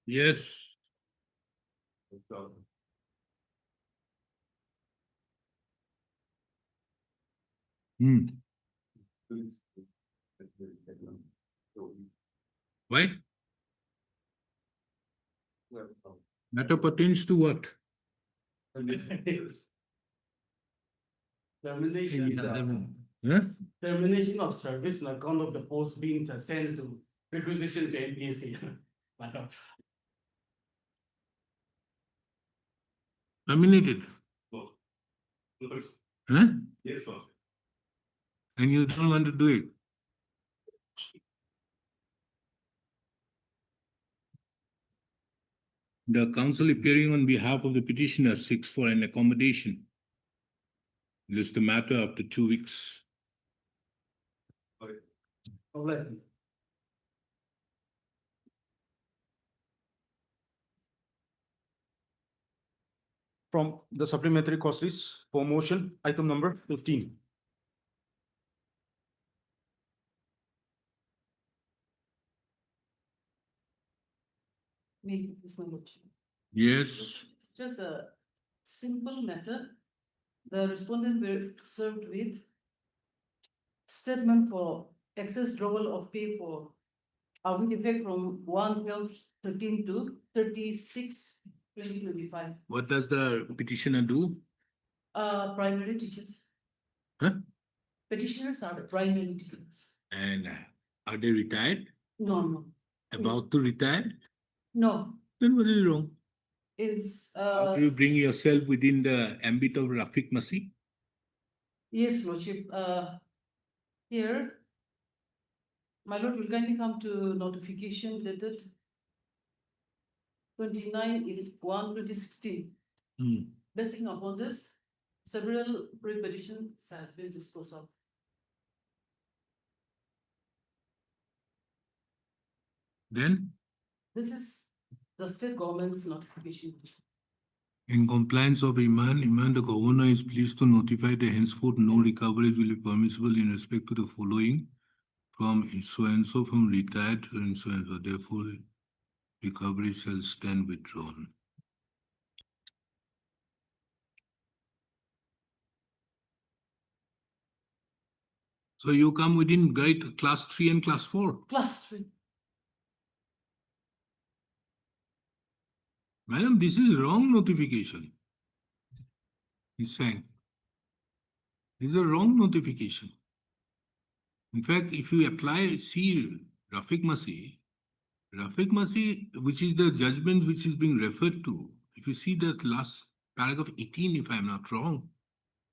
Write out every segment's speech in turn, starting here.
Yes. Hmm. Why? Matter pertains to what? Huh? Termination of service on account of the post being sent to requisition to NPSC. Terminated. Huh? Yes, sir. And you don't want to do it. The counsel appearing on behalf of the petitioner seeks for an accommodation. This is the matter after 2 weeks. From the supplementary cost list for motion, item number 15. Make this one motion. Yes. It's just a simple matter. The respondent were served with statement for excess drawal of pay for with effect from 1/12/13 to 36/2025. What does the petitioner do? Primary teachers. Huh? Petitioners are the primary teachers. And are they retired? No. About to retire? No, Then what is wrong? it's How do you bring yourself within the ambit of Rafiq Masi? yes, Lordship. Here, my lord will kindly come to notification dated 29/1/2016. Basing upon this, several pre-petitions has been disposed of. Then, This is the state government's notification. in compliance of Iman, the governor is pleased to notify that henceforth no recoveries will be permissible in respect to the following from so and so, from retired to so and so. Therefore, recovery shall stand withdrawn. So you come within grade class 3 and class 4. Class 3. Madam, this is wrong notification. He's saying. This is a wrong notification. In fact, if you apply, see Rafiq Masi, which is the judgment which is being referred to, if you see the last paragraph 18, if I'm not wrong,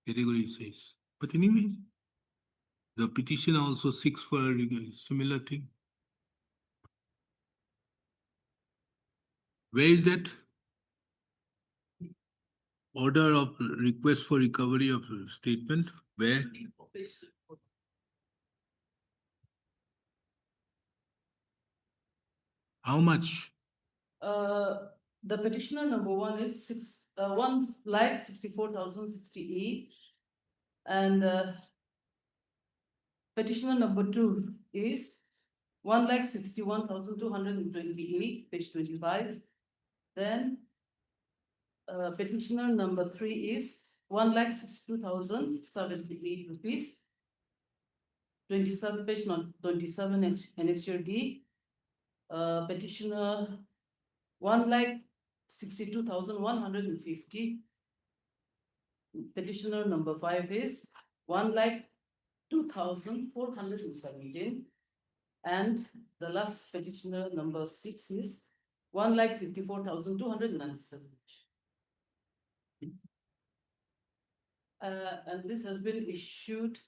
category says. But anyway, the petitioner also seeks for a similar thing. Where is that? Order of request for recovery of statement. Where? How much? The petitioner number one is 1,64,068, and petitioner number 2 is 1,61,228, page 25. Then petitioner number 3 is 1,62,078 rupees. 27, page 27, annexure D. Petitioner 1,62,150, petitioner number 5 is 1,02,417. And the last petitioner number 6 is 1,54,297. And this has been issued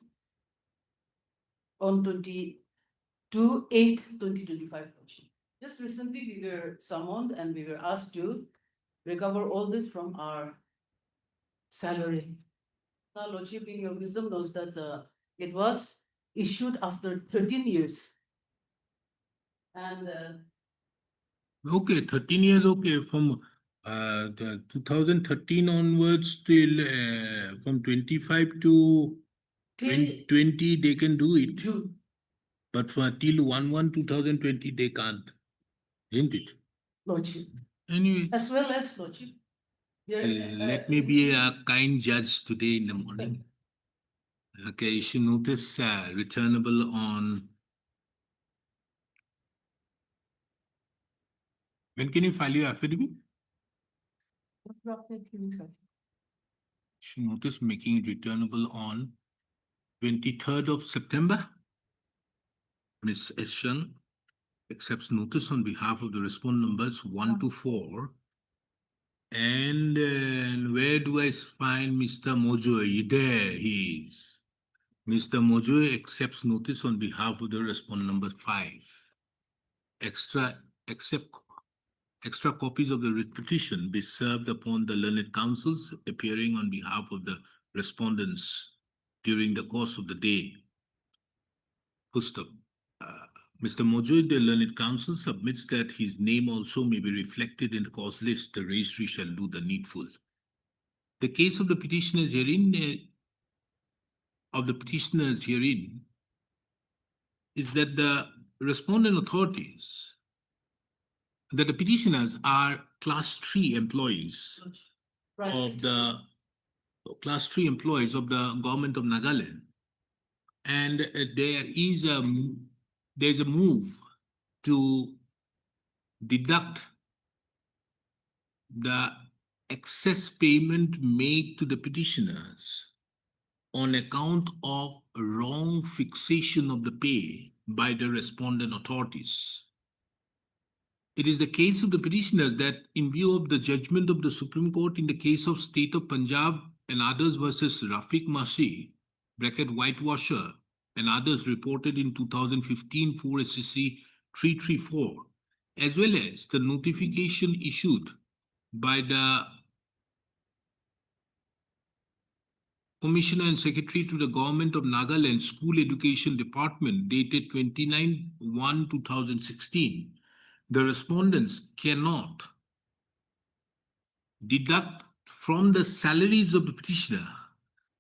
on 22/8/2025. Just recently, we were summoned and we were asked to recover all this from our salary. Now, Lordship, in your wisdom, knows that it was issued after 13 years. And Okay, 13 years, okay, from the 2013 onwards till from 25 to till 20, they can do it. June, But for till 1/1/2020, they can't, isn't it? Lordship, Anyway, as well as Lordship. let me be a kind judge today in the morning. Okay, you should notice returnable on. When can you file your affidavit? You should notice making it returnable on 23rd of September. Ms. Eshan accepts notice on behalf of the respondent numbers 1 to 4. And where do I find Mr. Mojoy? There he is. Mr. Mojoy accepts notice on behalf of the respondent number 5. Extra copies of the writ petition be served upon the learned counsels appearing on behalf of the respondents during the course of the day. Pustup. Mr. Mojoy, the learned counsel, submits that his name also may be reflected in the cause list. The registry shall do the needful. The case of the petitioners herein, is that the respondent authorities, that the petitioners are class 3 employees of the government of Nagaland, and there's a move to deduct the excess payment made to the petitioners on account of wrong fixation of the pay by the respondent authorities. It is the case of the petitioners that, in view of the judgment of the Supreme Court in the case of State of Punjab and others versus Rafiq Masi, whitewasher, and others reported in 2015 4 SCC 334, as well as the notification issued by the Commissioner and Secretary to the Government of Nagaland School Education Department dated 29/1/2016, the respondents cannot deduct from the salaries of the petitioner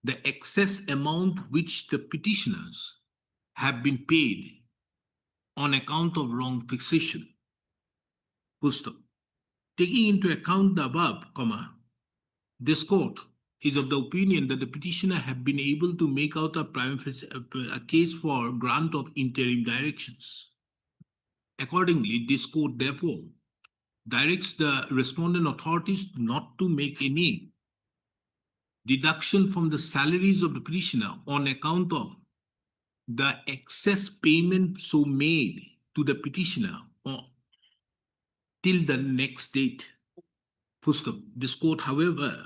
the excess amount which the petitioners have been paid on account of wrong fixation. Full stop. Taking into account the above, this court is of the opinion that the petitioner have been able to make out a case for grant of interim directions. Accordingly, this court therefore directs the respondent authorities not to make any deduction from the salaries of the petitioner on account of the excess payment so made to the petitioner till the next date. Full stop. This court, however,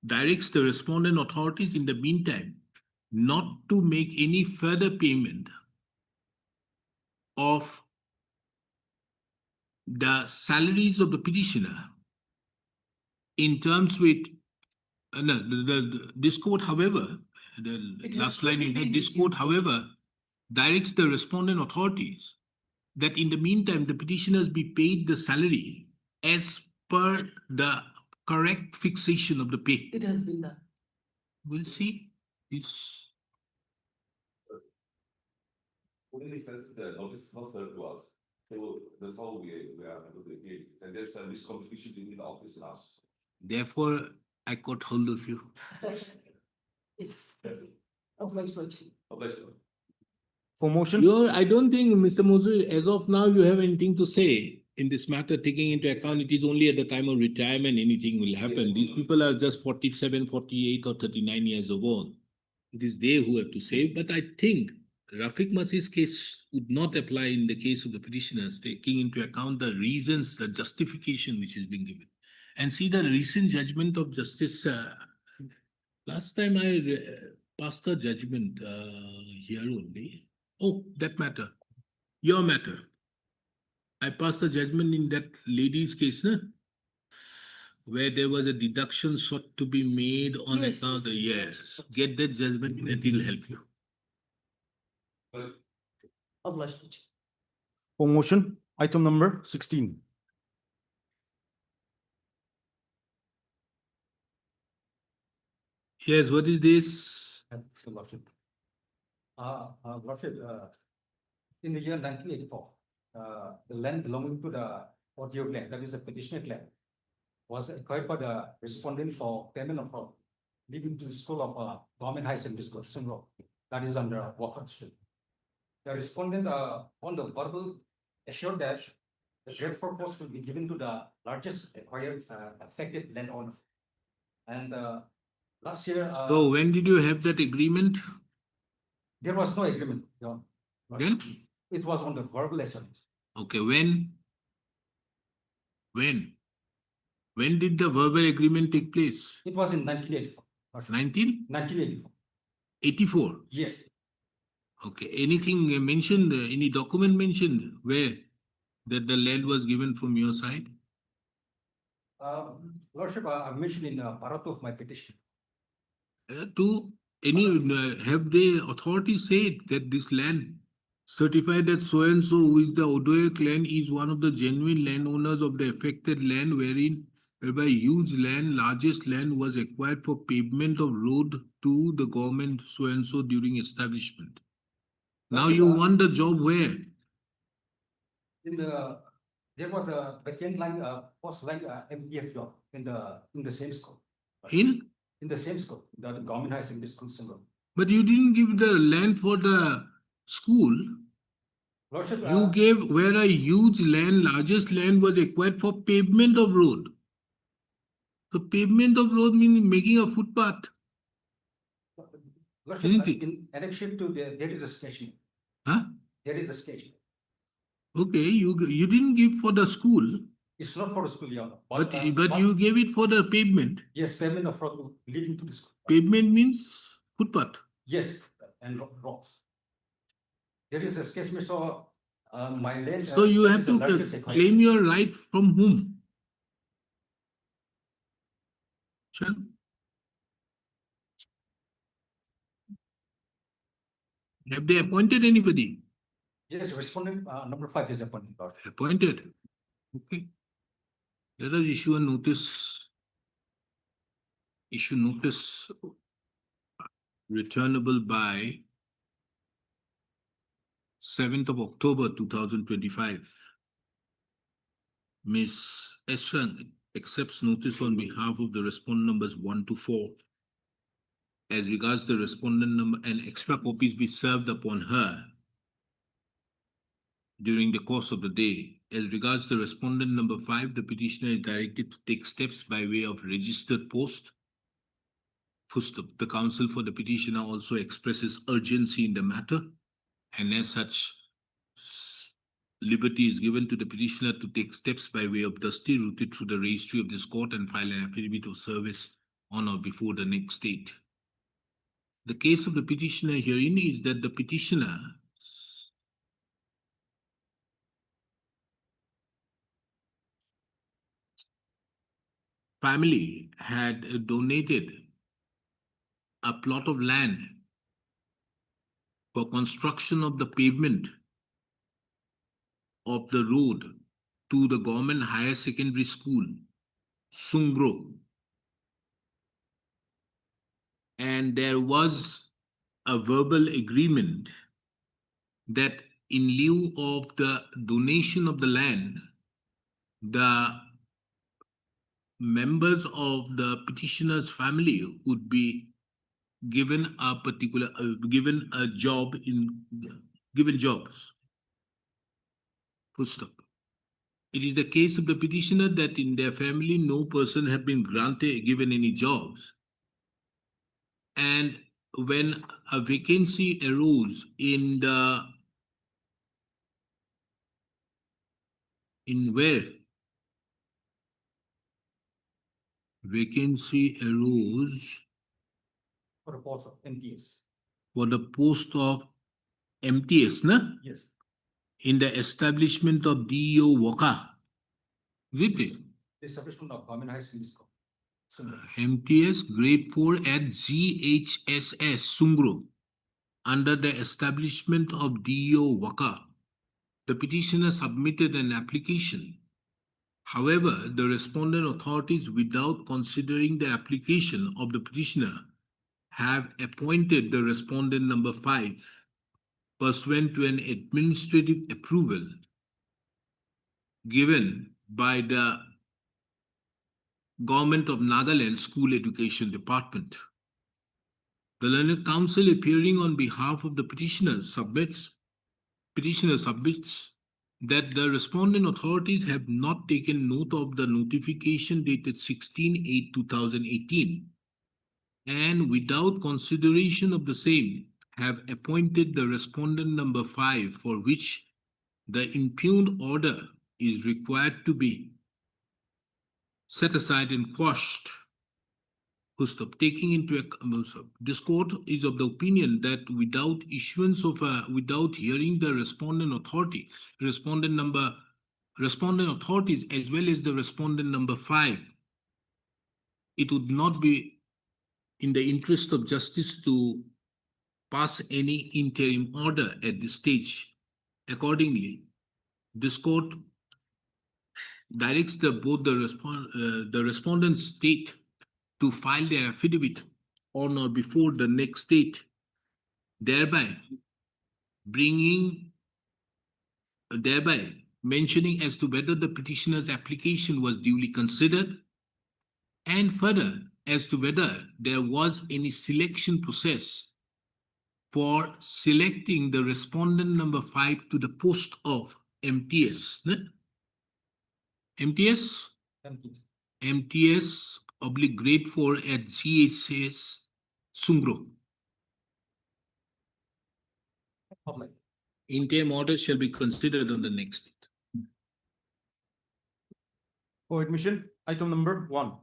directs the respondent authorities in the meantime not to make any further payment of the salaries of the petitioner in terms with this court, however, the last line in here, this court, however, directs the respondent authorities that in the meantime the petitioners be paid the salary as per the correct fixation of the pay. it has been done. We'll see. It's Only sense the notice is not served to us. So that's how we are able to engage. And there's a miscommunication between the office and us. therefore I got hold of you. It's of my Lordship. God bless you. For motion, I don't think, Mr. Mozu, as of now, you have anything to say. in this matter, taking into account it is only at the time of retirement anything will happen. These people are just 47, 48 or 39 years old. It is they who have to save, but I think Rafiq Masi's case would not apply in the case of the petitioners, taking into account the reasons, the justification which is being given. And see the recent judgment of Justice, last time I passed the judgment here only. Oh, that matter, your matter. I passed the judgment in that lady's case, no? Where there was a deduction sought to be made on Yes, account of, yes. yes, get that judgment, that will help you. Obliged, Lordship. For motion, item number 16. Yes, what is this? Your Lordship. Lordship, in the year 1984, the land belonging to the audio clan, that is the petitioner clan, was acquired by the respondent for payment of leaving to the school of government high secondary school, Singro, that is under Walker Street. The respondent on the verbal assured that the grateful post will be given to the largest acquired affected landowner. And last year, So when did you have that agreement? there was no agreement. Your Lordship. Then? It was on the verbal assurance. Okay, when? When? When did the verbal agreement take place? It was in 1984. Lordship. 1984? 1984. Yes. Okay, anything mentioned, any document mentioned where that the land was given from your side? Lordship, I mentioned in part of my petition. To any, have the authorities said that this land certified that so and so who is the Odoye clan is one of the genuine landowners of the affected land whereby huge land, largest land was acquired for pavement of road to the government so and so during establishment. Now Lordship, you want the job where? In the there was a vacant line, post line MPF job in the same school. In? In the same school, the government high secondary school symbol. But you didn't give the land for the school. Lordship, You gave where a huge land, largest land was acquired for pavement of road. So pavement of road means making a footpath. Lordship, Isn't it? in addition to there is a station. Huh? There is a station. Okay, you didn't give for the school, It's not for the school, Your Honor. but you gave it for the pavement. Yes, payment of road leading to the school. Pavement means footpath. Yes, and roads. There is a sketch, so my land. So you that have is the to largest acquired. claim your right from whom? Shall? Have they appointed anybody? Yes, respondent number 5 is appointed. Lord. Appointed. Okay. Let us issue a notice. Issue notice returnable by 7th of October 2025. Ms. Eshan accepts notice on behalf of the respondent numbers 1 to 4. As regards the respondent number, and extra copies be served upon her during the course of the day. As regards the respondent number 5, the petitioner is directed to take steps by way of registered post. The counsel for the petitioner also expresses urgency in the matter, and as such, liberty is given to the petitioner to take steps by way of dusty routed through the registry of this court and file an affidavit of service on or before the next date. The case of the petitioner herein is that the petitioner family had donated a plot of land for construction of the pavement of the road to the government higher secondary school, Sungro. And there was a verbal agreement that in lieu of the donation of the land, the members of the petitioner's family would be given a particular, given a job in, given jobs. Full stop. It is the case of the petitioner that in their family no person have been given any jobs. And when a vacancy arose in where? Vacancy arose For the post of MTS. for the post of MTS, na? Yes. In the establishment of DEO Waka. Is it? The establishment of Government High School School. MTS grade 4 at GHSS Sungro under the establishment of DEO Waka. The petitioner submitted an application. However, the respondent authorities, without considering the application of the petitioner, have appointed the respondent number 5 pursuant to an administrative approval given by the Government of Nagaland School Education Department. The learned counsel appearing on behalf of the petitioner submits that the respondent authorities have not taken note of the notification dated 16/8/2018 and without consideration of the same have appointed the respondent number 5 for which the impugned order is required to be set aside and quashed. Taking into account, this court is of the opinion that without hearing the respondent authorities as well as the respondent number 5, it would not be in the interest of justice to pass any interim order at this stage. Accordingly, this court directs both the respondent state to file their affidavit on or before the next date, thereby mentioning as to whether the petitioner's application was duly considered, and further as to whether there was any selection process for selecting the respondent number 5 to the post of MTS. MTS? MTS / grade 4 at GHS Sungro. Public. Interim order shall be considered on the next date. For admission, item number 1.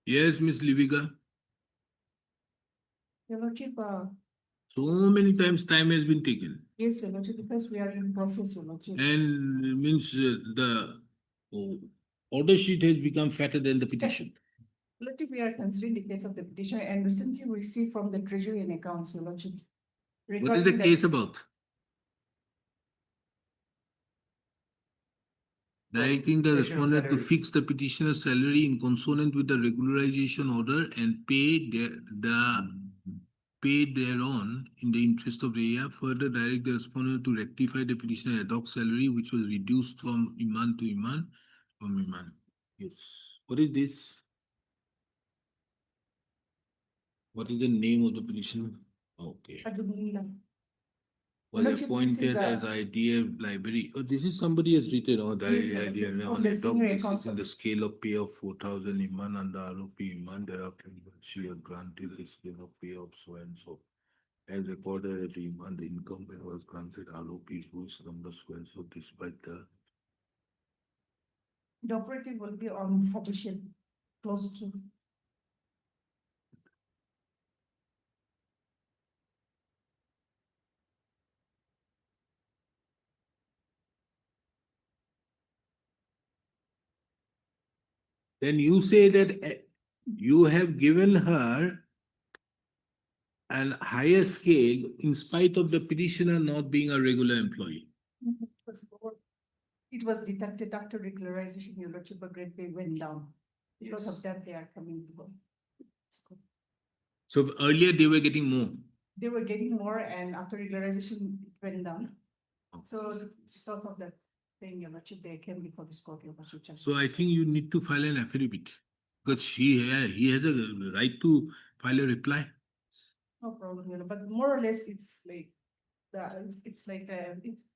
Yes, Miss Liviga. Your Lordship, So many times time has been taken. yes, Your Lordship, because we are in process, Your Lordship. And means the order sheet has become fatter than the petition. Your Lordship, we are considering the case of the petitioner and recently we received from the Treasury and Accounts, Your Lordship. What is regarding the that- case about? Directing the Session respondent to salary. fix the petitioner's salary in consonant with the regularization order and pay thereon in the interest of the year. Further direct the respondent to rectify the petitioner's ad hoc salary which was reduced from Iman to Iman. Yes. What is this? What is the name of the petitioner? Okay. Adunila. Was Lordship, this appointed is as the- IDF library. Oh, this is somebody has written, oh, that Yes, is the sir. idea. From On the the top senior basis accounts in the officer. scale of pay of 4,000 Iman and the ROP Iman, thereafter she has granted the scale of pay of so and so. As recorded at Iman, the income was granted ROP whose number so and so despite the. The operative will be on sufficient, close to. Then you say that you have given her an higher scale in spite of the petitioner not being a regular employee. It was deducted after regularization, Your Lordship, but grade pay went down. Because of that, they are coming to work. So earlier they were getting more. They were getting more and after regularization, it went down. So sort of that thing, Your Lordship, they came before this court, Your Lordship. So I think you need to file an affidavit because he has a right to file a reply. No problem, but more or less, it's like, it's like,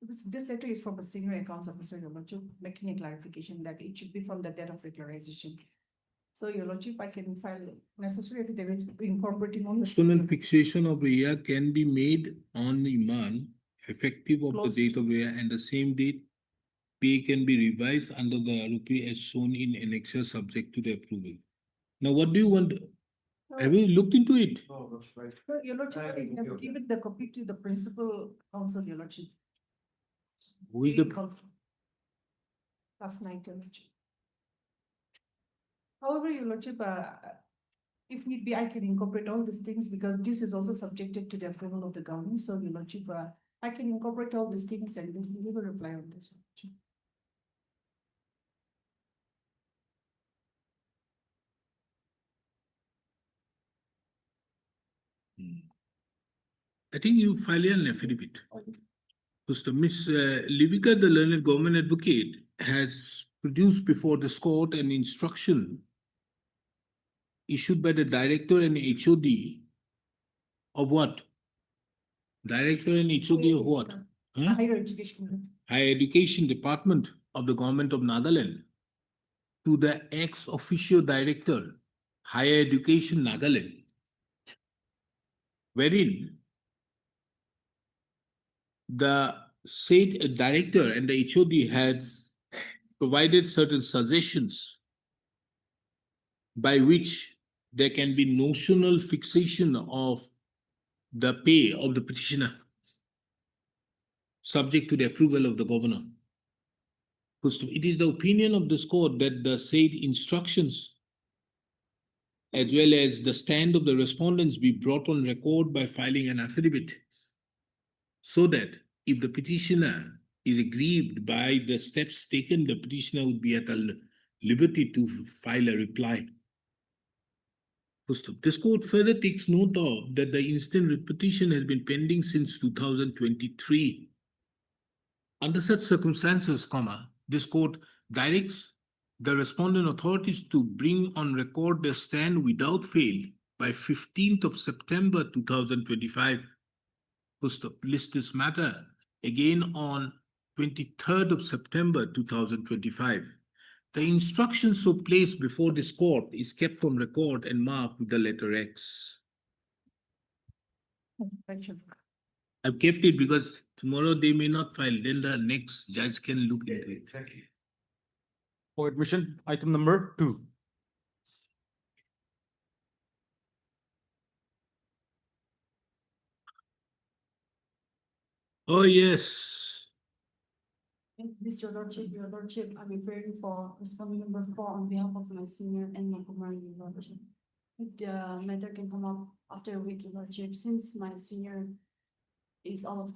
this letter is from a senior accounts officer, Your Lordship, making a clarification that it should be from the date of regularization. So, Your Lordship, I can file necessary affidavits incorporating all the. External fixation of area can be made on the month effective of the Closed. date of area and the same date. Pay can be revised under the rupee as shown in annexure subject to the approval. Now, what do you want? Have you looked into it? Oh, that's right. No, Your Lordship, I have given the copy to the principal counsel, Your Lordship. Who is the, Counsel. Last night, Your Lordship. However, Your Lordship, if need be, I can incorporate all these things because this is also subjected to the approval of the government. So, Your Lordship, I can incorporate all these things and we will reply on this. Your Lordship. I think you file an affidavit. Because the Miss Livika, the learned government advocate, has produced before this court an instruction issued by the director and HOD of what? Director and HOD of what? Huh? Higher education. Higher Education Department of the Government of Nagaland to the ex-officio director, Higher Education Nagaland, wherein the said director and the HOD had provided certain suggestions by which there can be notional fixation of the pay of the petitioner subject to the approval of the governor. Because it is the opinion of this court that the said instructions as well as the stand of the respondents be brought on record by filing an affidavit, so that if the petitioner is aggrieved by the steps taken, the petitioner would be at a liberty to file a reply. This court further takes note of that the instant writ petition has been pending since 2023. Under such circumstances, this court directs the respondent authorities to bring on record their stand without fail by 15th of September 2025. To list this matter again on 23rd of September 2025. The instruction so placed before this court is kept on record and marked with the letter X. Thank you. I've kept it because tomorrow they may not file, then the next judge can look into it. Exactly. For admission, item number 2. Oh, yes. This, Your Lordship, I'm preparing for responding number 4 on behalf of my senior and my Kumari, Your Lordship. If the matter can come up after a week, Your Lordship, since my senior is out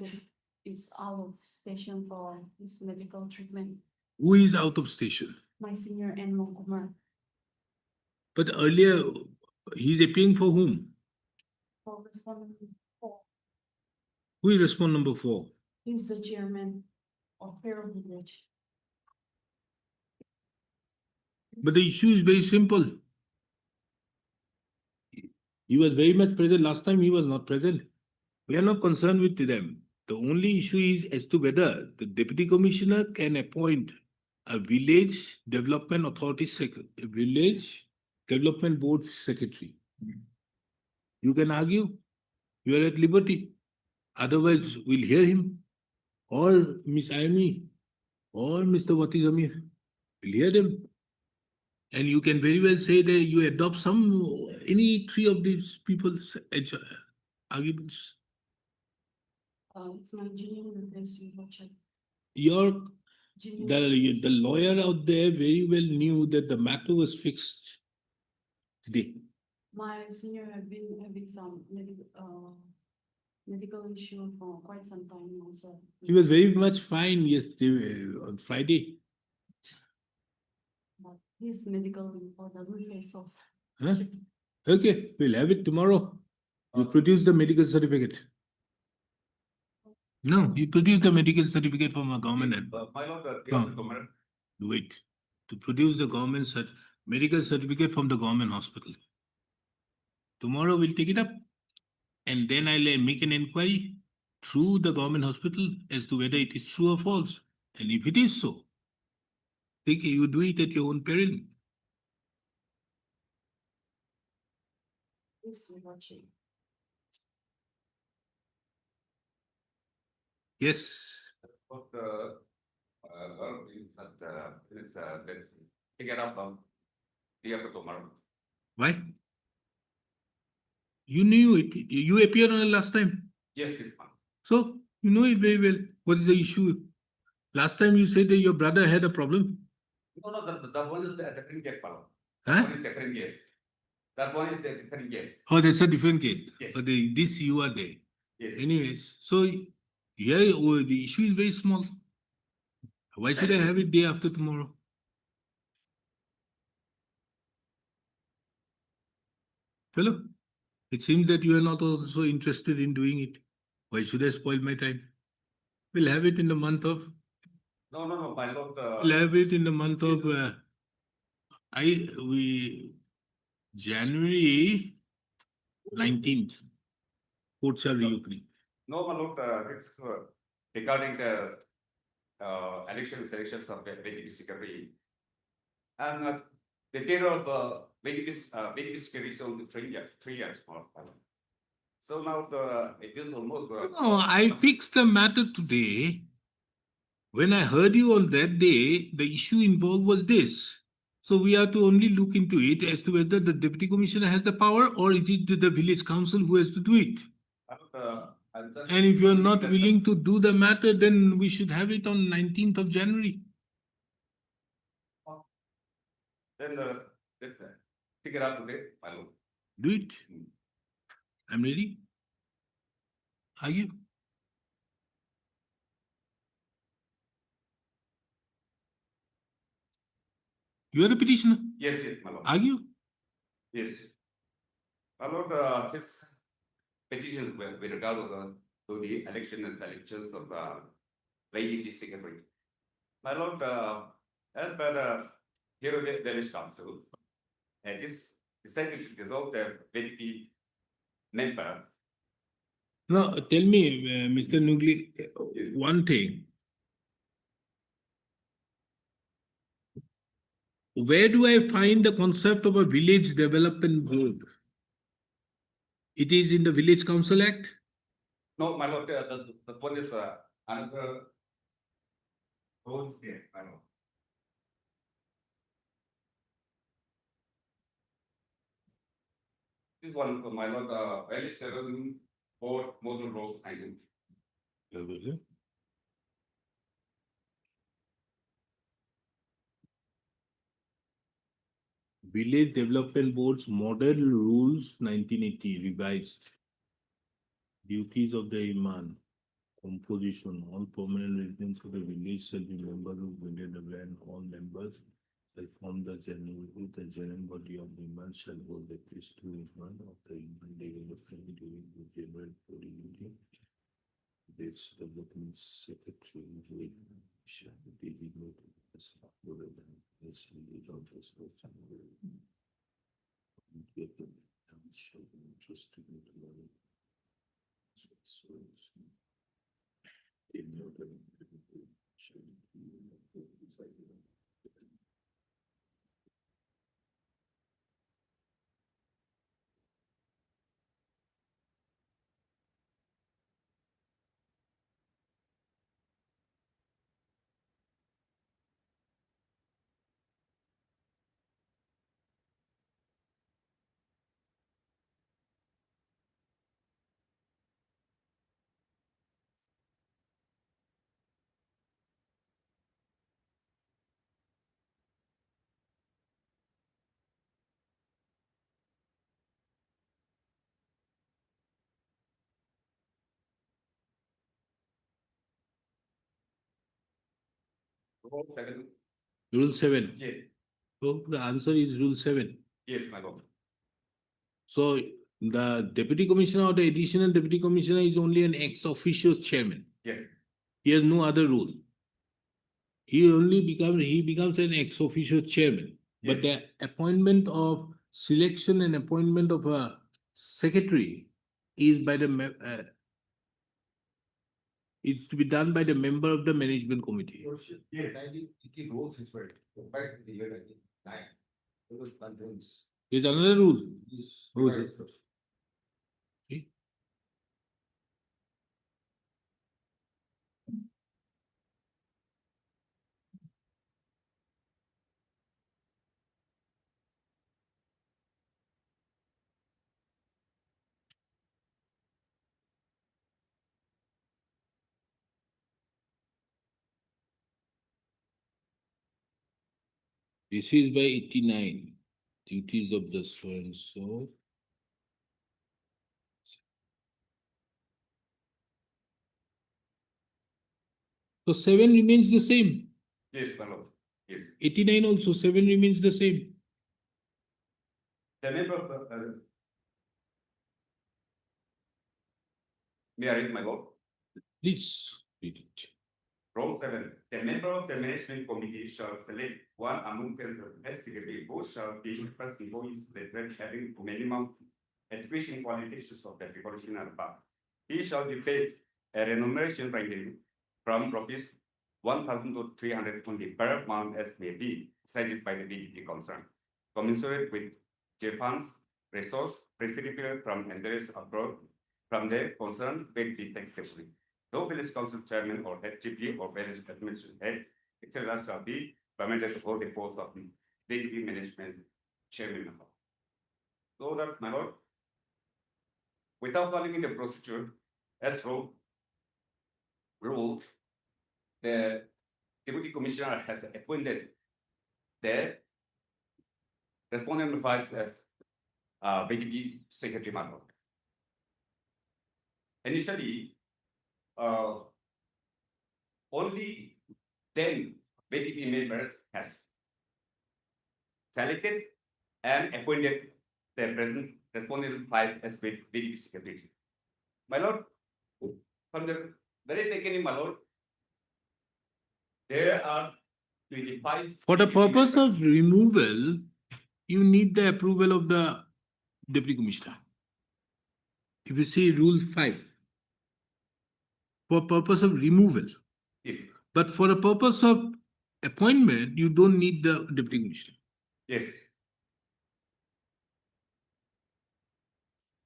of station for his medical treatment, Who is out of station? my senior and my Kumar, But earlier, he's appearing for whom? for responding 4, Who is respond number 4? he's the chairman of Pero Village. But the issue is very simple. He was very much present. Last time he was not present. We are not concerned with them. The only issue is as to whether the deputy commissioner can appoint a village development authority a village development board secretary. You can argue. You are at liberty. Otherwise, we'll hear him or Miss Amy or Mr. Wati Zamir. We'll hear them. And you can very well say that you adopt any 3 of these people's arguments. It's my junior replace Your Lordship. Your Junior the lawyer out there very well knew that the matter was fixed today. My senior have been having some medical issue for quite some time now, so. He was very much fine yesterday on Friday. But his medical report doesn't say so. Sir. Huh? Okay, we'll have it tomorrow. You produce the medical certificate. No, you produce the medical certificate from a government. My lord, No. comment. Wait, to produce the government medical certificate from the government hospital. Tomorrow we'll take it up and then I'll make an inquiry through the government hospital as to whether it is true or false. And if it is so, think you do it at your own peril. Yes, Your Lordship. Yes. But is that let's take it up day after tomorrow. Why? You knew it. You appeared on it last time. Yes, yes, ma'am. So you know it very well. What is the issue? Last time you said that your brother had a problem. No, that one is the different case, madam. Huh? That one is different case. That one is the different case. Oh, that's a different case. Yes. But this you are there. Yes. Anyways, so here the issue is very small. Why should I have it day after tomorrow? Hello? It seems that you are not also interested in doing it. Why should I spoil my time? We'll have it in the month of. No, my lord. We'll have it in the month of. January 19th. Courts are reopening. No, my lord, it's regarding the selections of the vehicle secretary. And the date of vehicle secretary is only 3 years more. So now it is almost. No, I fixed the matter today. When I heard you on that day, the issue involved was this. So we have to only look into it as to whether the deputy commissioner has the power or it is the village council who has to do it. And if you are not willing to do the matter, then we should have it on 19th of January. Then let's figure out today, my lord. Do it. I'm ready. Are you? You are a petitioner. Yes, my lord. Are you? Yes. My lord, his petitions with regard to the election and selections of vehicle secretary. My lord, as per the here the village council, and this decided to dissolve the VP member. Now, tell me, Mr. Nugli, one thing. Where do I find the concept of a village development board? It is in the Village Council Act? No, my lord, the one is another role here, my lord. This one, my lord, village development board model roles item. Village Development Board's Model Rules 1980 revised. Duties of the Imam. Composition. All permanent residents of the village shall be members of village and all members shall form the general body of the Imam shall hold at least 2 Imam of the Imam development during the general body meeting. This development secretary shall be designated as uploaded and this village of this person. Get the shall be interested in the money. So, in order to shall be inside the Role 7, Rule 7. yes, So the answer is Rule 7. yes, my lord. So the deputy commissioner or the additional deputy commissioner is only an ex officio chairman. Yes, He has no other role. He becomes an ex officio chairman. But the appointment of selection and appointment of a secretary is by the it's to be done by the member of the management committee. Yes, 1980 rules is very, back in the year 1999. It was contains. Is another rule. This. Rules. revised. Okay. This is by 89, duties of the so and so. So 7 remains the same. Yes, my lord. Yes. 89 also, 7 remains the same. The member of, may I read my lord? Please read it. Rule 7, the member of the management committee shall select one among them as secretary, who shall be the person who is the having minimum education qualifications of the preparation and above. He shall be paid a remuneration ranking from rupees 1,000 to 320 per month as may be decided by the BDP concerned, commensurate with Japan's resource, preferable from entries abroad from the concerned will be taxable. No village council chairman or head GP or village administration head, etc. shall be permitted to hold the post of BDP management chairman. So that, my lord, without following the procedure as ruled, the deputy commissioner has appointed the respondent vice as BDP secretary, my lord. Initially, only 10 BDP members has selected and appointed the present respondent five as BDP secretary. My lord, from the very beginning, my lord, there are 25. For the BDP purpose members. of removal, you need the approval of the deputy commissioner. If you see rule 5, for purpose of removal, If, but for the purpose of appointment, you don't need the deputy commissioner. yes,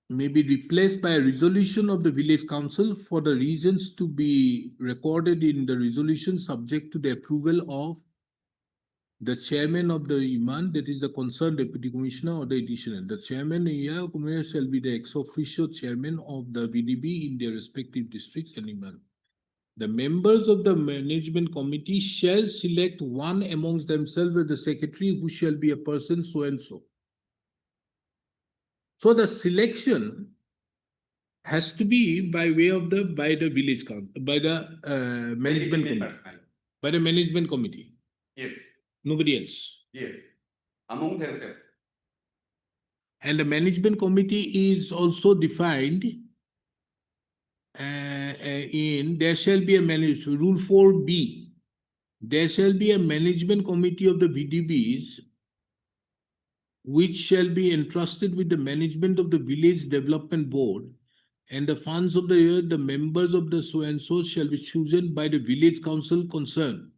May be replaced by a resolution of the village council for the reasons to be recorded in the resolution subject to the approval of the chairman of the Iman, that is the concerned deputy commissioner or the additional. The chairman shall be the ex officio chairman of the VDB in their respective districts and Iman. The members of the management committee shall select one amongst themselves as the secretary, who shall be a person so and so. So the selection has to be by way of the village council, by the management BDP committee, members, my lord. by the management committee, Yes, nobody else. yes, among themselves. And the management committee is also defined in there shall be a rule 4B. There shall be a management committee of the VDBs which shall be entrusted with the management of the village development board, and the funds of the year, the members of the so and so shall be chosen by the village council concerned.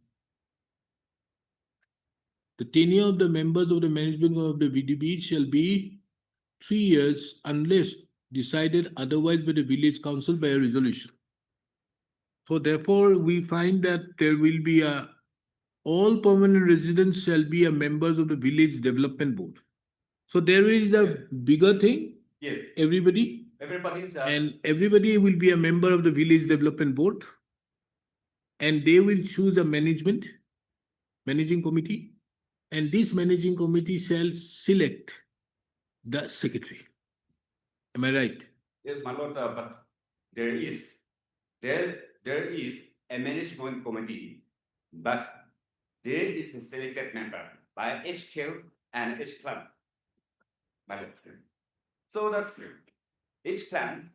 The tenure of the members of the management of the VDB shall be 3 years unless decided otherwise by the village council by a resolution. So therefore, we find that there will be all permanent residents shall be a members of the village development board. So there is a bigger thing, Yes, everybody, everybody is, and everybody will be a member of the village development board, and they will choose a managing committee, and this managing committee shall select the secretary. Am I right? yes, my lord, but there is a management committee, but there is a selected member by each skill and each club. My lord. So that each clan,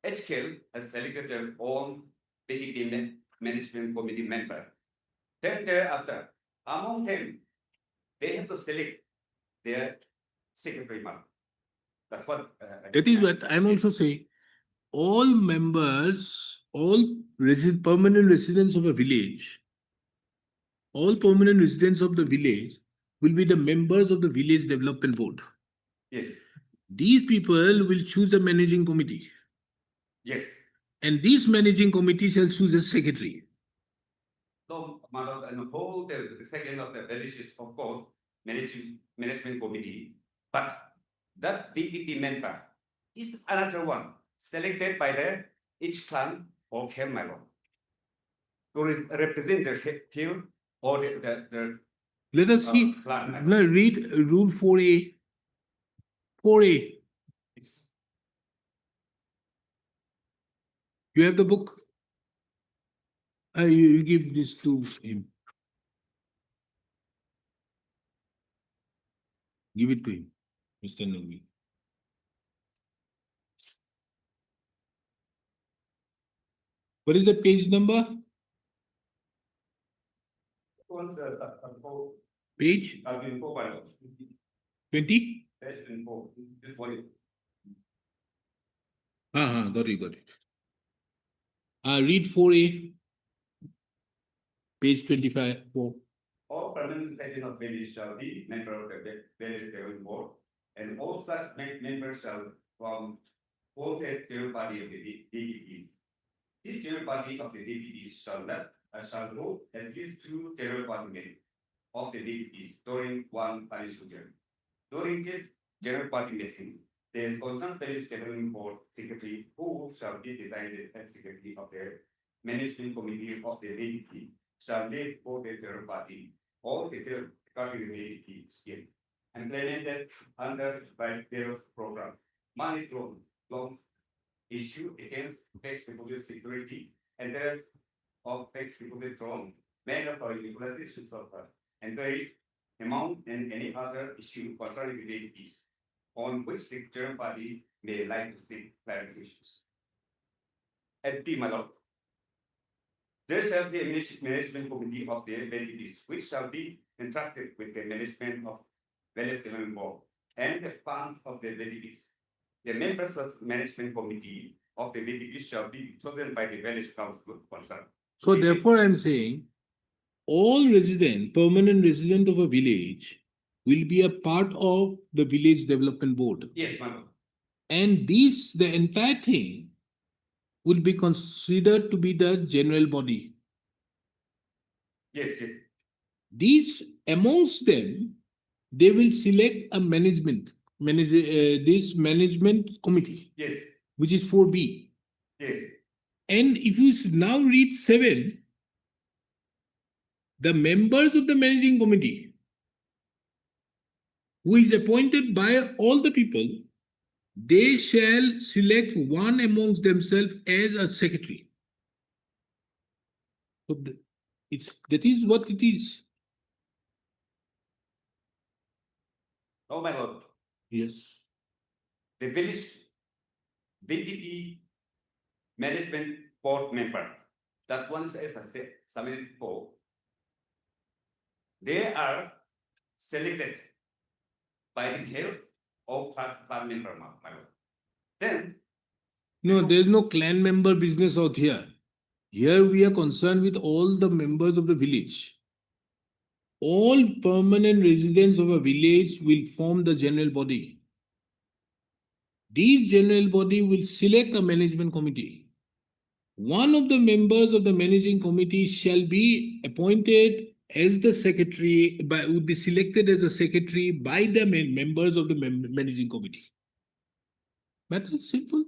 each skill has selected their own BDP management committee member. Then thereafter, among them, they have to select their secretary member. That's what. That is what I'm also saying. All members, permanent residents of a village, all permanent residents of the village will be the members of the village development board. Yes, These people will choose a managing committee, yes. and this managing committee shall choose a secretary. So, Madam, and the whole, the second of the village is of course, management committee. But that VDP member is another one selected by the each clan or Khmer to represent the hill or the Let us see. clan member. Now read Rule 4A. 4A. It's- You have the book? You give this to him. Give it to him, Mr. Nagvi. What is the page number? Once Page been 20? this one. Got it. Read 4A. Page 25. 4. All permanent residents of village shall be member of the village governing board, and all such members shall form all the general body of the DPPs. This general body of the DPPs shall hold at least 2 general body meetings of the DPPs during one financial year. During this general body meeting, the concerned village governing board secretary who shall be designated as secretary of the management committee of the DPP shall lead for the general body all the DPP scheme implemented under by their program. Money loan issue against tax republic security and there of tax republic loan made for regularization of and there is amount and any other issue concerning the DPPs on which the general body may like to seek clarifications. At the Malok, there shall be a management committee of the DPPs, which shall be entrusted with the management of village development board and the funds of the DPPs. The members of the management committee of the DPPs shall be chosen by the village council concerned. So therefore, I'm saying all permanent resident of a village will be a part of the village development board. Yes, madam. And the entire thing will be considered to be the general body. Yes. These amongst them, they will select a this management committee, Yes. which is 4B. Yes. And if you now read 7, the members of the managing committee, who is appointed by all the people, they shall select one amongst themselves as a secretary. So that is what it is. Oh, my lord. Yes. The village VDP management board member, that one is as I said, submitted for. They are selected by the health of clan member, my lord. Then, No, there is no clan member business out here. Here we are concerned with all the members of the village. All permanent residents of a village will form the general body. These general body will select a management committee. One of the members of the managing committee shall be appointed as the secretary, would be selected as a secretary by the members of the managing committee. Matter simple.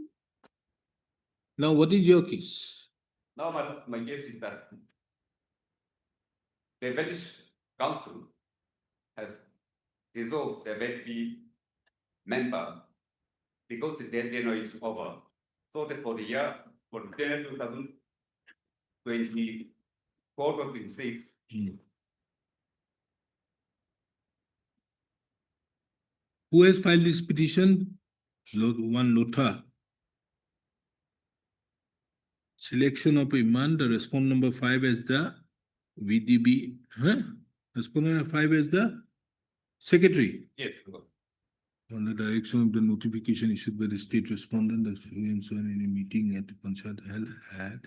Now, what is your case? now my guess is that the village council has dissolved the VDP member because the deadline is over. So that for the year, for the year 2024 or 26, Who has filed this petition? One Lotha. Selection of Iman, the respondent number 5 as the VDB. Respondent number 5 as the secretary. yes, On the direction of the notification issued by the state respondent, the students in a meeting at the Panchayat held had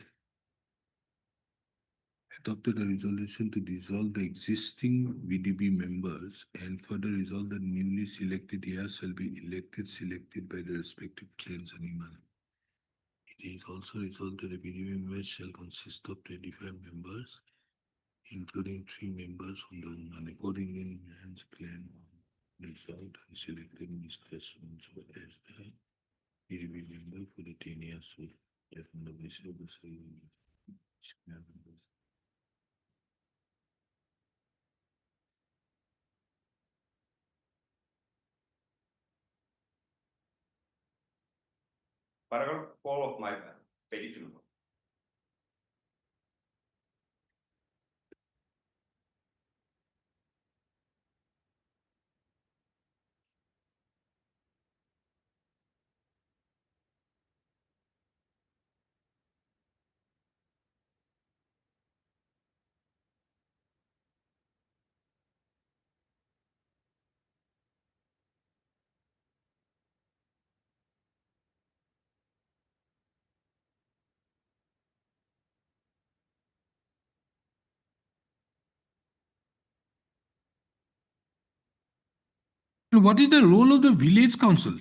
adopted a resolution to dissolve the existing VDB members and further resolve that newly selected heirs shall be selected by the respective clans and imam. It is also resolved that the VDB members shall consist of 25 members, including 3 members from the woman. Accordingly, man's clan resolved and selected Mr. So as the VDB member for the 10 years with on the basis of the same members. Paragraph 4 of my petition. What is the role of the village council?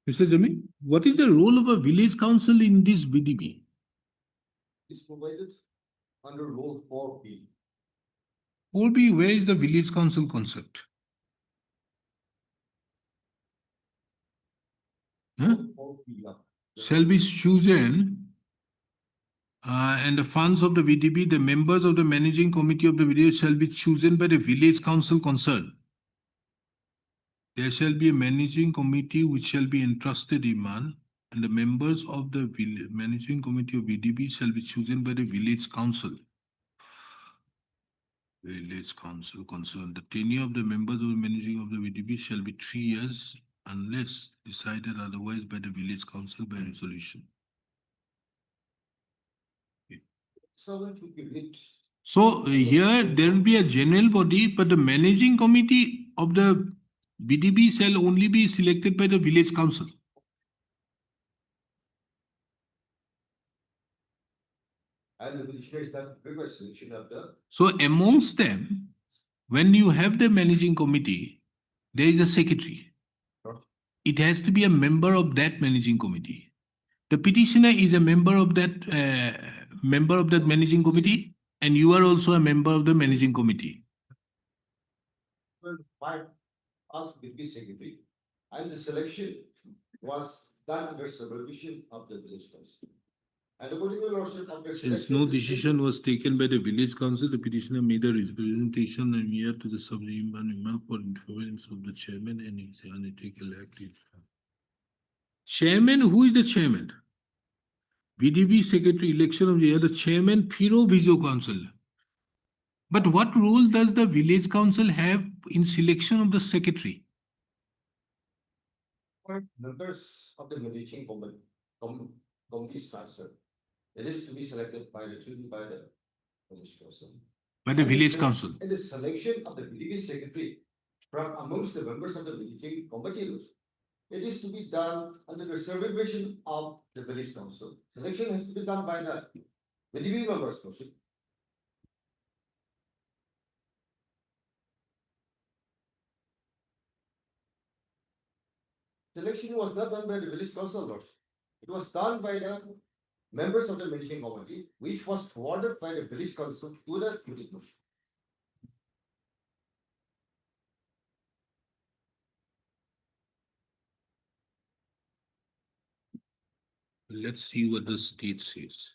Mr. Jami, what is the role of a village council in this VDB? Is provided under rule 4B. 4B, where is the village council concept? Huh? 4B, yeah. Shall be chosen and the funds of the VDB, the members of the managing committee of the village shall be chosen by the village council concerned. There shall be a managing committee which shall be entrusted in man, and the members of the managing committee of VDB shall be chosen by the village council. Village council concerned. The tenure of the members of the managing of the VDB shall be 3 years unless decided otherwise by the village council by resolution. Servant should be lit. So here there will be a general body, but the managing committee of the VDB shall only be selected by the village council. And the petitioner is not previous selection of the. So amongst them, when you have the managing committee, there is a secretary. It has to be a member of that managing committee. The petitioner is a member of that managing committee, and you are also a member of the managing committee. Five us with the secretary, and the selection was done under supervision of the village council. And the political lordship of the. Since no decision was taken by the village council, the petitioner made a representation and mayor to the sub-imam for influence of the chairman and his unethical active. Chairman, who is the chairman? VDB secretary election of the year, the chairman, Piro Viso Council. But what role does the village council have in selection of the secretary? Members of the managing committee sponsor. It is to be selected by the chosen by the village council. By the And village the council. And the selection of the VDB secretary from amongst the members of the managing committee. It is to be done under the supervision of the village council. Selection has to be done by the VDB members. Selection was not done by the village councillors. It was done by the members of the managing committee, which was forwarded by the village council to the village council. Let's see what the state says.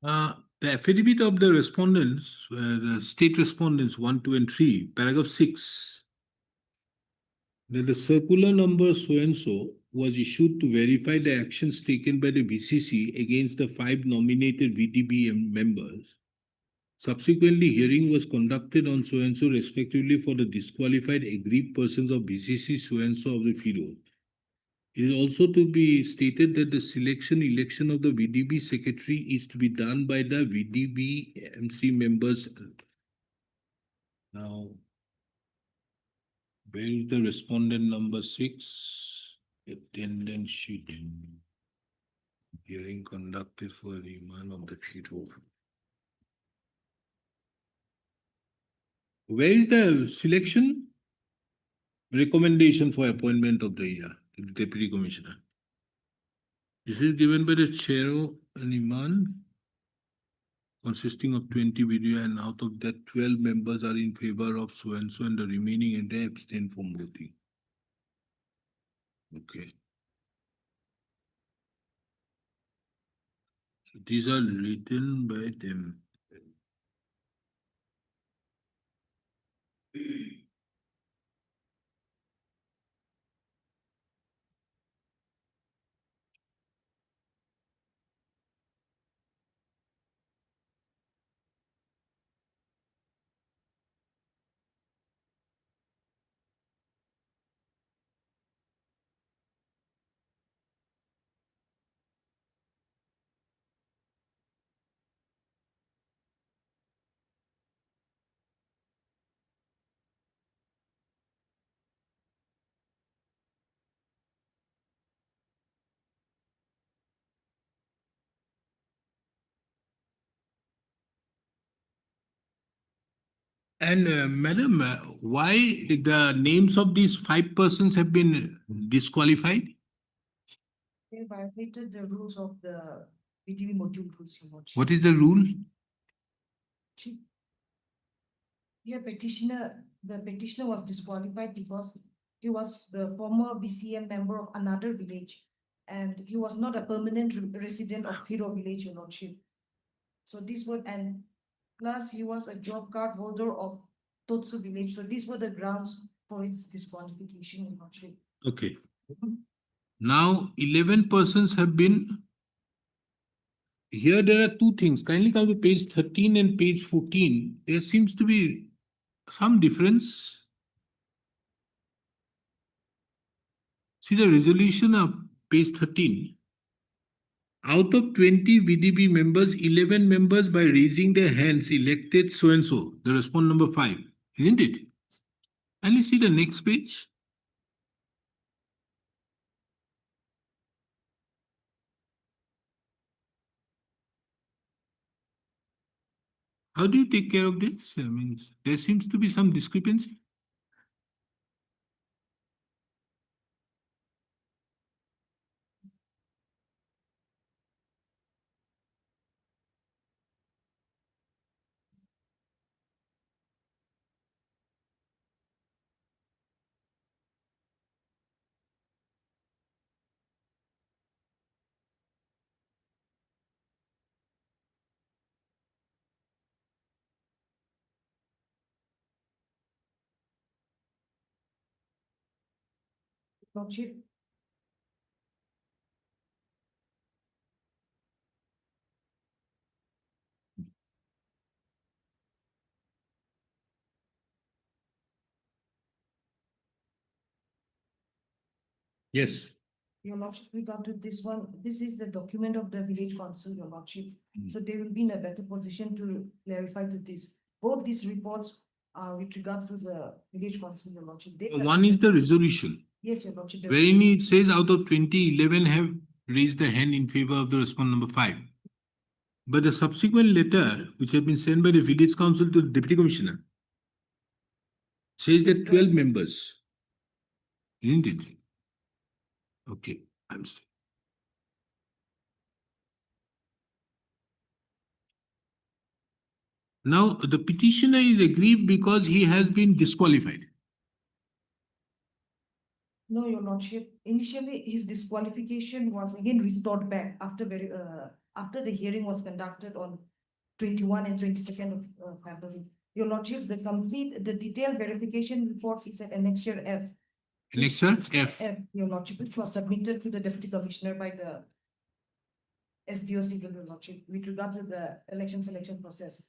The affidavit of the respondents, the state respondents 1, 2, and 3, paragraph 6, that the circular number so and so was issued to verify the actions taken by the VCC against the 5 nominated VDB members. Subsequently, hearing was conducted on so and so respectively for the disqualified aggrieved persons of VCC so and so of the FIDO. It is also to be stated that the election of the VDB secretary is to be done by the VDB MC members. Now, where is the respondent number 6? Attendance sheet. Hearing conducted for the man of the FIDO. Where is the selection? Recommendation for appointment of the deputy commissioner. This is given by the chair and Iman, consisting of 20 video, and out of that 12 members are in favor of so and so, and the remaining and they abstain from voting. Okay. So these are written by them. And madam, why the names of these 5 persons have been disqualified? They violated the rules of the VDB module rules, Your Lordship. What is the rule? Here the petitioner was disqualified because he was the former BCM member of another village. And he was not a permanent resident of Hiro village, Your Lordship. So this would, and plus he was a job card holder of Totsu village. So these were the grounds for its disqualification, Your Lordship. Okay. Now 11 persons have been. Here there are 2 things. Kindly come to page 13 and page 14. There seems to be some difference. See the resolution of page 13. Out of 20 VDB members, 11 members by raising their hands elected so and so, the response number 5, isn't it? And you see the next page. How do you take care of this? I mean, there seems to be some discrepancy. Lordship, Yes. Your Lordship, regard to this one, this is the document of the village council, Your Lordship. Mm. So they will be in a better position to clarify to this. Both these reports are with regard to the village council, Your Lordship. One is the resolution, Yes, Your Lordship. wherein it says out of 20, 11 have raised the hand in favor of the response number 5. But the subsequent letter, which has been sent by the village council to the deputy commissioner, says that 12 members. Isn't it? Okay, I'm sorry. Now, the petitioner is aggrieved because he has been disqualified. No, Your Lordship. Initially, his disqualification was again restored back after after the hearing was conducted on 21 and 22nd of February. Your lordship, the detailed verification report is at annexure F. Annexure F. F, your lordship, which was submitted to the deputy commissioner by the SDO civil, your lordship, with regard to the election selection process.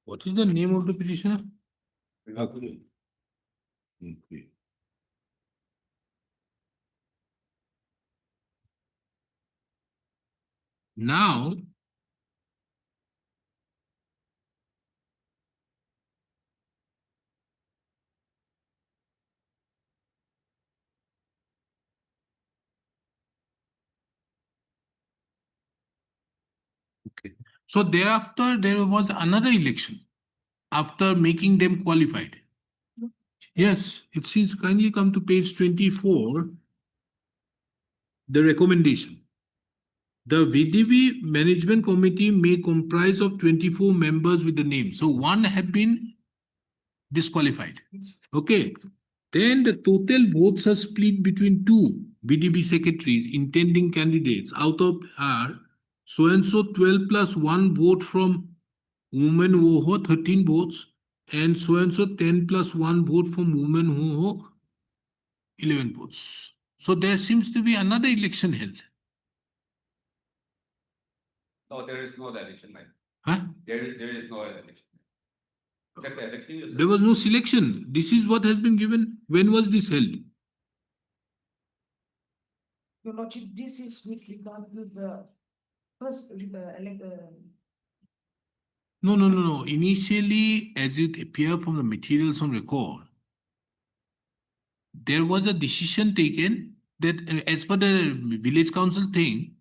What is the name of the petitioner? Okay. Okay. Now, okay. So thereafter, there was another election after making them qualified. Yes, it seems kindly come to page 24. The recommendation. The VDB Management Committee may comprise of 24 members with the name. So one have been disqualified. Okay. Then the total votes are split between two VDB secretaries intending candidates out of are so and so 12 plus one vote from woman Woho 13 votes, and so 10 plus 1 vote from woman Woho 11 votes. So there seems to be another election held. No, there is no election, man. Huh? There is no election. Except the election is. There was no selection. This is what has been given. When was this held? Your lordship, this is with regard to the first, No. Initially, as it appeared from the materials on record, there was a decision taken that as per the village council thing,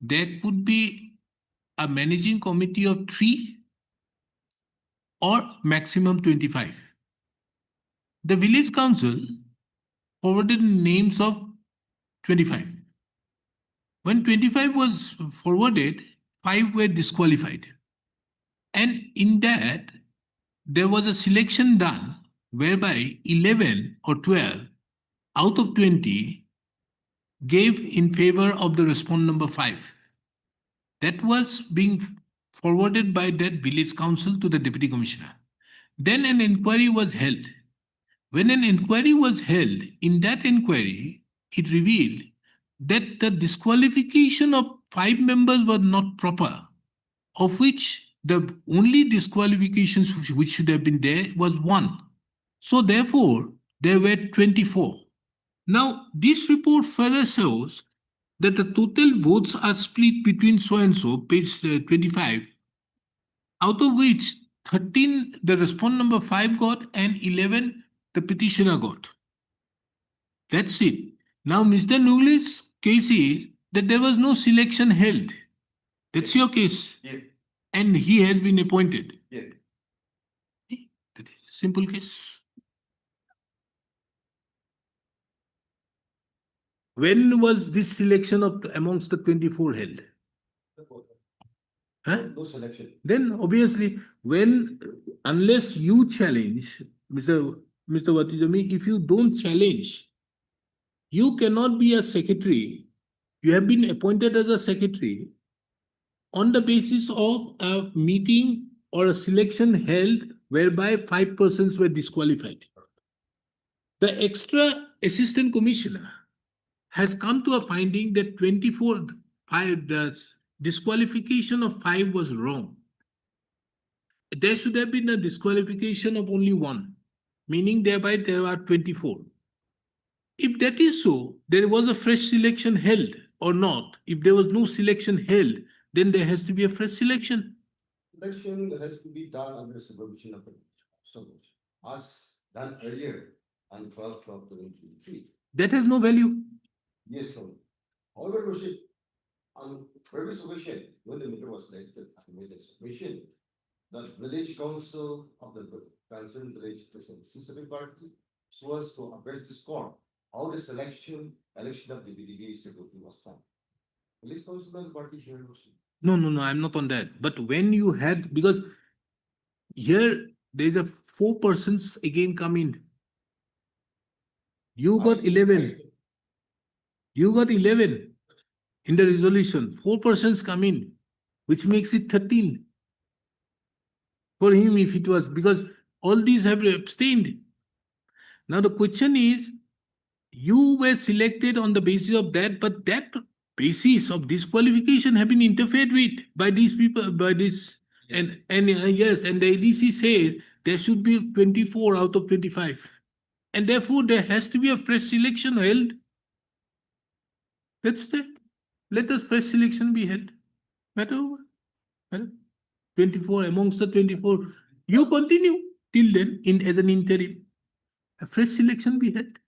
there could be a managing committee of 3 or maximum 25. The village council forwarded names of 25. When 25 was forwarded, 5 were disqualified. And in that, there was a selection done whereby 11 or 12 out of 20 gave in favor of the respondent number 5. That was being forwarded by that village council to the deputy commissioner. Then an inquiry was held. When an inquiry was held, in that inquiry, it revealed that the disqualification of 5 members was not proper, of which the only disqualifications which should have been there was 1. So therefore, there were 24. Now, this report further shows that the total votes are split between so and so, page 25, out of which 13 the respondent number 5 got and 11 the petitioner got. That's it. Now, Mr. Nugli's case is that there was no selection held. That's your case. Yes, And he has been appointed. yes. That is a simple case. When was this selection of amongst the 24 held? Huh? No selection. Then obviously, when unless you challenge, Mr. Watijami, if you don't challenge, you cannot be a secretary. You have been appointed as a secretary on the basis of a meeting or a selection held whereby 5 persons were disqualified. The extra assistant commissioner has come to a finding that 24, the disqualification of 5 was wrong. There should have been a disqualification of only 1, meaning thereby there are 24. If that is so, there was a fresh selection held or not. If there was no selection held, then there has to be a fresh selection. Election has to be done under supervision of the council, as done earlier on 12/12/2023. That has no value. Yes, sir. However, Worship, on previous occasion, when the matter was listed, I made a submission. The village council of the concerned village presidency party so as to address this court, how the election of the BDB secretary was done. Village council and party here, Worship. No, I'm not on that. But when you had, because here there is a 4 persons again come in. You got 11. You got 11 in the resolution. 4 persons come in, which makes it 13. For him, if it was, because all these have abstained. Now the question is, you were selected on the basis of that, but that basis of disqualification have been interfered with by these people, by this. Yes. And yes, and the ADC says there should be 24 out of 25. And therefore, there has to be a fresh selection held. That's the, let the fresh selection be held. Matter over. 24 amongst the 24. You continue till then in as an interim. A fresh selection be held.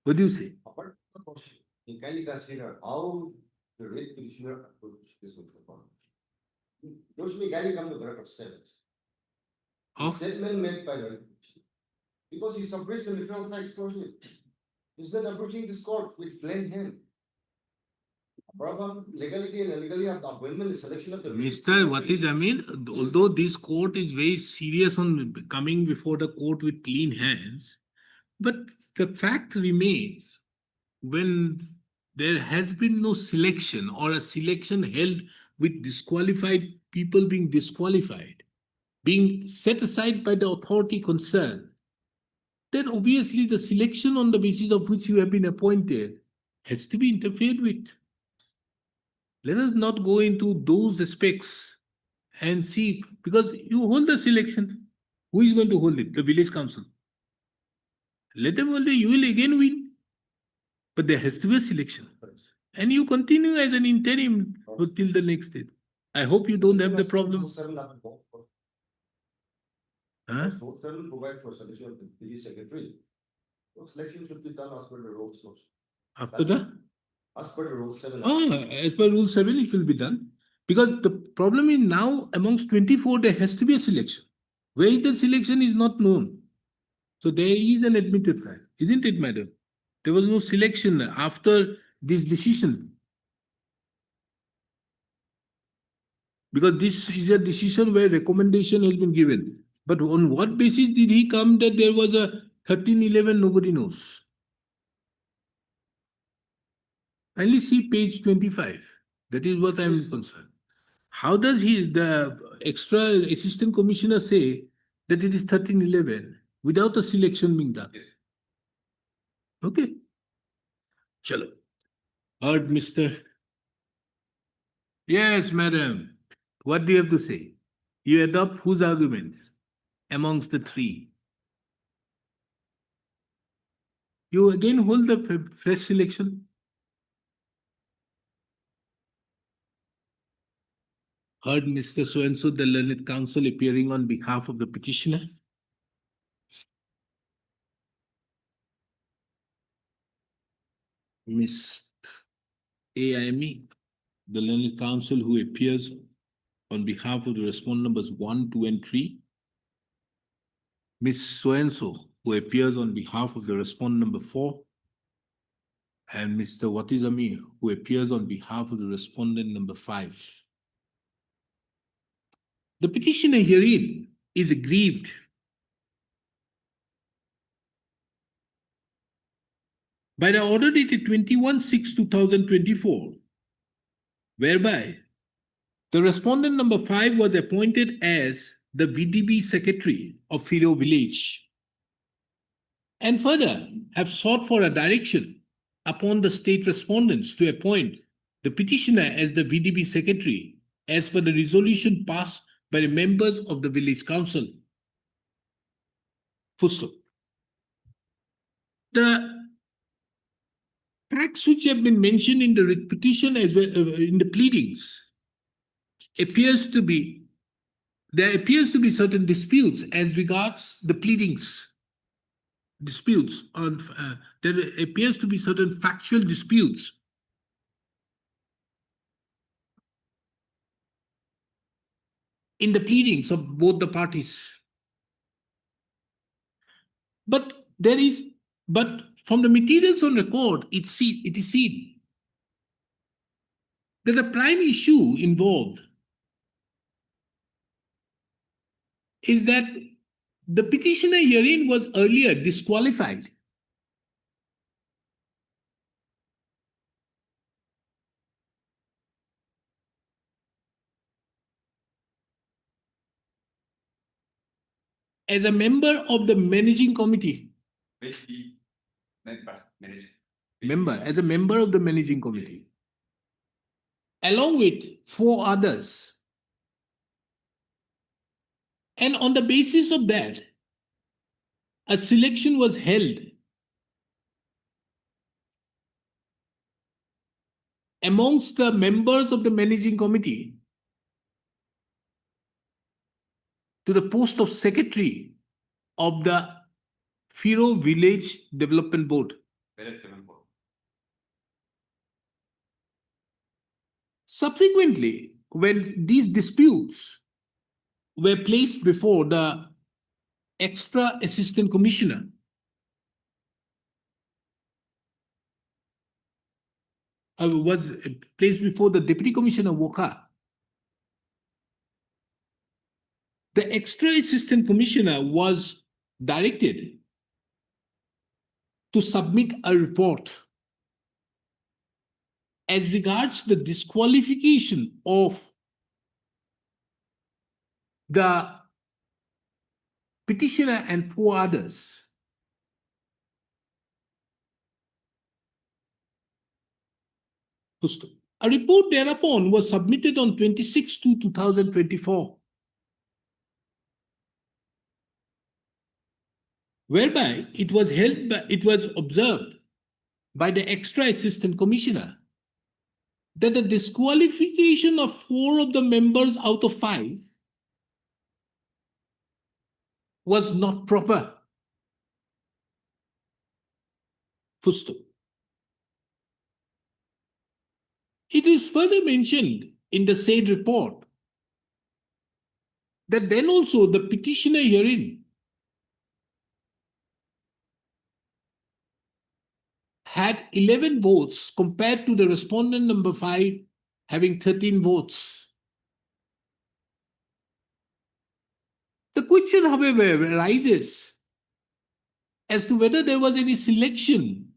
What do you say? Apart from the motion, you kindly consider how the rate commissioner approached this one. Those may kindly come to paragraph 7. Of? Statement made by the rate commissioner. Because he suppressed the literal facts, Worship. He's not approaching this court with plain hand. Problem legality and illegally of the appointment and selection of the. Mr. What is, I mean, although this court is very serious on coming before the court with clean hands, but the fact remains when there has been no selection or a selection held with disqualified people being disqualified, being set aside by the authority concerned, then obviously the selection on the basis of which you have been appointed has to be interfered with. Let us not go into those aspects and see, because you hold the selection. Who is going to hold it? The village council. Let them hold it, you will again win. But there has to be a selection. And you continue as an interim till the next day. I hope you don't have the problem. Rule 7 have to go. Huh? Rule 7 provides for selection of the village secretary. So selection should be done as per the rules. After the? As per the rule 7. As per rule 7, it will be done. Because the problem is now amongst 24, there has to be a selection. Where is the selection is not known. So there is an admitted fact, isn't it, madam? There was no selection after this decision. Because this is a decision where recommendation has been given. But on what basis did he come that there was a 1311? Nobody knows. Only see page 25. That is what I am concerned. How does the extra assistant commissioner say that it is 1311 without a selection being done? Yes. Okay. Chalo. Heard, Mr. Yes, madam. What do you have to say? You adopt whose arguments amongst the three? You again hold the fresh selection? Heard Mr. So-and-so, the learned counsel appearing on behalf of the petitioner. Miss AIME, the learned counsel who appears on behalf of the respondent numbers 1, 2, and 3. Miss So-and-so, who appears on behalf of the respondent number 4. And Mr. Watizami, who appears on behalf of the respondent number 5. The petitioner herein is aggrieved by the order dated 21/6/2024, whereby the respondent number 5 was appointed as the VDB secretary of Firo village, and further have sought for a direction upon the state respondents to appoint the petitioner as the VDB secretary as per the resolution passed by the members of the village council. Full stop. The facts which have been mentioned in the petition as well in the pleadings there appears to be certain disputes as regards the pleadings. Disputes on there appears to be certain factual disputes. In the pleadings of both the parties. But from the materials on record, it is seen that the prime issue involved is that the petitioner herein was earlier disqualified as a member of the managing committee. Which he managed. As a member of the managing committee, along with 4 others. And on the basis of that, a selection was held amongst the members of the managing committee to the post of secretary of the Firo Village Development Board. Subsequently, when these disputes were placed before the extra assistant commissioner, was placed before the deputy commissioner Woka, the extra assistant commissioner was directed to submit a report as regards the disqualification of the petitioner and 4 others. A report thereupon was submitted on 26/2/2024, whereby it was observed by the extra assistant commissioner that the disqualification of 4 of the members out of 5 was not proper. Full stop. It is further mentioned in the said report that then also the petitioner herein had 11 votes compared to the respondent number 5 having 13 votes. The question, however, arises as to whether there was any selection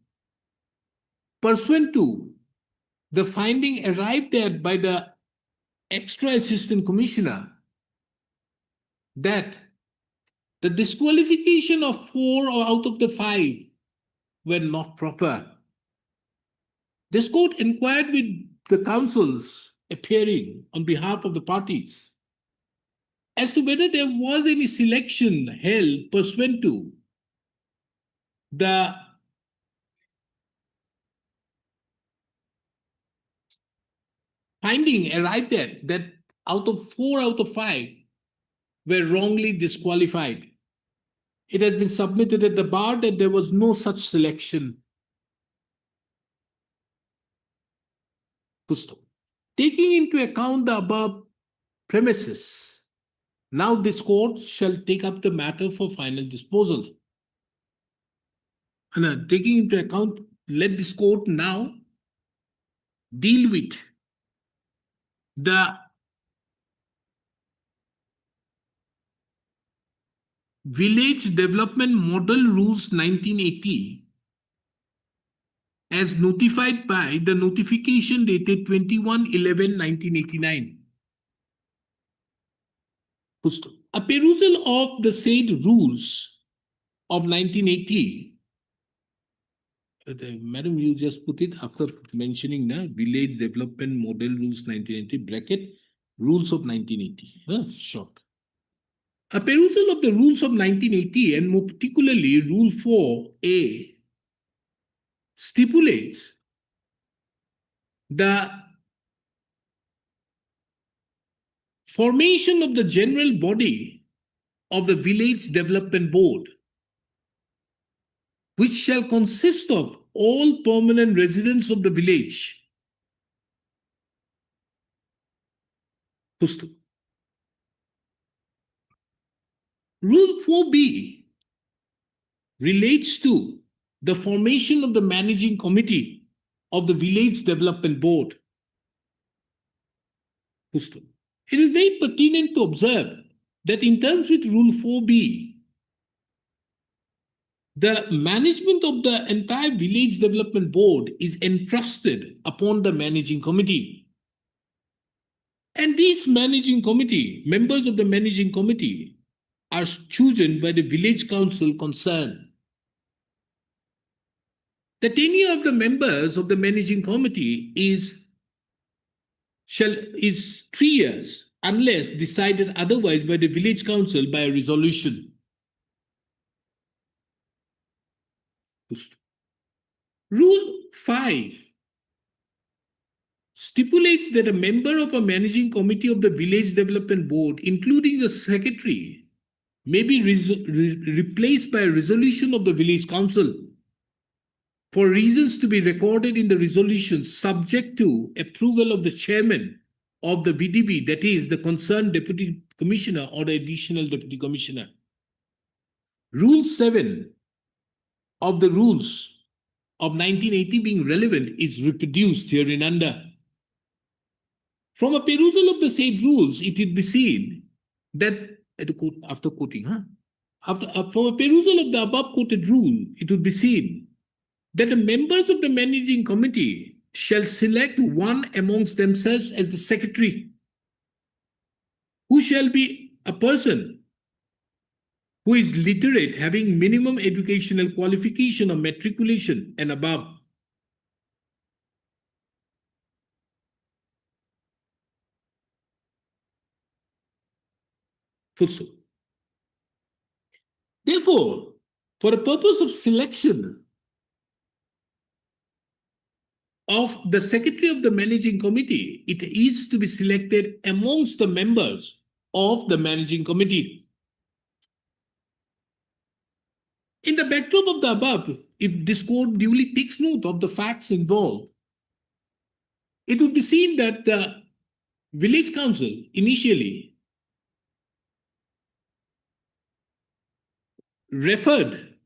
pursuant to the finding arrived at by the extra assistant commissioner that the disqualification of 4 out of the 5 were not proper. This court inquired with the counsels appearing on behalf of the parties as to whether there was any selection held pursuant to the finding arrived at that out of 4 out of 5 were wrongly disqualified. It has been submitted at the bar that there was no such selection. Taking into account the above premises, now this court shall take up the matter for final disposal. And taking into account, let this court now deal with the Village Development Model Rules 1980 as notified by the notification dated 21/11/1989. A perusal of the said rules of 1980. Madam, you just put it after mentioning the Village Development Model Rules 1980 bracket Rules of 1980. Short. A perusal of the rules of 1980 and more particularly Rule 4A stipulates the formation of the general body of the Village Development Board, which shall consist of all permanent residents of the village. Rule 4B relates to the formation of the managing committee of the Village Development Board. It is very pertinent to observe that in terms with Rule 4B, the management of the entire Village Development Board is entrusted upon the managing committee. And these managing committee, members of the managing committee, are chosen by the village council concerned. The tenure of the members of the managing committee is 3 years unless decided otherwise by the village council by a resolution. Rule 5 stipulates that a member of a managing committee of the Village Development Board, including the secretary, may be replaced by a resolution of the village council for reasons to be recorded in the resolution subject to approval of the chairman of the VDB, that is the concerned deputy commissioner or the additional deputy commissioner. Rule 7 of the rules of 1980 being relevant is reproduced hereunder. From a perusal of the said rules, it would be seen that after quoting, from a perusal of the above quoted rule, it would be seen that the members of the managing committee shall select one amongst themselves as the secretary, who shall be a person who is literate, having minimum educational qualification or matriculation and above. Full stop. Therefore, for the purpose of selection of the secretary of the managing committee, it is to be selected amongst the members of the managing committee. In the backdrop of the above, if this court duly takes note of the facts involved, it would be seen that the village council initially referred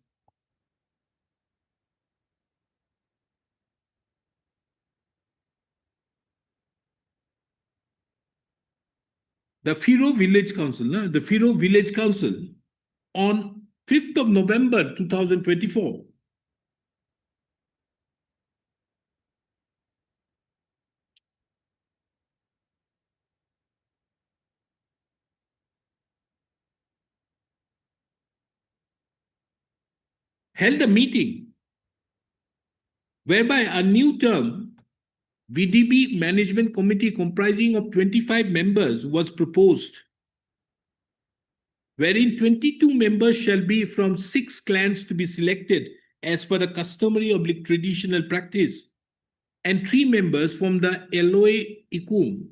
the Firo Village Council, the Firo Village Council on 5th of November 2024. Held a meeting whereby a new term VDB Management Committee comprising of 25 members was proposed, wherein 22 members shall be from 6 clans to be selected as per the customary oblique traditional practice, and 3 members from the LOA Ikum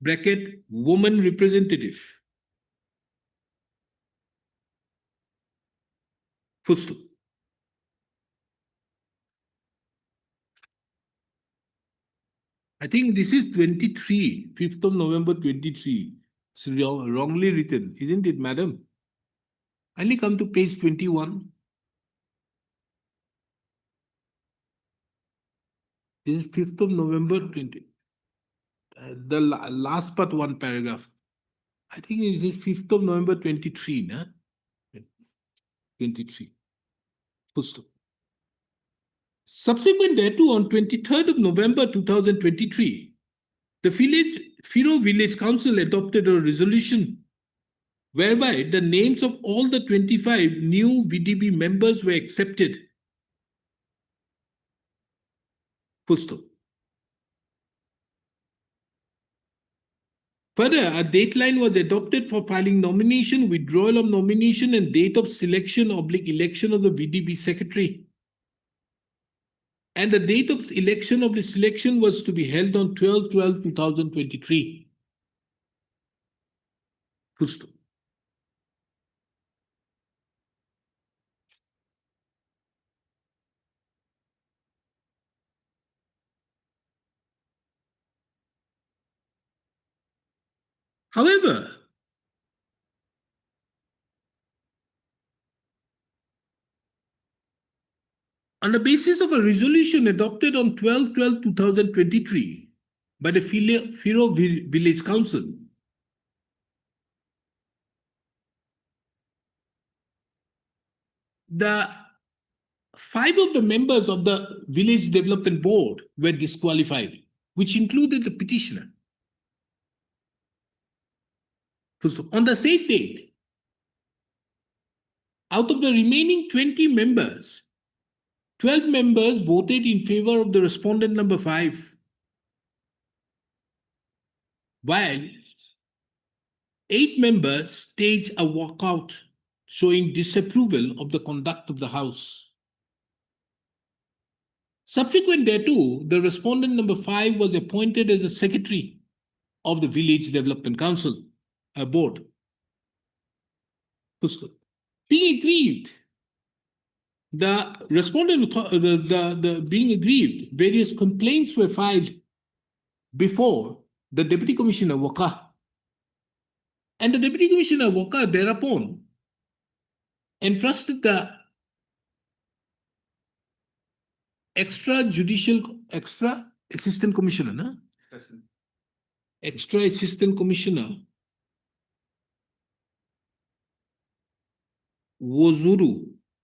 bracket woman representative. Full stop. I think this is 23, 5th of November 23. It's wrongly written, isn't it, madam? Kindly come to page 21. This is 5th of November 20. The last part, one paragraph. I think this is 5th of November 23, nah? 23. Full stop. Subsequent thereto, on 23rd of November 2023, the Firo Village Council adopted a resolution whereby the names of all the 25 new VDB members were accepted. Full stop. Further, a dateline was adopted for filing nomination, withdrawal of nomination, and date of selection oblique election of the VDB secretary. And the date of election of the selection was to be held on 12/12/2023. Full stop. However, on the basis of a resolution adopted on 12/12/2023 by the Firo Village Council, the 5 of the members of the Village Development Board were disqualified, which included the petitioner. On the same date, out of the remaining 20 members, 12 members voted in favor of the respondent number 5, while 8 members staged a walkout showing disapproval of the conduct of the House. Subsequent thereto, the respondent number 5 was appointed as the secretary of the Village Development Council board. Being aggrieved, the respondent, being aggrieved, various complaints were filed before the Deputy Commissioner Waka. And the Deputy Commissioner Waka thereupon entrusted the extra assistant commissioner, extra assistant commissioner Wozuru,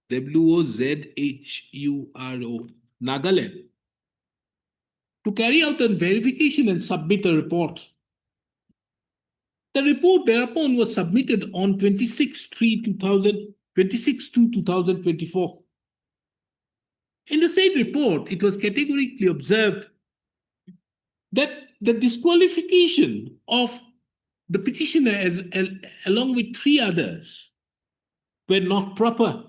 WOZHURO, Nagaland, to carry out a verification and submit a report. The report thereupon was submitted on 26/3/2024. In the said report, it was categorically observed that the disqualification of the petitioner along with three others were not proper.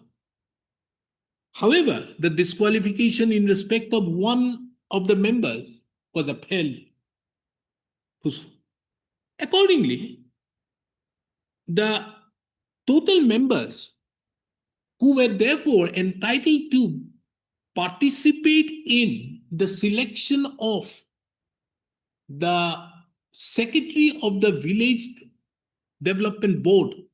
However, the disqualification in respect of one of the members was upheld. Accordingly, the total members who were therefore entitled to participate in the selection of the secretary of the village development board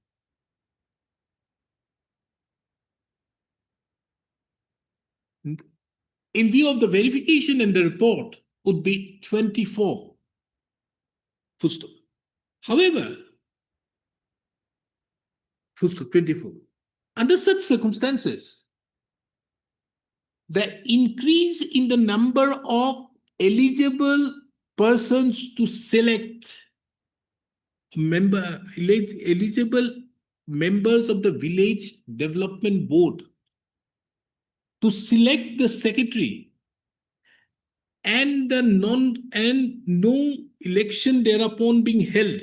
in view of the verification and the report would be 24. Full stop. However, full stop, 24. Under such circumstances, the increase in the number of eligible persons to select eligible members of the village development board to select the secretary and no election thereupon being held,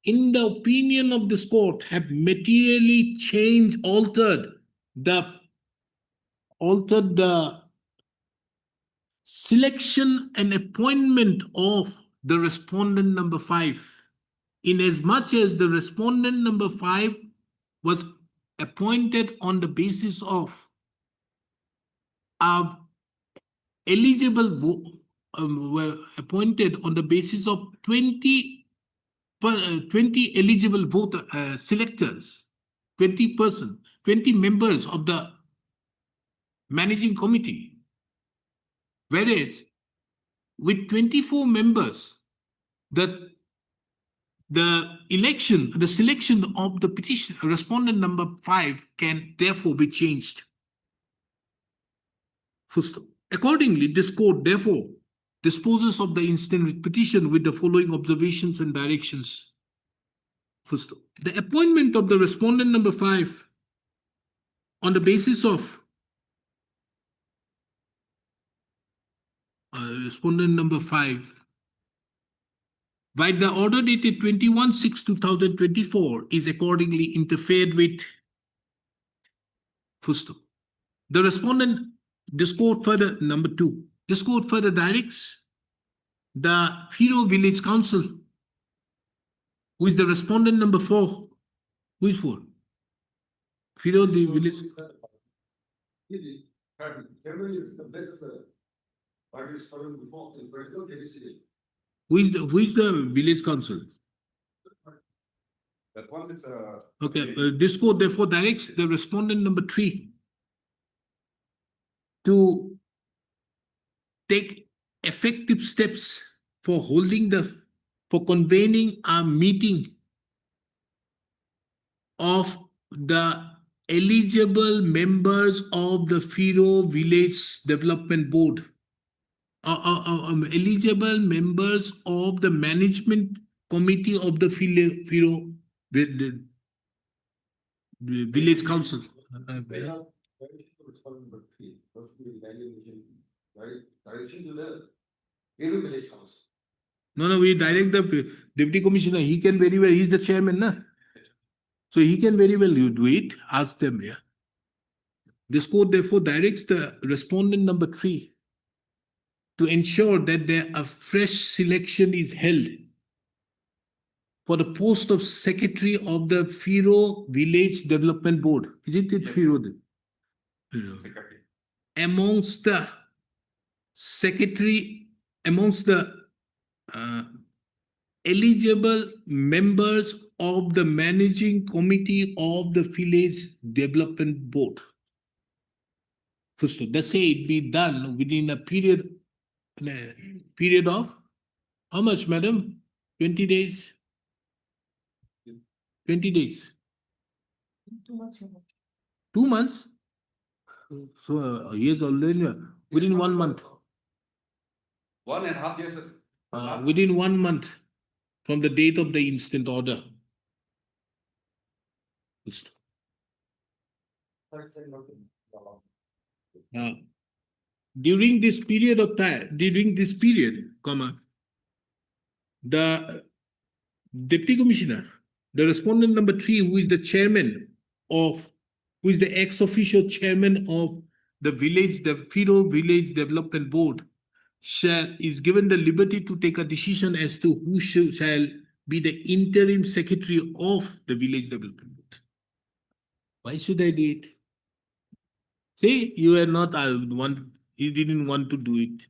in the opinion of this court, have materially altered the selection and appointment of the respondent number 5, inasmuch as the respondent number 5 was appointed on the basis of were appointed on the basis of 20 eligible voter selectors, 20 members of the managing committee, whereas with 24 members, the selection of the petition respondent number 5 can therefore be changed. Accordingly, this court therefore disposes of the instant petition with the following observations and directions. First, the appointment of the respondent number 5 on the basis of respondent number 5 by the order dated 21/6/2024 is accordingly interfered with. First, the respondent, this court further, number 2, this court further directs the Firo Village Council, who is the respondent number 4. Who is 4? Firo the village. Who is the village council? That one is Okay, this court therefore directs the respondent number 3 to take effective steps for convening a meeting of the eligible members of the Firo Village Development Board, eligible members of the management committee of the Firo Village Council. Direction to the village council. No, we direct the deputy commissioner. He can very well, he's the chairman, na? So he can very well do it, ask them, yeah. This court therefore directs the respondent number 3 to ensure that a fresh selection is held for the post of secretary of the Firo Village Development Board. Isn't it Firo? secretary. Amongst the eligible members of the managing committee of the village development board. First, they say it be done within a period of how much, madam? 20 days? 20 days. 2 months. 2 months? So years already within 1 month. 1.5 years. Within 1 month. from the date of the instant order. Now, during this period of time, comma, the Deputy Commissioner, the respondent number 3, who is the chairman of, who is the ex-officio chairman of the Firo Village Development Board, is given the liberty to take a decision as to who shall be the interim secretary of the Village Development Board. Why should I do it? See, you are not, he didn't want to do it.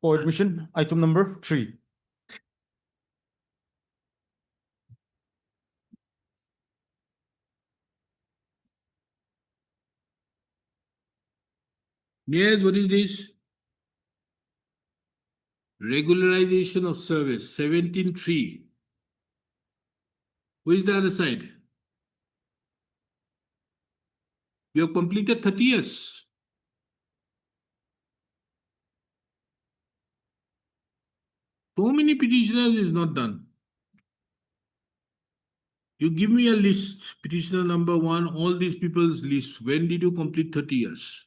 For admission, item number 3. Yes, what is this? Regularization of service, 17.3. Who is the other side? You have completed 30 years. So many petitioners is not done. You give me a list, petitioner number 1, all these people's list. When did you complete 30 years?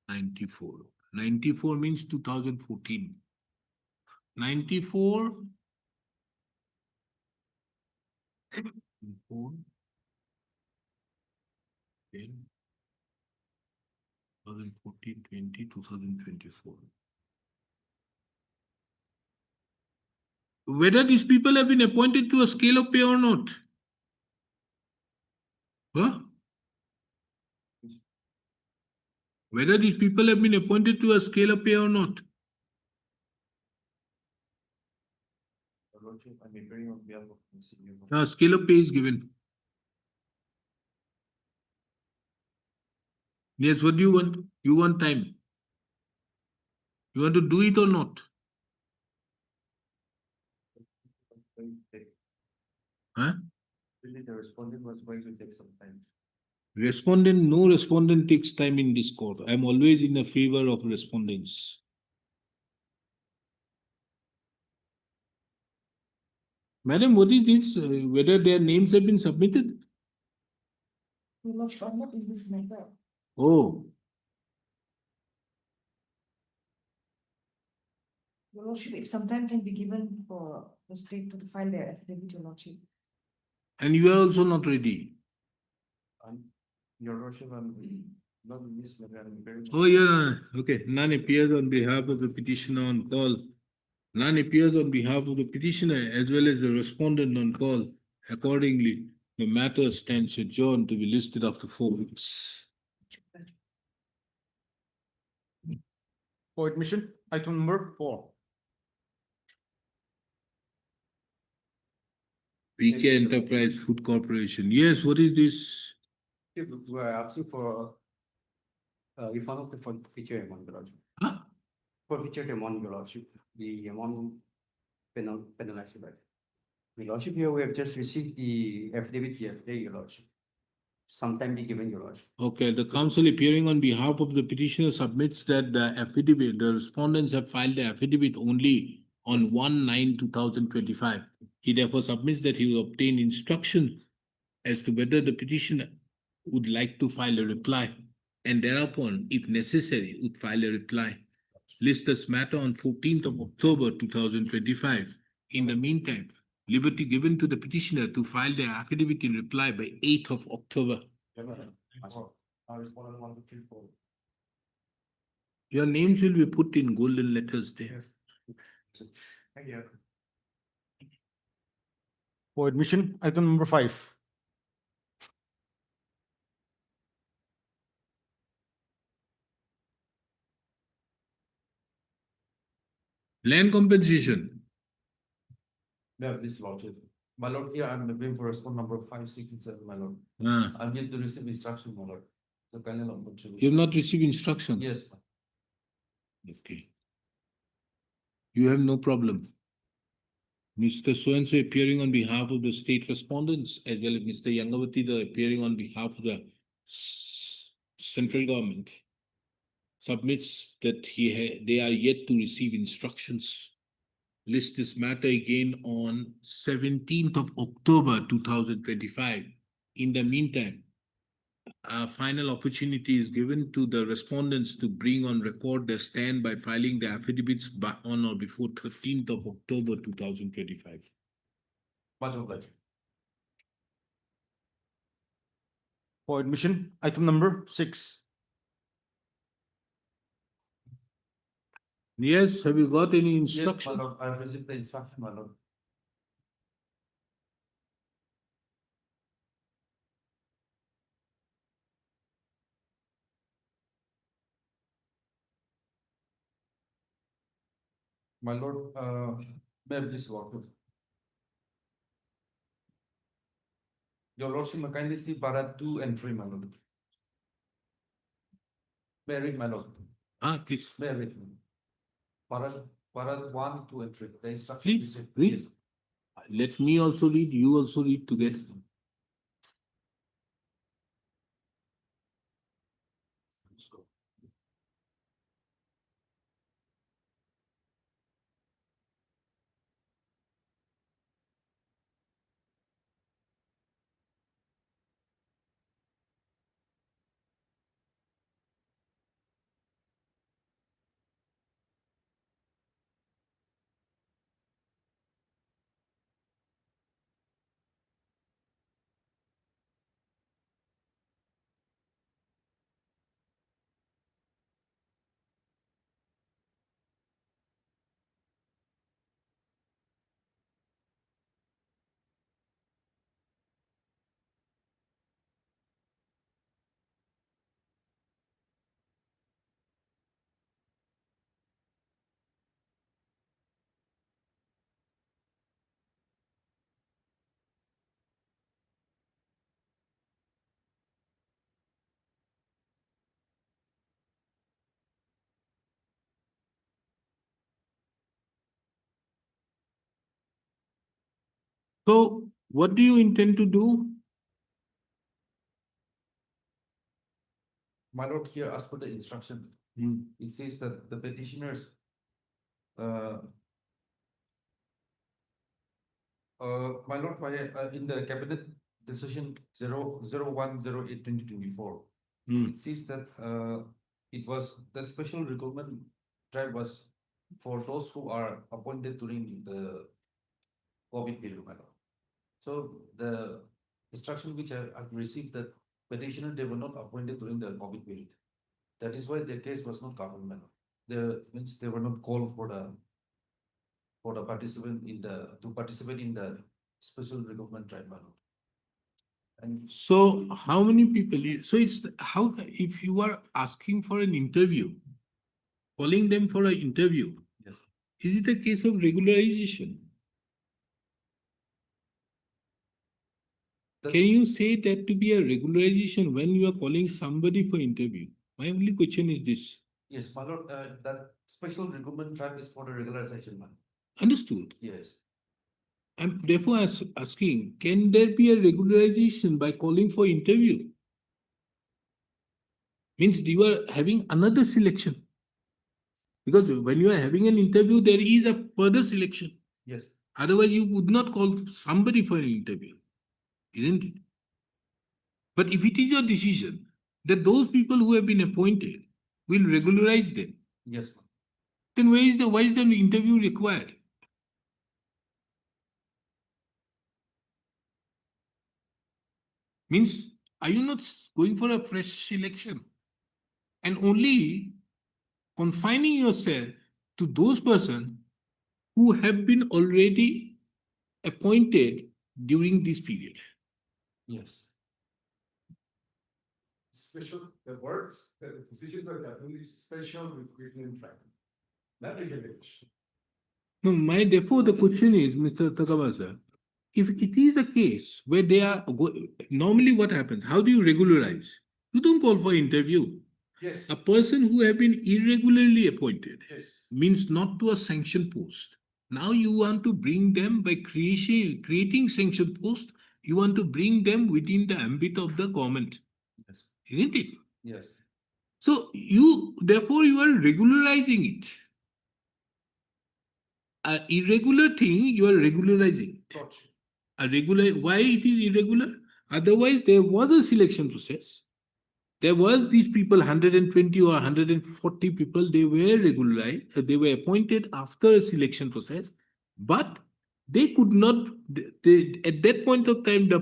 '94. 94 means 2014. 94. 4, 10, 2014, 20, 2024. Whether these people have been appointed to a scale of pay or not? Huh? Whether these people have been appointed to a scale of pay or not? Scale of pay is given. Yes, what do you want? You want time. You want to do it or not? Huh? Really, the respondent was going to take some time. No respondent takes time in this court. I am always in the favor of respondents. Madam, what is this? Whether their names have been submitted? Your Lordship, what is this matter? Oh, Your Lordship, if some time can be given for the state to file their affidavit, Your Lordship. and you are also not ready. Your Lordship, I'm not in this matter, I'm very. Oh, yeah, okay. None appears on behalf of the petitioner on call. None appears on behalf of the petitioner as well as the respondent on call. Accordingly, the matter stands adjourned to be listed after 4 weeks. For admission, item number 4. PK Enterprise Food Corporation. Yes, what is this? We are asking for refund of the feature amount, Your Lordship. Huh? For feature amount, Your Lordship, the amount penalized by. Your Lordship, here we have just received the affidavit yesterday, Your Lordship. Sometime be given, Your Lordship. Okay, the counsel appearing on behalf of the petitioner submits that the affidavit, the respondents have filed the affidavit only on 1/9/2025. He therefore submits that he will obtain instruction as to whether the petitioner would like to file a reply, and thereupon, if necessary, would file a reply. List this matter on 14th of October 2025. In the meantime, liberty given to the petitioner to file their affidavit in reply by 8th of October. Your names will be put in golden letters there. Thank you. For admission, item number 5. Land compensation. Yeah, this Lordship. My Lord, here I'm looking for response number 5, 6, and 7, my Lord. Ah, I'm yet to receive instruction, my Lord. So kindly allow me to. you have not received instruction? Yes, Okay. You have no problem. Mr. So-and-so appearing on behalf of the state respondents, as well as Mr. Yangavati, the appearing on behalf of the central government submits that they are yet to receive instructions, list this matter again on 17th of October 2025. In the meantime, a final opportunity is given to the respondents to bring on record their stand by filing their affidavits on or before 13th of October 2025. Much obliged. For admission, item number 6. Yes, have you got any Yes, my instruction? lord, I have received the instruction, my lord. My lord, may I please walk through? Your lordship may kindly see para 2 and 3, my lord. May I read, my lord? Please. May I read? Para 1, 2 and 3, the instruction. Please, is- read. Yes. Let me also read, you also read together. Yes. So what do you intend to do? My lord, here as per the instruction, it says that the petitioners my lord, in the cabinet decision 0108/2024, it says that it was the special recruitment drive was for those who are appointed during the COVID period, my lord. So the instruction which I've received, that petitioner, they were not appointed during the COVID period. That is why their case was not covered, my lord. Means they were not called for the participant in the to participate in the special recruitment drive, my lord. And So how many people, so it's how, if you are asking for an interview, calling them for an interview, yes, is it a case of regularization? the- Can you say that to be a regularization when you are calling somebody for interview? My only question is this. yes, my lord, that special recruitment drive is for the regularization, man. Understood. Yes, I'm therefore asking, can there be a regularization by calling for interview? Means you are having another selection. Because when you are having an interview, there is a further selection. yes, Otherwise, you would not call somebody for an interview, isn't it? But if it is your decision that those people who have been appointed will regularize them, yes, ma'am. then why is the interview required? Means, are you not going for a fresh selection and only confining yourself to those persons who have been already appointed during this period? Yes. Special, the words, the decision that happened is special recruitment drive. Not regulation. No, therefore the question is, Mr. Takabasa, if it is a case where they are normally what happens? How do you regularize? You don't call for interview. Yes, A person who have been irregularly appointed yes, means not to a sanction post. Now you want to bring them by creating sanction post. You want to bring them within the ambit of the government, Yes, isn't it? yes, So therefore you are regularizing it. An irregular thing, you are regularizing it. Why it is irregular? Otherwise, there was a selection process. There was these people, 120 or 140 people, they were regularized, they were appointed after a selection process, but they could not, at that point of time, the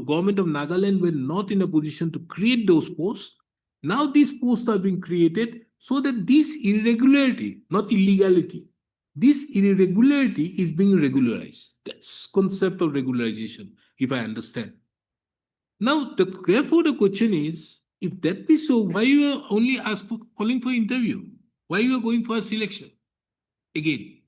government of Nagaland were not in a position to create those posts. Now these posts are being created so that this irregularity, not illegality, this irregularity is being regularized. That's concept of regularization, if I understand. Now, therefore, the question is, if that be so, why you are only calling for interview? Why you are going for a selection again?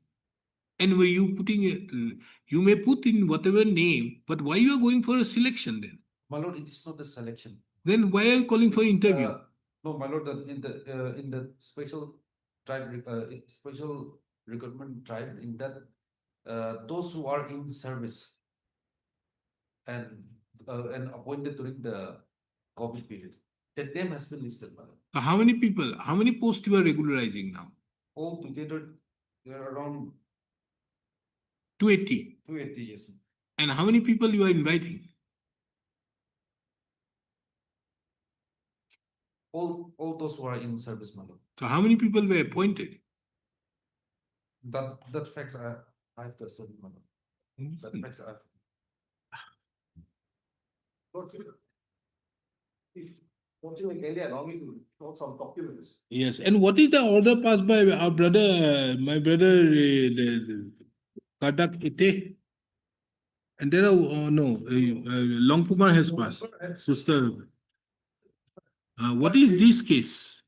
And were you putting you may put in whatever name, but why you are going for a selection then? My lord, it is not the selection. Then why are you calling for It is interview? No, my lord, in the special special recruitment drive, in that those who are in service and appointed during the COVID period, that name has been listed, my lord. So how many people, how many posts you are regularizing now? All together, there are around 280. 280, yes. And how many people you are inviting? All those who are in service, my lord. So how many people were appointed? That facts I have to assert, my lord. That facts I. If, fortunately, allow me to note some documents. Yes. And what is the order passed by our brother, my brother, Kadak Ite? And there are, no, Long Kumar has passed. Sister, what is this case?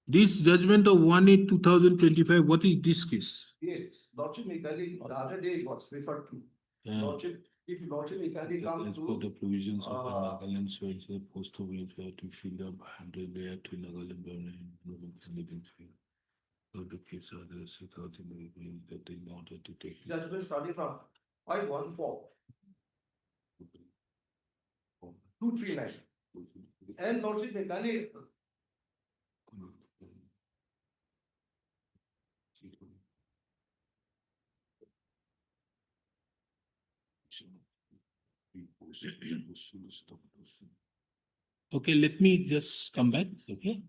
This judgment of 1/8/2025, what is this case? Yes, Lordship Mikali, the other day it was referred to. Lordship, if Lordship Mikali come As per the to, provisions of the uh, Nagaland Soils Post of Welfare to fill up 100 layer to Nagaland living field. So the case are the that in order to take. judgment starting from 514 239. And Lordship Mikali, Okay, let me just come back, okay?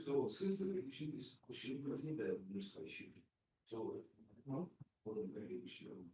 So since the regulation is pushing the administration, so. No, for the regulation.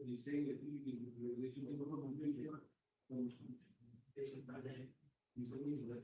He's saying that you can regulation. He's only that.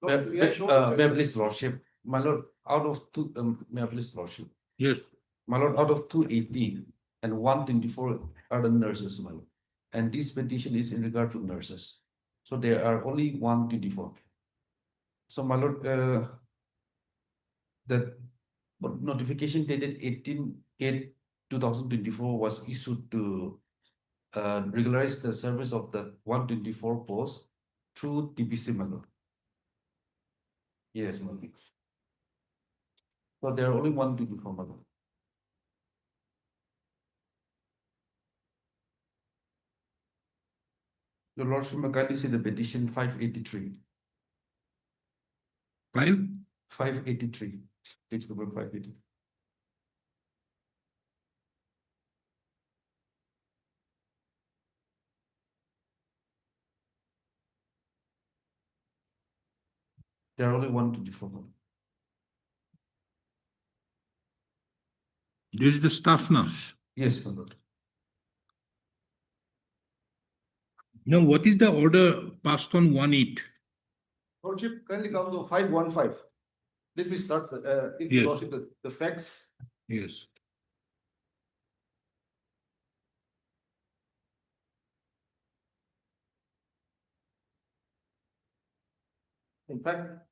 May I please lordship, my lord, out of two, may I please lordship, Yes, my lord, out of 280 and 124 are the nurses, my lord. And this petition is in regard to nurses. So there are only 124. So my lord, that notification dated 18/8/2024 was issued to regularize the service of the 124 posts through TPC, my lord. Yes, my lord. So there are only 124, my lord. Your lordship, may kindly see the petition 583. 583. Page number 583. There are only 124. my lord. this is the staff nurse. Yes, my lord. Now, what is the order passed on 1/8? Lordship, kindly come to 515. Let me start, if the Yes. lordship, the facts. Yes. In fact,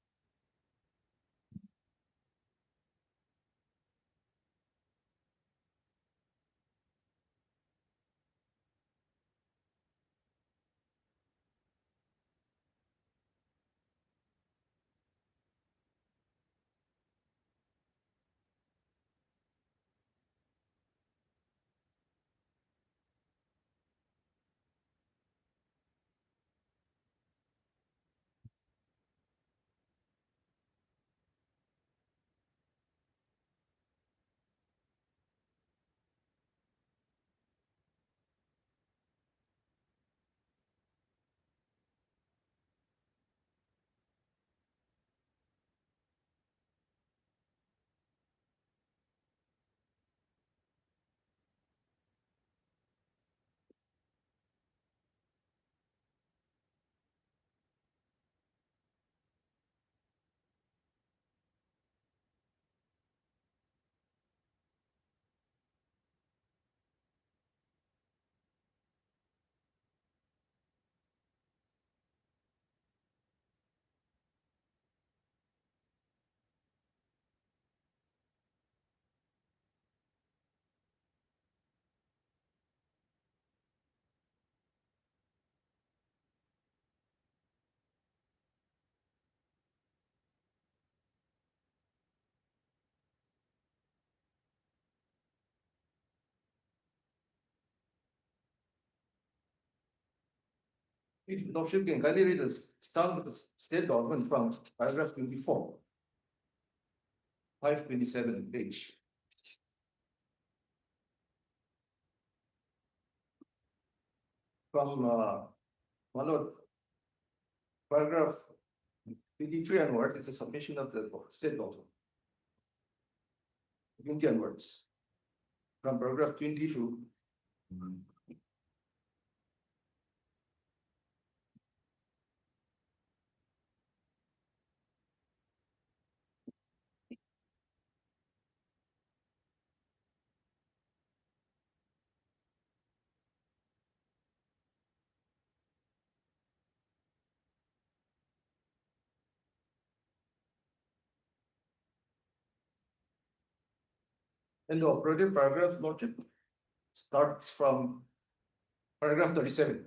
If Lordship can kindly read the start with the state government from paragraph 24. 527 page. From one of paragraph 23 onwards, it's a submission of the state government. 20 onwards. From paragraph 22. And the operative paragraph, Lordship, starts from paragraph 37.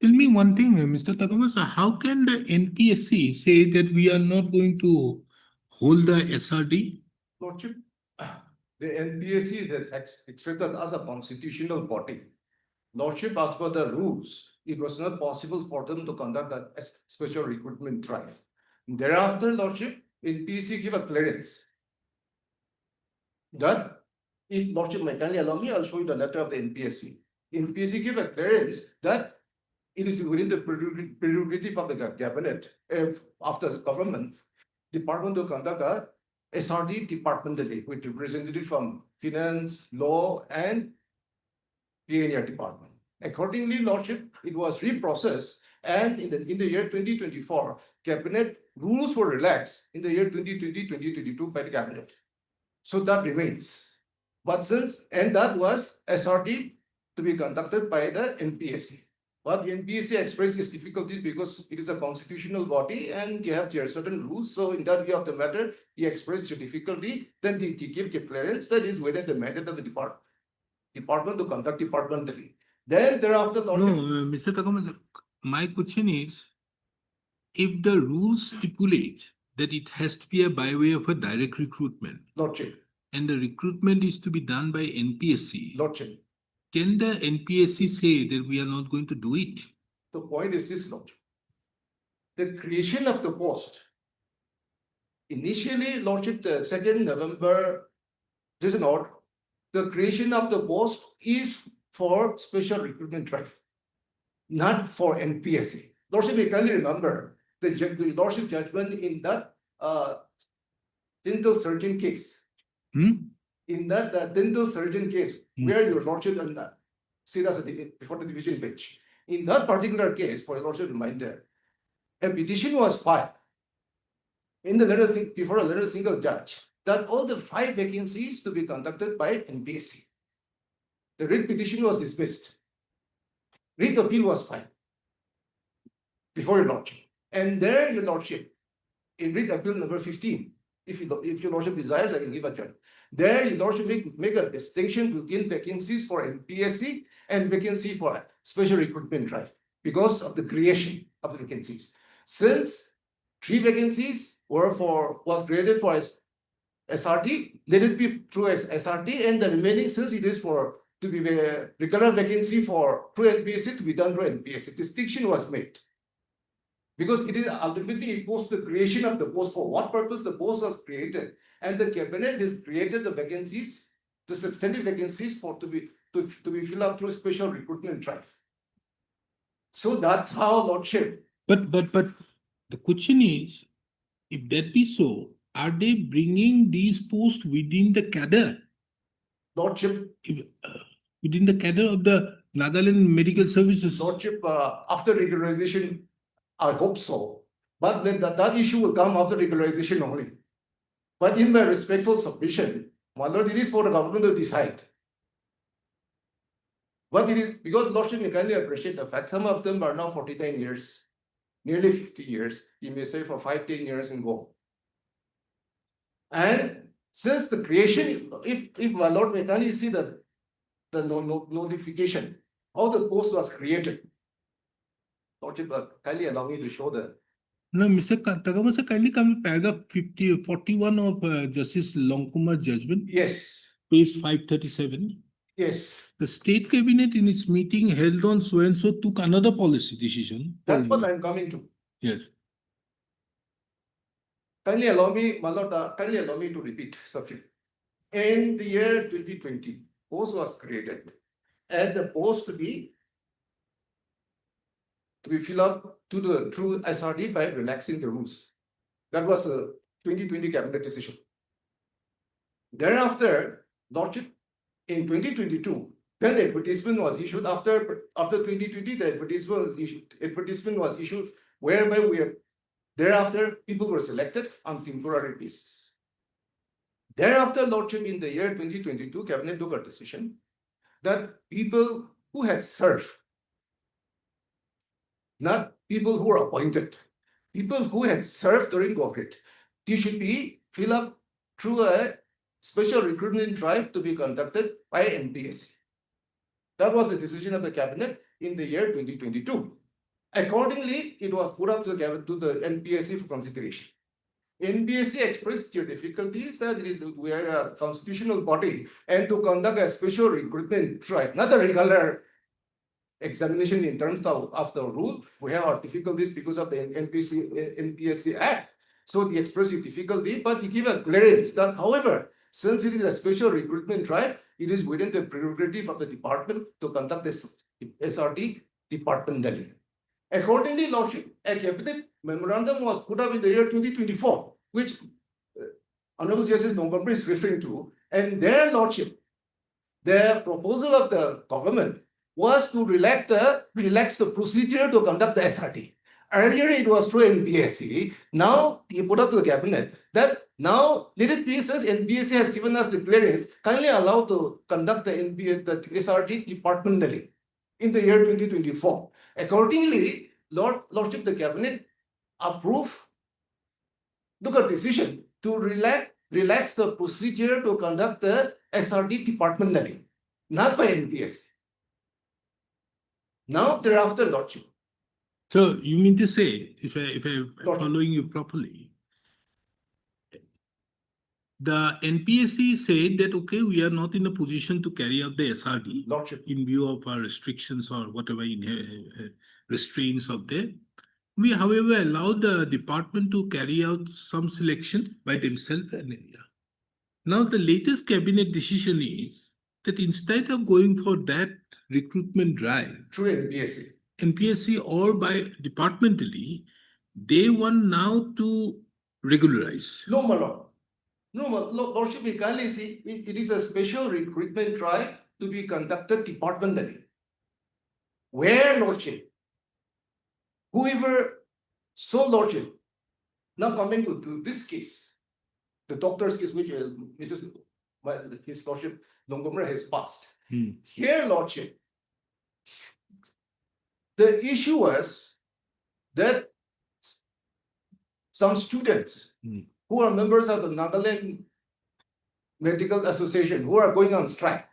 Tell me one thing, Mr. Takamasa, how can the NPSC say that we are not going to hold the SRD? Lordship, the NPSC is accepted as a constitutional body. Lordship, as per the rules, it was not possible for them to conduct a special recruitment drive. Thereafter, Lordship, NPSC give a clearance. That, if Lordship may kindly allow me, I'll show you the letter of the NPSC. NPSC give a clearance that it is within the prerogative of the cabinet, if after the government department to conduct a SRD departmentally with representative from finance, law, and PNR department. Accordingly, Lordship, it was reprocessed, and in the year 2024, cabinet rules were relaxed in the year 2020-2022 by the cabinet. So that remains. But since, and that was SRD to be conducted by the NPSC. But the NPSC expressed its difficulties because it is a constitutional body and you have their certain rules. So in that view of the matter, he expressed the difficulty, then he gave clearance that is within the mandate of the department to conduct departmentally. Then thereafter, No, Mr. Takamasa, my question is, if the rules stipulate that it has to be by way of a direct recruitment, Lordship, and the recruitment is to be done by NPSC. Lordship. Can the NPSC say that we are not going to do it? The point is this, Lordship. The creation of the post. Initially, Lordship, the 2nd November, there's an order. The creation of the post is for special recruitment drive, not for NPSC. Lordship, you kindly remember the Lordship judgment in that dental surgeon case. In that dental surgeon case, where your Lordship and see that's before the division bench. In that particular case, for your Lordship reminder, a petition was filed in the letter before a letter single judge that all the 5 vacancies to be conducted by NPSC. The writ petition was dismissed. Writ appeal was filed before your Lordship. And there, your Lordship, in writ appeal number 15, if your Lordship desires, I can give a judge. There, your Lordship make a distinction between vacancies for NPSC and vacancy for special recruitment drive because of the creation of the vacancies. Since 3 vacancies was created for SRT, let it be through as SRT, and the remaining, since it is to be a regular vacancy for through NPSC, to be done through NPSC. Distinction was made because it is ultimately imposed the creation of the post, for what purpose the post was created, and the cabinet has created the vacancies, the substantive vacancies to be filled up through special recruitment drive. So that's how Lordship. But the question is, if that be so, are they bringing these posts within the cadre? Lordship, Within the cadre of the Nagaland Medical Services? Lordship, after regularization, I hope so. But then that issue will come after regularization only. But in my respectful submission, my Lord, it is for the government to decide. But it is because Lordship, you kindly appreciate the fact some of them are now 49 years, nearly 50 years. You may say for 5-10 years and go. And since the creation, if my Lord may kindly see the notification, how the post was created. Lordship, kindly allow me to show the. No, Mr. Tagamasa, kindly come to paragraph 41 of Justice Longkumar's judgment, Yes, page 537. yes. The state cabinet in its meeting held on so and so took another policy decision. That's what I'm coming to. Yes. Kindly allow me, my Lord, kindly allow me to repeat subject. In the year 2020, post was created, and the post to be filled up through SRD by relaxing the rules. That was a 2020 cabinet decision. Thereafter, Lordship, in 2022, then the advertisement was issued after 2020. The advertisement was issued whereby thereafter people were selected on temporary basis. Thereafter, Lordship, in the year 2022, cabinet took a decision that people who had served, not people who were appointed, people who had served during COVID, they should be filled up through a special recruitment drive to be conducted by NPSC. That was the decision of the cabinet in the year 2022. Accordingly, it was put up to the NPSC for consideration. NPSC expressed their difficulties that we are a constitutional body, and to conduct a special recruitment drive, not a regular examination in terms of the rule, we have our difficulties because of the NPSC Act. So they express the difficulty, but they give a clearance that, however, since it is a special recruitment drive, it is within the prerogative of the department to conduct this SRT departmentally. Accordingly, Lordship, a cabinet memorandum was put up in the year 2024, which Honorable Justice November is referring to, and their Lordship, the proposal of the government was to relax the procedure to conduct the SRT. Earlier it was through NPSC. Now you put up to the cabinet that now let it be, since NPSC has given us the clearance, kindly allow to conduct the SRT departmentally in the year 2024. Accordingly, Lordship, the cabinet approved, took a decision to relax the procedure to conduct the SRT departmentally, not by NPSC. Now thereafter, Lordship. So you mean to say, if I'm Lordship. following you properly, the NPSC said that, okay, we are not in a position to carry out the SRD Lordship, in view of our restrictions or whatever restraints of there. We, however, allowed the department to carry out some selection by themselves. Now, the latest cabinet decision is that instead of going for that recruitment drive, through NPSC. NPSC or by departmentally, they want now to regularize. No, my lord. No, my lordship, we kindly see, it is a special recruitment drive to be conducted departmentally. Where, lordship? Whoever, so lordship, now coming to this case, the doctor's case, which his lordship Longomra has passed. Here, lordship, the issue was that some students who are members of the Nagaland Medical Association who are going on strike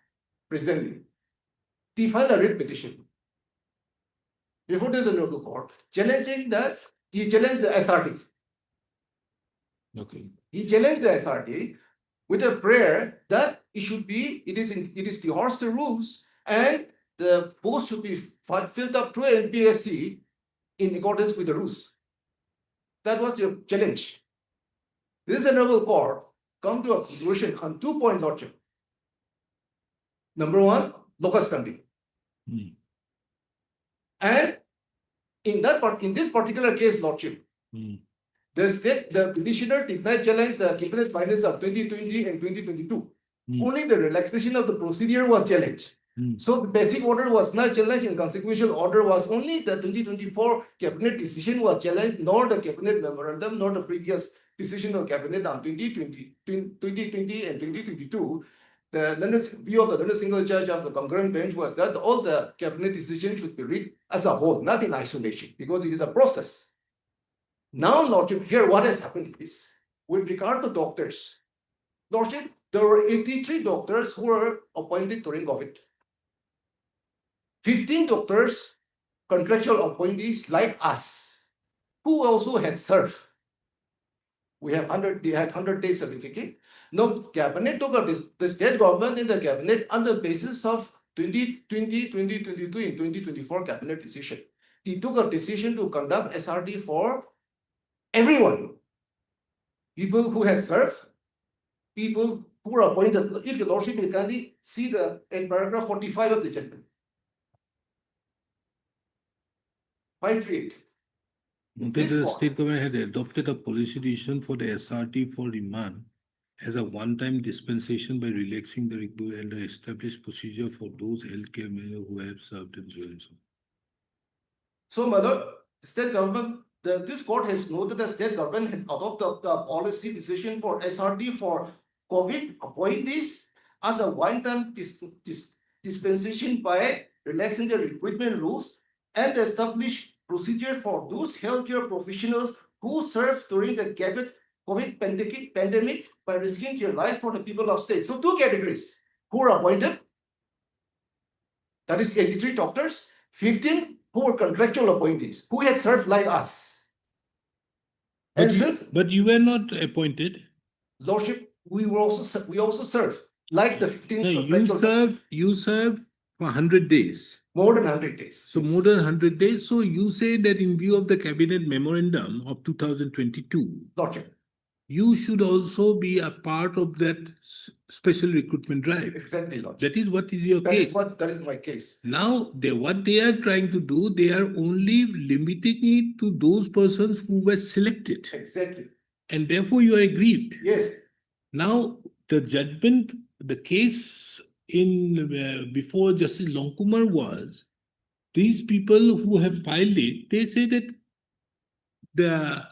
presently, they filed a writ petition before this honorable court, challenging that he challenged the SRD. Okay. He challenged the SRD with a prayer that it should be, it is the horse the rules, and the post should be filled up through NPSC in accordance with the rules. That was your challenge. This honorable court come to a conclusion on 2-point lordship. Number one, locus standi. And in this particular case, lordship, the petitioner did not challenge the cabinet finance of 2020 and 2022. Only the relaxation of the procedure was challenged. So the basic order was not challenged, and consequential order was only the 2024 cabinet decision was challenged, nor the cabinet memorandum, nor the previous decision of cabinet on 2020 and 2022. The view of the Learned Single Judge of the concurrent bench was that all the cabinet decisions should be read as a whole, not in isolation, because it is a process. Now, lordship, here what has happened is, with regard to doctors, lordship, there were 83 doctors who were appointed during COVID. 15 doctors, contractual appointees like us, who also had served. They had 100-day certificate. No, cabinet took the state government in the cabinet on the basis of 2020, 2022, and 2024 cabinet decision. They took a decision to conduct SRD for everyone. People who had served, people who were appointed. If your lordship will kindly see in paragraph 45 of the judgment. 538. The state government had adopted a policy decision for the SRT for remand as a one-time dispensation by relaxing the regular and the established procedure for those healthcare men who have served in jail. So, my lord, state government, this court has noted the state government had adopted the policy decision for SRT for COVID appointees as a one-time dispensation by relaxing the recruitment rules and establish procedure for those healthcare professionals who served during the COVID pandemic by risking their lives for the people of state. So, two categories who were appointed, that is 83 doctors, 15 who were contractual appointees, who had served like us. But you were not appointed. Lordship, we also served like the 15. No, you served for 100 days. More than 100 days. So more than 100 days. So you say that in view of the cabinet memorandum of 2022, Lordship, you should also be a part of that special recruitment drive. exactly, Lordship. That is what is your case. That is my case. Now, what they are trying to do, they are only limiting it to those persons who were selected. Exactly. And therefore you are aggrieved. Yes. Now, the judgment, the case in before Justice Longkumar was, these people who have filed it, they say that the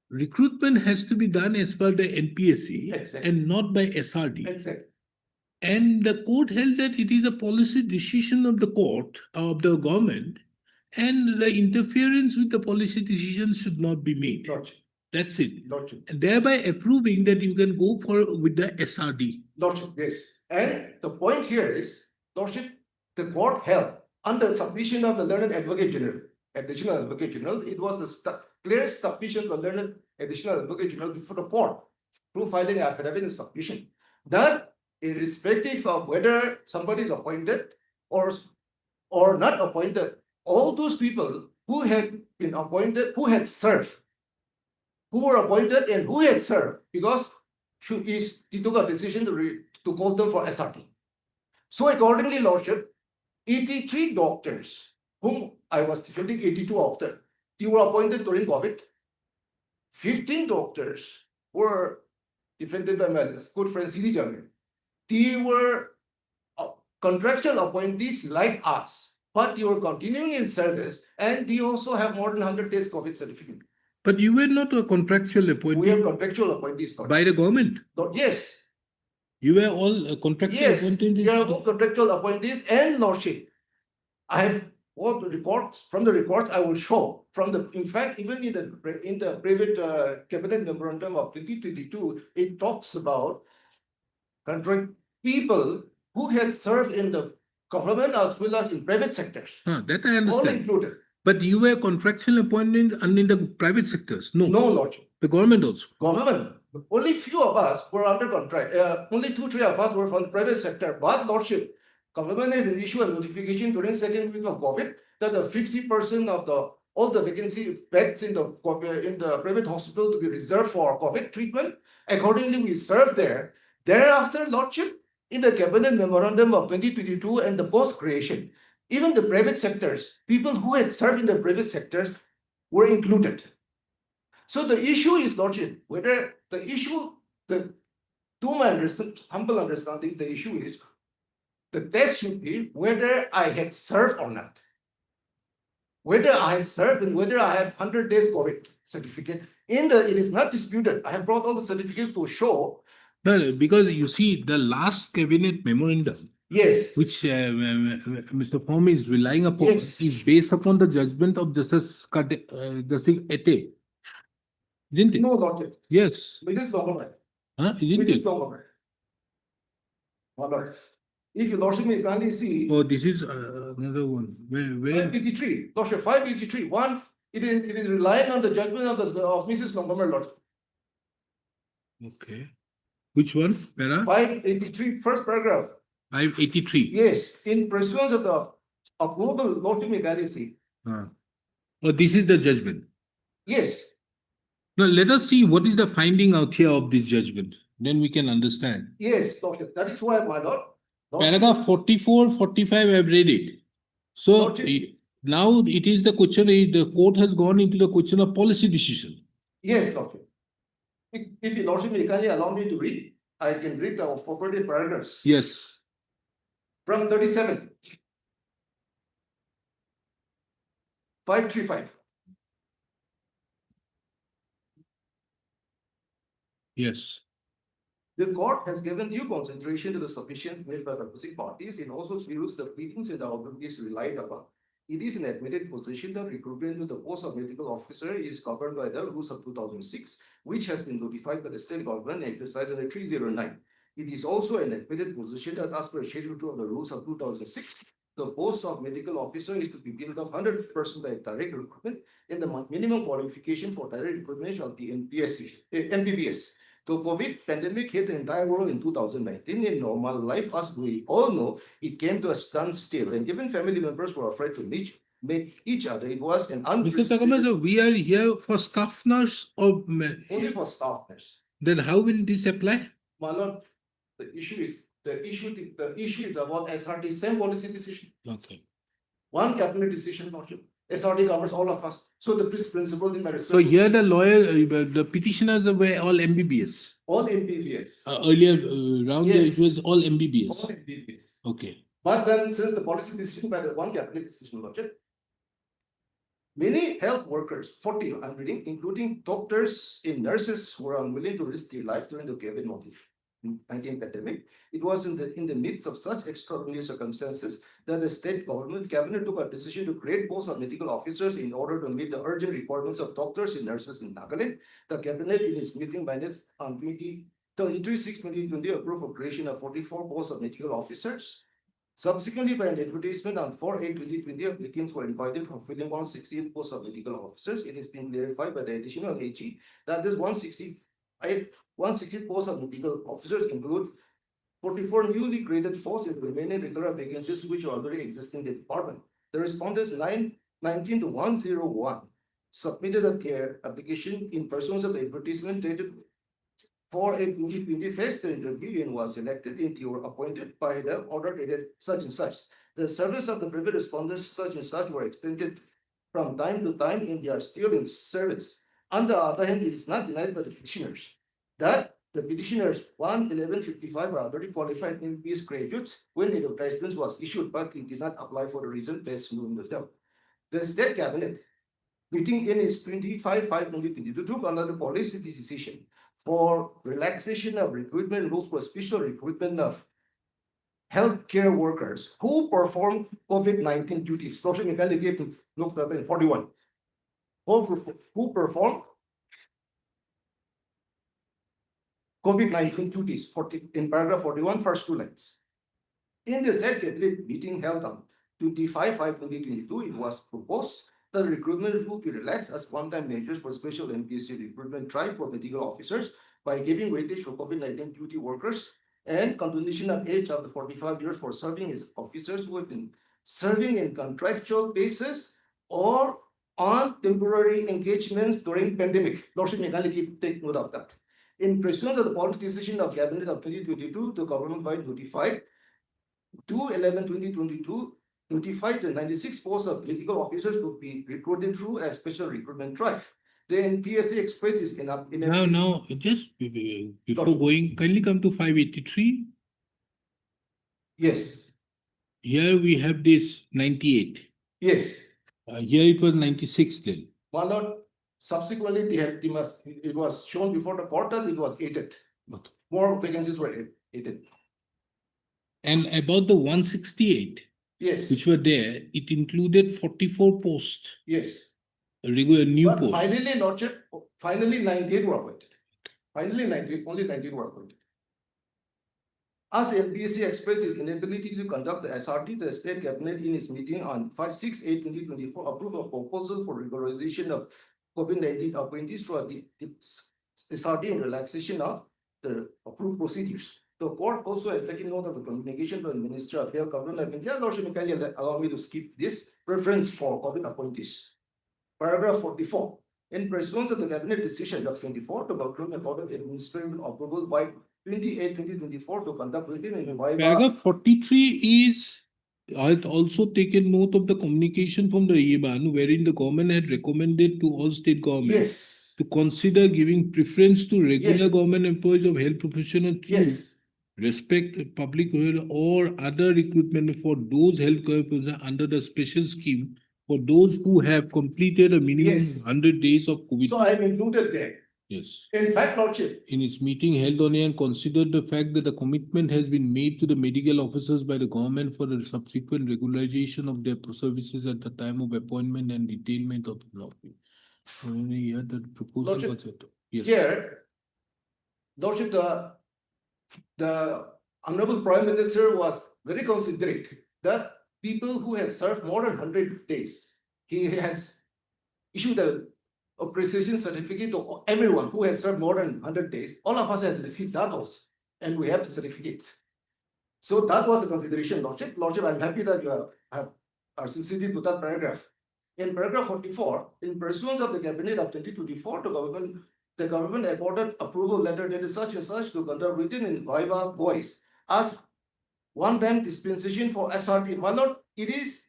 recruitment has to be done as per the NPSC Exactly. and not by SRD. Exactly. And the court held that it is a policy decision of the court, of the government, and the interference with the policy decision should not be made. Lordship. That's it. Lordship. And thereby approving that you can go with the SRD. Lordship, yes. And the point here is, Lordship, the court held under submission of the Learned Advocate General, Additional Advocate General, it was a clear submission of the Learned Additional Advocate General before the court through filing affidavit and submission, that irrespective of whether somebody is appointed or not appointed, all those people who had been appointed, who had served, who were appointed and who had served, because he took a decision to call them for SRT. So accordingly, Lordship, 83 doctors, whom I was defending 82 of them, they were appointed during COVID. 15 doctors were defended by my good friend Sidi Jamil. They were contractual appointees like us, but they were continuing in service and they also have more than 100 days COVID certificate. But you were not a contractual We are appointee contractual appointees. by the government. Yes, You were all contractual yes, appointees. we are all contractual appointees and Lordship. I have all the reports, from the reports I will show, in fact, even in the private cabinet memorandum of 2022, it talks about contract people who had served in the government as well as in private sectors, That I all understand. included. But you were contractual appointed and in the private sectors. No, No, Lordship. the government also. Government, only few of us were under contract. Only 2-3 of us were from the private sector. But Lordship, government has issued a notification during second week of COVID that the 50% of all the vacancy beds in the private hospital to be reserved for COVID treatment. Accordingly, we served there. Thereafter, Lordship, in the cabinet memorandum of 2022 and the post creation, even the private sectors, people who had served in the private sectors were included. So the issue is, Lordship, whether to my humble understanding, the issue is the test should be whether I had served or not. Whether I had served and whether I have 100 days COVID certificate. It is not disputed. I have brought all the certificates to show. No, because you see, the last cabinet memorandum, Yes. which Mr. Pom is relying upon, Yes. is based upon the judgment of Justice Justice Ete. Isn't it? No, Lordship. Yes. It is government. Isn't It is it? government. My lord. If your Lordship may kindly see. Oh, this is another one. Where? 583, Lordship, 583. One, it is relying on the judgment of Mrs. Montgomery, Lord. Okay. Which one? Para? 583, first paragraph. 583. Yes, in pursuance of the approval, Lordship may kindly see. Oh, this is the judgment. Yes, Now, let us see what is the finding out here of this judgment. Then we can understand. yes, Lordship. That is why, my lord. Paragraph 44, 45, I have read it. So Lordship. now it is the question, the court has gone into the question of policy decision. Yes, Lordship. If your Lordship may kindly allow me to read, I can read the appropriate paragraphs. Yes. From 37. 535. Yes. The court has given due consideration to the submissions made by the opposing parties. It also views the pleadings and the obligations relied upon. It is an admitted position that recruitment to the post of medical officer is governed by the rules of 2006, which has been notified by the state government and exercised under 309. It is also an admitted position that as per Schedule 2 of the rules of 2006, the post of medical officer is to be built up 100% by direct recruitment, and the minimum qualification for direct recruitment shall be NPBS. The COVID pandemic hit the entire world in 2019. In normal life, as we all know, it came to a standstill, and even family members were afraid to meet each other. It was an Mr. Takamaza, we are here for staff nurse or only for staff nurse. then how will this apply? My lord, the issue is about SRT, same policy decision. Okay. One cabinet decision, Lordship. SRT covers all of us. So the principle in my respect. So here the lawyer, the petitioners were all MBBS. All MBBS. Earlier round Yes. it was all MBBS. All MBBS. Okay. But then since the policy decision by the one cabinet decision, Lordship, many health workers, 40 I'm reading, including doctors and nurses who were unwilling to risk their life during the COVID-19 pandemic. It was in the midst of such extraordinary circumstances that the state government cabinet took a decision to create posts of medical officers in order to meet the urgent requirements of doctors and nurses in Nagaland. The cabinet in its meeting minutes on 23/6/2020 approved for creation of 44 posts of medical officers. Subsequently, by an advertisement on 4/8/2020, applicants were invited for filling 168 posts of medical officers. It has been clarified by the additional AG that this 168 160 posts of medical officers include 44 newly created posts in the remaining regular vacancies which are already existing in the department. The respondents 19 to 101 submitted their application in pursuance of the advertisement dated for a 2020 phase two interview and was selected into or appointed by the order dated such and such. The service of the previous respondents such and such were extended from time to time and they are still in service. On the other hand, it is not denied by the petitioners that the petitioners 11155 are already qualified MPS graduates when the advertisement was issued, but it did not apply for the reason best known to them. The state cabinet meeting in its 25/5/2022 took another policy decision for relaxation of recruitment rules for special recruitment of healthcare workers who perform COVID-19 duties. Proszę mi give note 41. Who perform COVID-19 duties in paragraph 41, first two lines. In the said cabinet meeting held on 25/5/2022, it was proposed that recruitment will be relaxed as one-time measures for special MPSC recruitment drive for medical officers by giving weightage for COVID-19 duty workers and continuation of age of the 45 years for serving as officers who have been serving in contractual basis or on temporary engagements during pandemic. Lordship may kindly take note of that. In pursuance of the policy decision of Cabinet of 2022, the government by notified 2/11/2022 notified the 96 posts of medical officers to be recruited through a special recruitment drive. The NPSA expressed its Now, just before going, kindly come to 583. Yes, Here we have this 98. yes. Here it was 96 then. My lord, subsequently, it was shown before the court that it was aided. Okay. More vacancies were aided. And about the 168, Yes, which were there, it included 44 posts, yes. regular new But posts. finally, Lordship, finally 98 were appointed. Finally, 98, only 98 were appointed. As MPSC expressed its inability to conduct the SRT, the state cabinet in its meeting on 5/6/8/2024 approved a proposal for regularization of COVID-19 appointees through the SRT and relaxation of the approved procedures. The court also has taken note of the communication from the Minister of Health, Government of India. Lordship, kindly allow me to skip this reference for COVID appointees. Paragraph 44. In pursuance of the cabinet decision of 24, the government accorded administrative approval by 28/2024 to conduct within and by. Paragraph 43 is, I had also taken note of the communication from the IEBAN wherein the government had recommended to all state governments Yes, to consider giving preference to regular Yes. government employees of health professionals through yes, respect public welfare or other recruitment for those healthcare personnel under the special scheme for those who have completed a minimum Yes. 100 days of COVID. so I am included there. Yes. In fact, Lordship, In its meeting held on and considered the fact that the commitment has been made to the medical officers by the government for the subsequent regularization of their services at the time of appointment and detainment of the law. Here the proposal Lordship, was set. Yes. here, Lordship, the Honorable Prime Minister was very considerate that people who have served more than 100 days, he has issued a appreciation certificate to everyone who has served more than 100 days. All of us has received that also, and we have the certificates. So that was the consideration, Lordship. Lordship, I'm happy that you are sensitive to that paragraph. In paragraph 44, in pursuance of the cabinet of 2024, the government accorded approval letter dated such and such to conduct written in viva voice as one-time dispensation for SRT. My lord, it is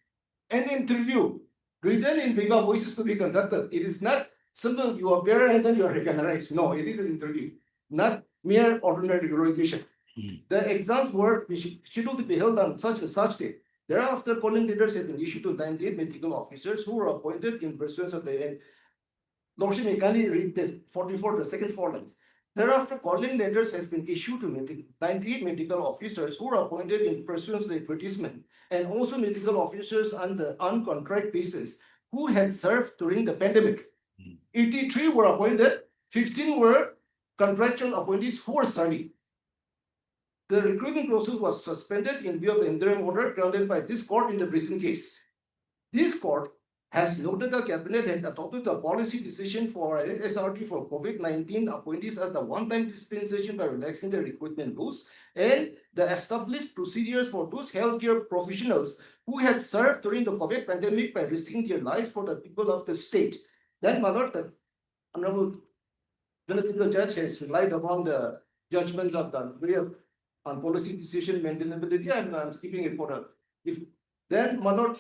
an interview. Written in viva voice is to be conducted. It is not simple, you appear and then you are recognized. No, it is an interview, not mere ordinary regularization. The exams were scheduled to be held on such and such date. Thereafter, calling letters have been issued to 98 medical officers who were appointed in pursuance of the event. Lordship, may kindly read this 44, the second four lines. Thereafter, calling letters has been issued to 98 medical officers who were appointed in pursuance of the advertisement, and also medical officers on the on-contract basis who had served during the pandemic. 83 were appointed, 15 were contractual appointees who were serving. The recruitment process was suspended in view of the interim order granted by this court in the present case. This court has noted the cabinet had adopted a policy decision for SRT for COVID-19 appointees as the one-time dispensation by relaxing the recruitment rules and the established procedures for those healthcare professionals who had served during the COVID pandemic by risking their lives for the people of the state. Then, my lord, the Honorable Single Judge has relied upon the judgments of the various on policy decision maintainability, and I'm keeping it for a if then, my lord,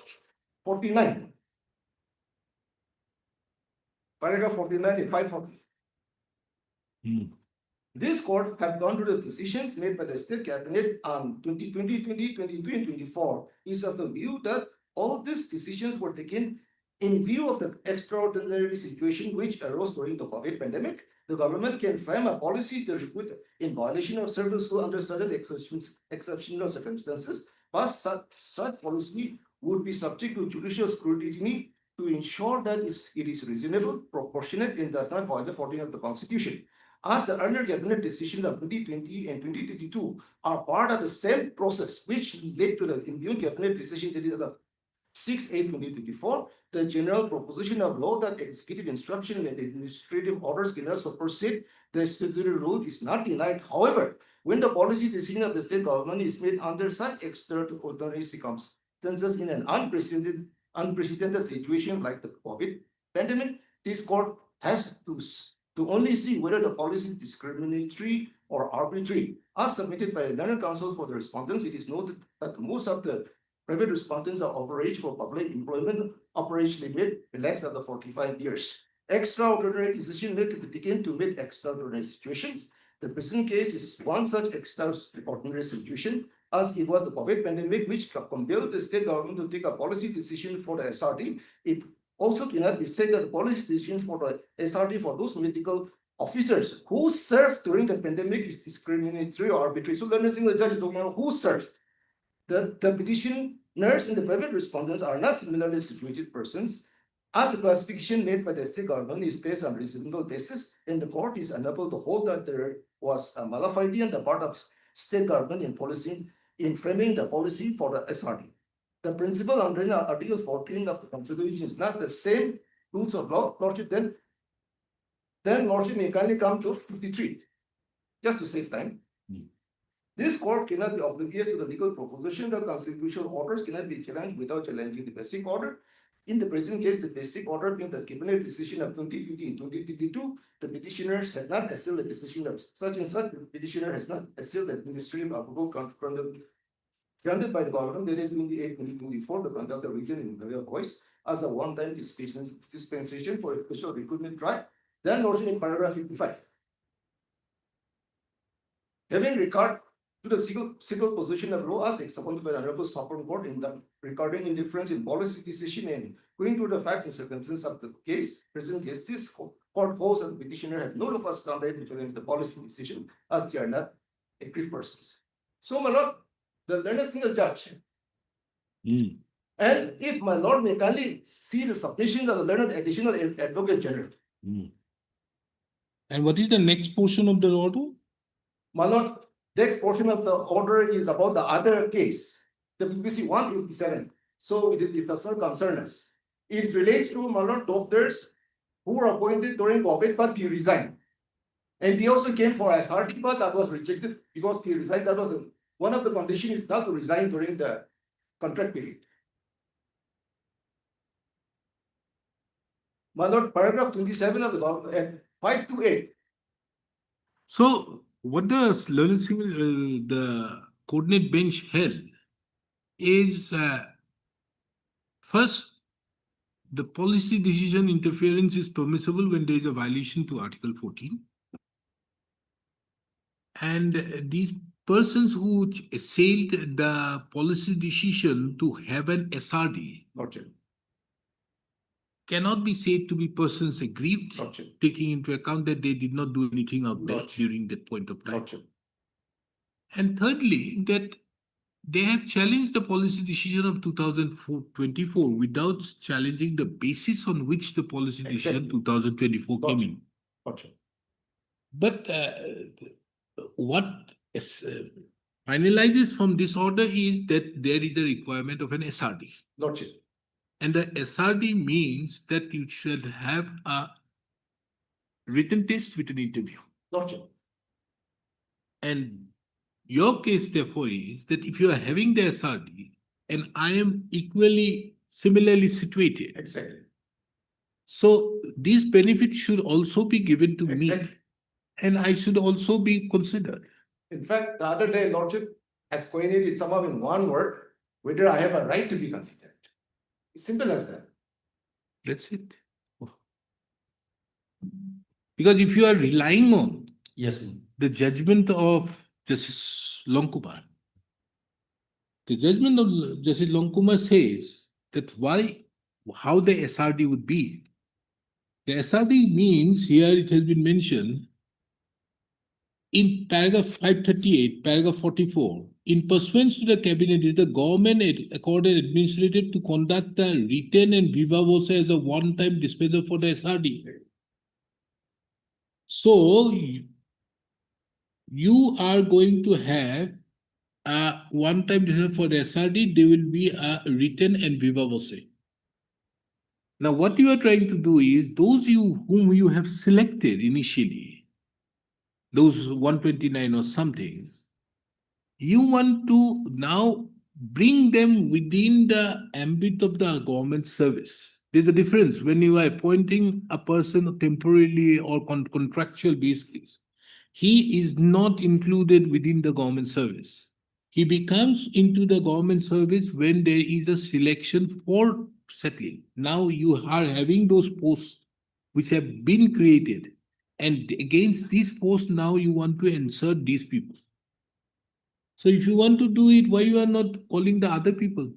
49. Paragraph 49 in 540. This court have gone through the decisions made by the state cabinet on 2020, 2022, and 24 is of the view that all these decisions were taken in view of the extraordinary situation which arose during the COVID pandemic. The government can frame a policy to recruit in violation of service law under certain exceptional circumstances, but such policy would be subject to judicial scrutiny to ensure that it is reasonable, proportionate, and does not violate the 14 of the Constitution. As the earlier cabinet decisions of 2020 and 2022 are part of the same process which led to the imbued cabinet decision dated 6/8/2024, the general proposition of law that executive instruction and administrative orders cannot supersede the statutory rule is not denied. However, when the policy decision of the state government is made under such extraordinary circumstances in an unprecedented situation like the COVID pandemic, this court has to only see whether the policy is discriminatory or arbitrary. As submitted by the learned counsel for the respondents, it is noted that most of the private respondents are overage for public employment, overage limit relaxed after 45 years. Extraordinary decision made to be taken to meet extraordinary situations. The present case is one such extraordinary situation, as it was the COVID pandemic which compelled the state government to take a policy decision for the SRT. It also cannot be said that the policy decision for the SRT for those medical officers who served during the pandemic is discriminatory or arbitrary. So let me see the judge is talking about who served. The petitioners and the private respondents are not similarly situated persons, as the classification made by the state government is based on reasonable basis, and the court is unable to hold that there was a malafide on the part of state government in framing the policy for the SRT. The principle under Article 14 of the Constitution is not the same rules of law. Lordship, then Lordship may kindly come to 53, just to save time. This court cannot be oblivious to the legal proposition that constitutional orders cannot be challenged without challenging the basic order. In the present case, the basic order being the cabinet decision of 2020 and 2022, the petitioners had not assailed the decision of such and such. The petitioner has not assailed the administrative approval granted by the government dated 28/2024 to conduct the region in their voice as a one-time dispensation for a special recruitment drive. Then noted in paragraph 55. Having regard to the civil position of law as expounded by the Honorable Supreme Court in the regarding indifference in policy decision and going to the facts and circumstances of the present case, this court holds that the petitioner had no local standard to challenge the policy decision as they are not aggrieved persons. So, my lord, the learned single judge. And if my lord may kindly see the submission of the learned additional advocate general. And what is the next portion of the order? My lord, next portion of the order is about the other case, the BBC 187. So it does not concern us. It relates to, my lord, doctors who were appointed during COVID, but they resigned. And they also came for SRT, but that was rejected because they resigned. That was one of the conditions is not to resign during the contract period. My lord, paragraph 27 of the government, 528. So what the learned civil, the coordinate bench held is first, the policy decision interference is permissible when there is a violation to Article 14. And these persons who assailed the policy decision to have an SRD cannot be said to be persons aggrieved, taking into account that they did not do anything out there during that point of time. And thirdly, that they have challenged the policy decision of 2024 without challenging the basis on which the policy decision 2024 came in. But what finalizes from this order is that there is a requirement of an SRD. And the SRD means that you should have a written test with an interview. Lordship, And your case, therefore, is that if you are having the SRD and I am equally similarly situated, exactly, so these benefits should also be given to me exactly. and I should also be considered. In fact, the other day, Lordship has coined it somehow in one word, whether I have a right to be considered. It's simple as that. That's it. Because if you are relying on Yes, the judgment of Justice Longkumar, the judgment of Justice Longkumar says that how the SRD would be. The SRD means, here it has been mentioned, in paragraph 538, paragraph 44, in pursuance to the cabinet, is the government accorded administrative to conduct the written and viva voce as a one-time dispenser for the SRD. So you are going to have a one-time dispenser for the SRD, there will be a written and viva voce. Now, what you are trying to do is those whom you have selected initially, those 129 or something, you want to now bring them within the ambit of the government service. There's a difference when you are appointing a person temporarily or contractual basis. He is not included within the government service. He becomes into the government service when there is a selection for settling. Now you are having those posts which have been created, and against these posts now you want to insert these people. So if you want to do it, why you are not calling the other people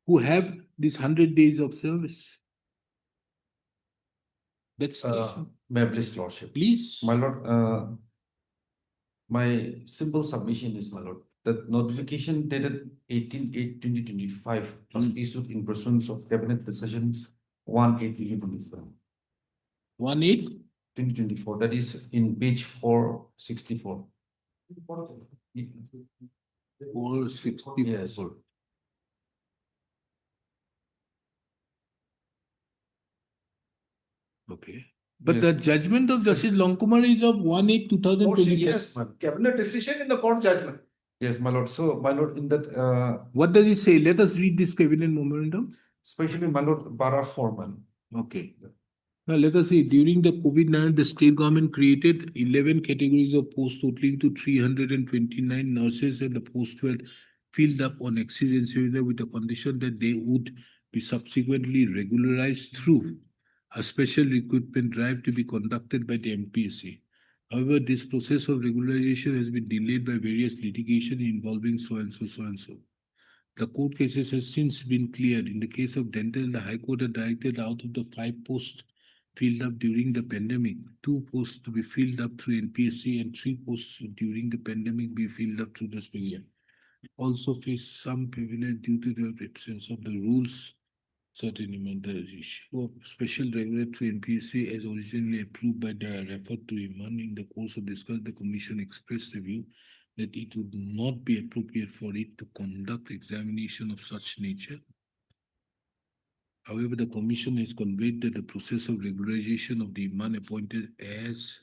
who have these 100 days of service? That's the issue. may I please, Lordship? Please. My lord, my simple submission is, my lord, that notification dated 18/8/2025 was issued in pursuance of Cabinet Decision 1/8/2024. 1/8? 2024, that is in page 464. 464. Yes. Okay. But the Yes. judgment of Justice Longkumar is of 1/8/2024. Yes, cabinet decision in the court judgment. Yes, my lord. So, my lord, in that, What does it say? Let us read this cabinet memorandum. especially my lord, Bara Foreman. Okay. Now let us see. During the COVID-19, the state government created 11 categories of posts totaling to 329 nurses, and the posts were filled up on exigency with the condition that they would be subsequently regularized through a special recruitment drive to be conducted by the MPSC. However, this process of regularization has been delayed by various litigation involving so and so, so and so. The court cases have since been cleared. In the case of dental, the High Court had directed out of the 5 posts filled up during the pandemic, 2 posts to be filled up through NPSC and 3 posts during the pandemic be filled up through the SPEGIA. Also face some privilege due to the absence of the rules. Certainly, the issue of special regulatory NPSC as originally approved by the referred to Iman in the course of discussion, the Commission expressed the view that it would not be appropriate for it to conduct examination of such nature. However, the Commission has conveyed that the process of regularization of the Iman appointed as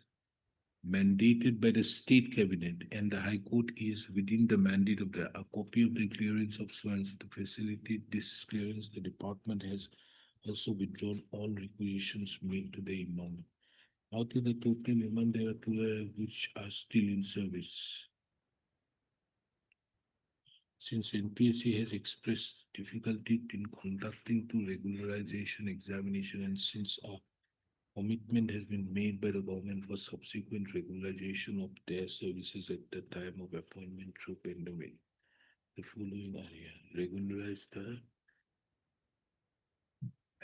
mandated by the state cabinet and the High Court is within the mandate of a copy of the clearance of swans to facilitate this clearance. The department has also withdrawn all requisitions made to the Imam. Out of the total Imam, there are 2 which are still in service. Since NPSC has expressed difficulty in conducting to regularization examination, and since a commitment has been made by the government for subsequent regularization of their services at the time of appointment through pandemic, the following are here. Regularize the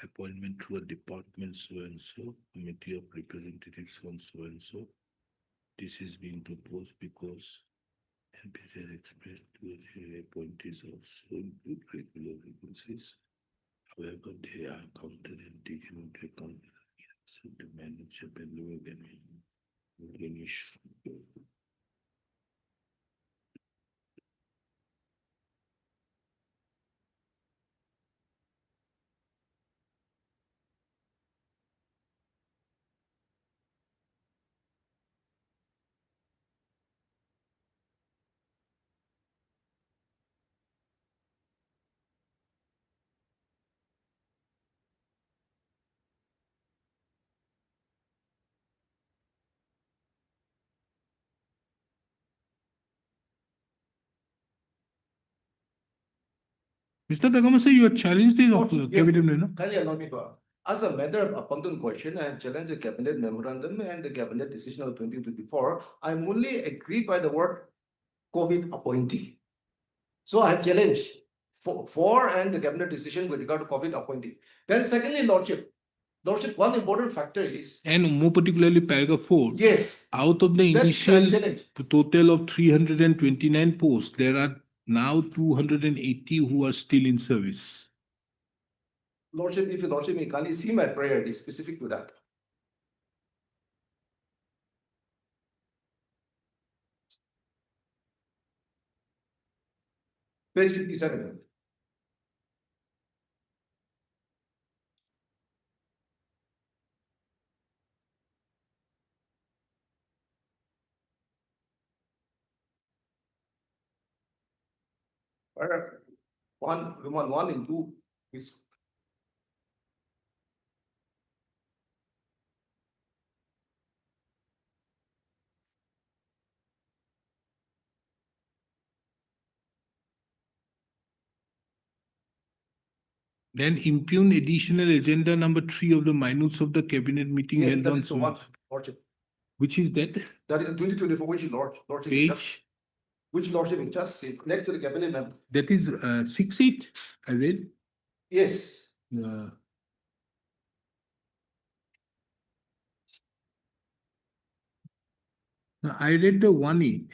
appointment through a department so and so, committee of representatives from so and so. This is being proposed because NPSC has expressed to the appointees also include regular vacancies. However, they are counted and taken into account. So the manager pandemic and finish. Mr. Takamasa, you have challenged the Yes. cabinet, no? Kindly allow me to. As a matter of abundant question, I have challenged the cabinet memorandum and the cabinet decision of 2024. I'm only aggrieved by the word COVID appointee. So I have challenged for and the cabinet decision with regard to COVID appointee. Then secondly, Lordship, one important factor is, And more particularly paragraph 4. yes, Out of the that's initial challenge. total of 329 posts, there are now 280 who are still in service. Lordship, if you Lordship may kindly see my prayer, it is specific to that. Page 57. One and two is Then impugn additional agenda number 3 of the minutes of the cabinet meeting yes, held that on is the one, Lordship. which is that That is in 2024, which Lordship just, page? which Lordship just said, next to the cabinet member. That is 6-8. I read. Yes, No, I read the 1-8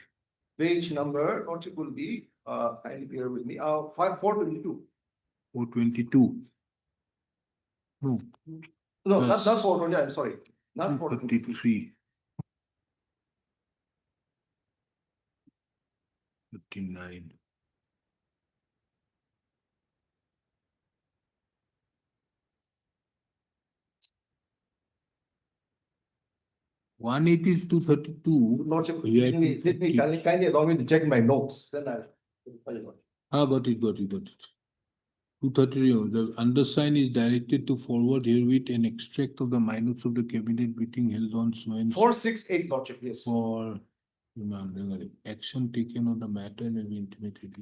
page number, Lordship will be, kindly bear with me, 422. or 22. No, No, not Yes. 420, I'm sorry, not 422. 33. 59. One eight is 232. Lordship, Yeah, let me 250. kindly allow me to check my notes, then I'll. Got it. 230. The undersigned is directed to forward herewith an extract of the minutes of the cabinet meeting held on so and so 468, Lordship, yes. for action taken on the matter and will be intimated.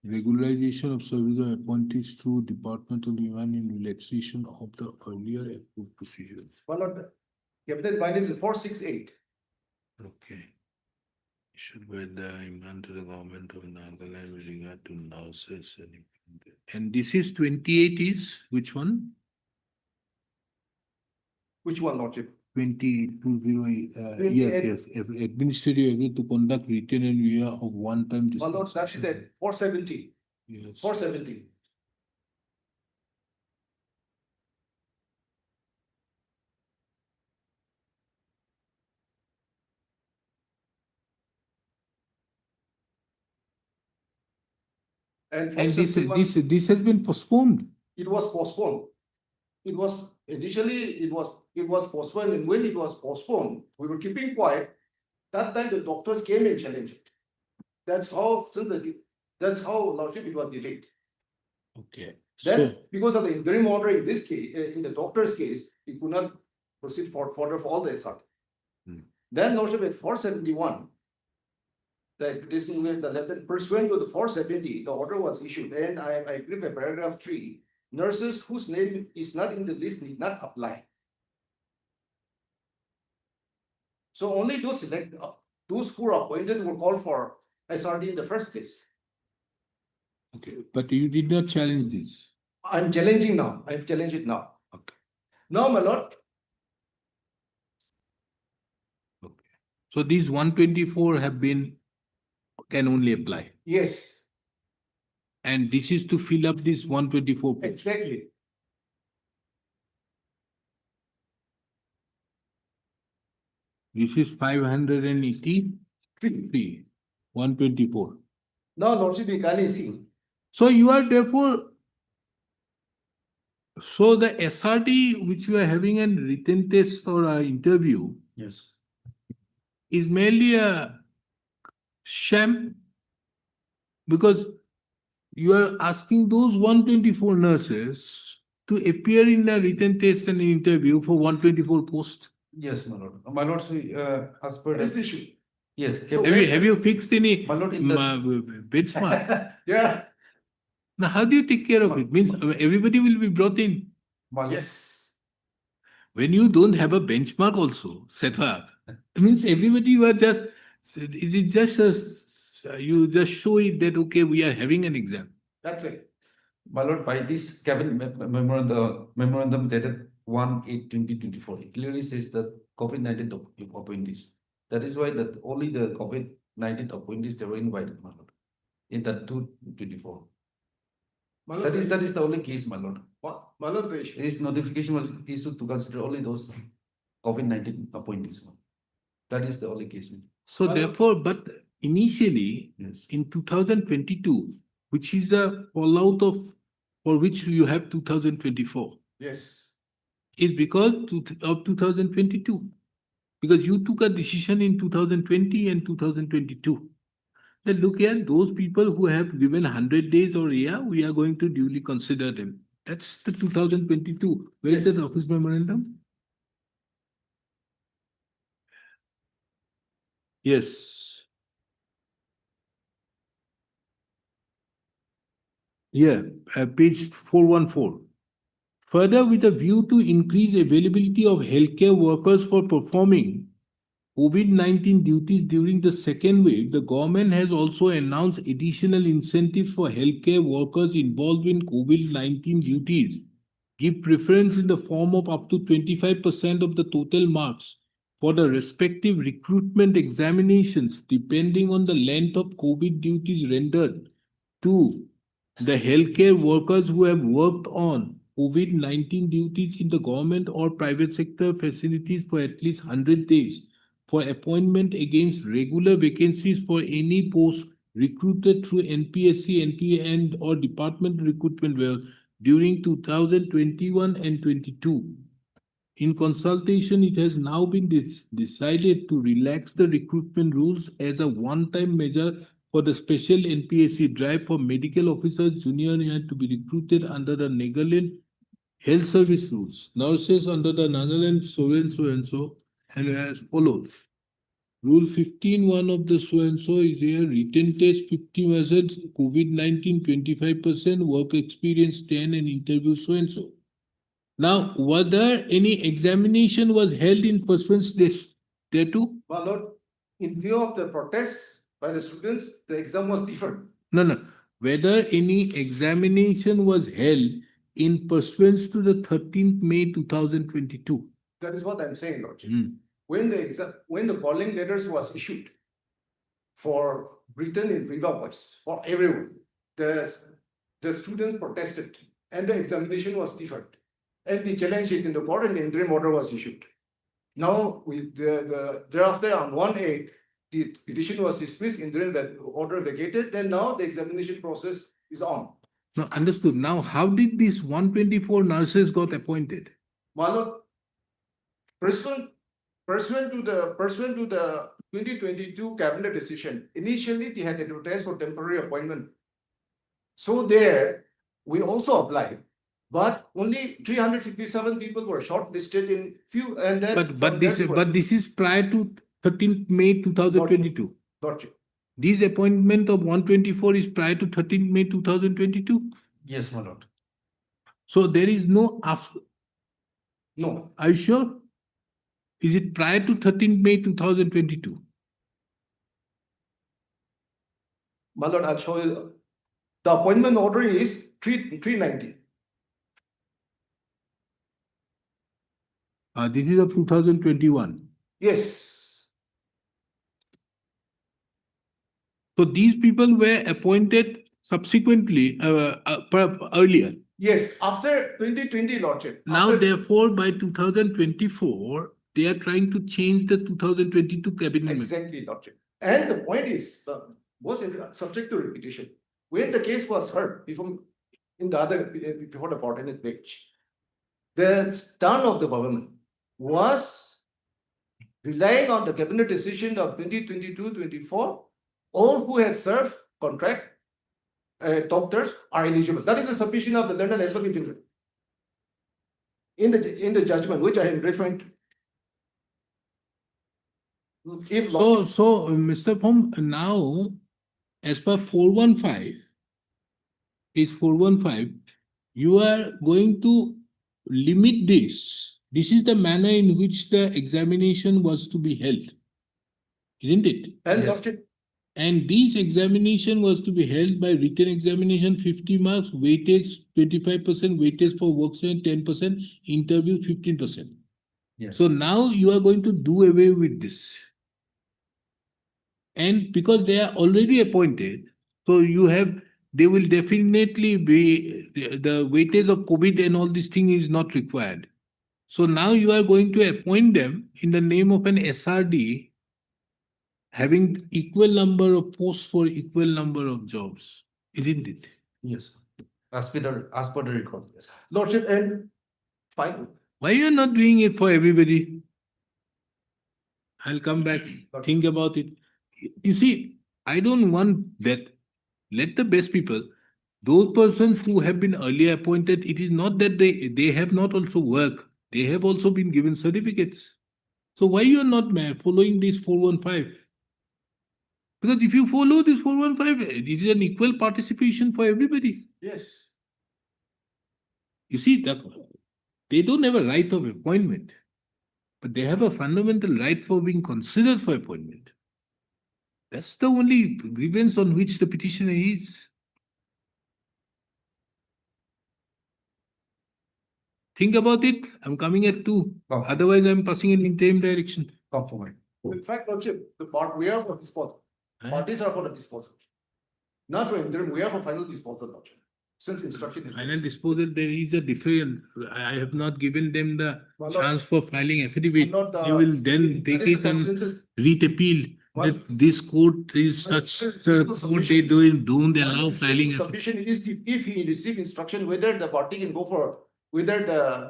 Regularization of service of appointees through Department of Human in relaxation of the earlier approved procedure. Well, not, cabinet minus is 468. Okay. Issued by the Iman to the government of Nagaland with regard to nurses and this is 28 is which one? Which one, Lordship? 2008. 28. Yes. Administrative agreed to conduct written and via of one-time Well, Lord, that is dispensation. at 470, Yes. 470. And And 471, this has been postponed. it was postponed. It was initially, it was postponed, and when it was postponed, we were keeping quiet. That time the doctors came and challenged it. That's how, Lordship, it was delayed. Okay. Then, So, because of the interim order in this case, in the doctor's case, we could not proceed further for all the SRT. Hmm. Then, Lordship, at 471, the letter pursuant to the 470, the order was issued, and I agree with paragraph 3. Nurses whose name is not in the list need not apply. So only those who are appointed were called for SRD in the first place. okay, but you did not challenge this. I'm challenging now. I've challenged it now. Okay. Now, my lord, So these 124 can only apply. yes, And this is to fill up this 124 posts. exactly. This is 583, 124. Now, Lordship, you can see. So you are therefore, so the SRT which you are having a written test or an interview Yes. is merely a sham because you are asking those 124 nurses to appear in the written test and interview for 124 posts. Yes, my lord. My lord, see, as per This the, issue. yes, So Have you fixed any my lord, in the, benchmark? Yeah, Now, how do you take care of it? Means everybody will be brought in. My lord, Yes. When you don't have a benchmark also set up, it means everybody you are just, it is just you just show it that, okay, we are having an exam. That's it. my lord, by this cabinet memorandum dated 1/8/2024, it clearly says that COVID-19 appointees. That is why that only the COVID-19 appointees they were invited, my lord, in that 2/24. That is the only case, my lord. Malad, the issue. This notification was issued to consider only those COVID-19 appointees. That is the only case. So Well- therefore, but initially Yes. in 2022, which is a fallout of, for which you have 2024, Yes. is because of 2022. Because you took a decision in 2020 and 2022. Then look here, those people who have given 100 days or a year, we are going to duly consider them. That's the 2022. Where is Yes. that office memorandum? Yes. Yeah, page 414. Further, with a view to increase availability of healthcare workers for performing COVID-19 duties during the second wave, the government has also announced additional incentives for healthcare workers involved in COVID-19 duties. Give preference in the form of up to 25% of the total marks for the respective recruitment examinations depending on the length of COVID duties rendered. 2. The healthcare workers who have worked on COVID-19 duties in the government or private sector facilities for at least 100 days for appointment against regular vacancies for any post recruited through NPSC, NPA and or department recruitment well during 2021 and 22. In consultation, it has now been decided to relax the recruitment rules as a one-time measure for the special NPSC drive for medical officers junior year to be recruited under the Nagaland Health Service rules. Nurses under the Nagaland so and so and as follows. Rule 15(1) of the so and so is here, written test 50%, COVID-19 25%, work experience 10 and interview so and so. Now, whether any examination was held in pursuance thereto? Malad, in view of the protests by the students, the exam was deferred. No. Whether any examination was held in pursuance to the 13th May 2022. That is what I'm saying, Lordship. Hmm. When the calling letters was issued for written in viva voice for everyone, the students protested and the examination was deferred. And they challenged it in the court and the interim order was issued. Now, thereafter on 1/8, the petition was dismissed, interim order vacated, then now the examination process is on. Now, understood. Now, how did these 124 nurses got appointed? Malad, pursuant to the 2022 cabinet decision, initially they had advertised for temporary appointment. So there, we also applied, but only 357 people were shortlisted in few, and then. But this is prior to 13th May 2022. Lordship. This appointment of 124 is prior to 13th May 2022. Yes, my lord. So there is no No, Are you sure? Is it prior to 13th May 2022? my lord, I'll show you. The appointment order is 390. This is of 2021. Yes, So these people were appointed subsequently, earlier. yes, after 2020, Lordship. Now, After- therefore, by 2024, they are trying to change the 2022 cabinet. Member. Exactly, Lordship. And the point is, was subject to repetition. When the case was heard before the coordinate bench, the stand of the government was relying on the cabinet decision of 2022-24. All who had served contract doctors are eligible. That is a submission of the London Advocate General in the judgment which I am referring to. If So, Mr. Phom, now, as per 415, is 415, you are going to limit this. This is the manner in which the examination was to be held. Isn't it? And Yes. Lordship, And this examination was to be held by written examination 50 marks, weightage 25%, weightage for worksman 10%, interview 15%. Yes. So now you are going to do away with this. And because they are already appointed, so you have, they will definitely be, the weightage of COVID and all this thing is not required. So now you are going to appoint them in the name of an SRD having equal number of posts for equal number of jobs, isn't it? Yes. As per the record, yes. Lordship, and fine. Why you are not doing it for everybody? I'll come back, think about it. You see, I don't want that. Let the best people, those persons who have been earlier appointed, it is not that they have not also worked. They have also been given certificates. So why you are not following this 415? Because if you follow this 415, it is an equal participation for everybody. Yes. You see, that they don't have a right of appointment, but they have a fundamental right for being considered for appointment. That's the only grievance on which the petitioner is. Think about it. I'm coming at 2. Oh. Otherwise, I'm passing in the same direction. Compliment. In fact, Lordship, the part we are for disposal. Parties are for the disposal. Not for interim, we are for final disposal, Lordship. Since instruction is. Final disposal, there is a difference. I have not given them the Well, chance for filing affidavit. not, They will then that take is the it and consensus. read appeal Well, that this court is well, such well, a court submission. they don't allow filing. Submission is if he receive instruction whether the party can go for, whether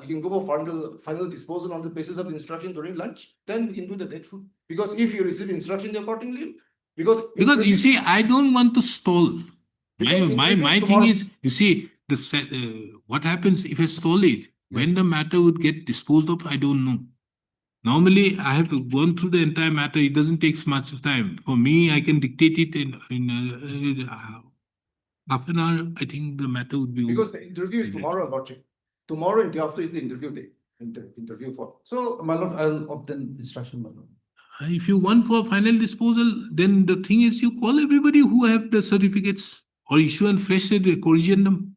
you can go for final disposal on the basis of instruction during lunch, then you can do the needful. Because if you receive instruction accordingly, because. Because you see, I don't want to stall. Because My interviews thing tomorrow- is, you see, what happens if I stall it? When the matter would get disposed of, I don't know. Normally, I have gone through the entire matter. It doesn't take much of time. For me, I can dictate it in half an hour. I think the matter would be Because over. the interview is Exactly. tomorrow, Lordship. Tomorrow and day after is the interview day, interview for. So, My lord, I'll obtain instruction, my lord. If you want for final disposal, then the thing is you call everybody who have the certificates or issue and fresh corrigendum.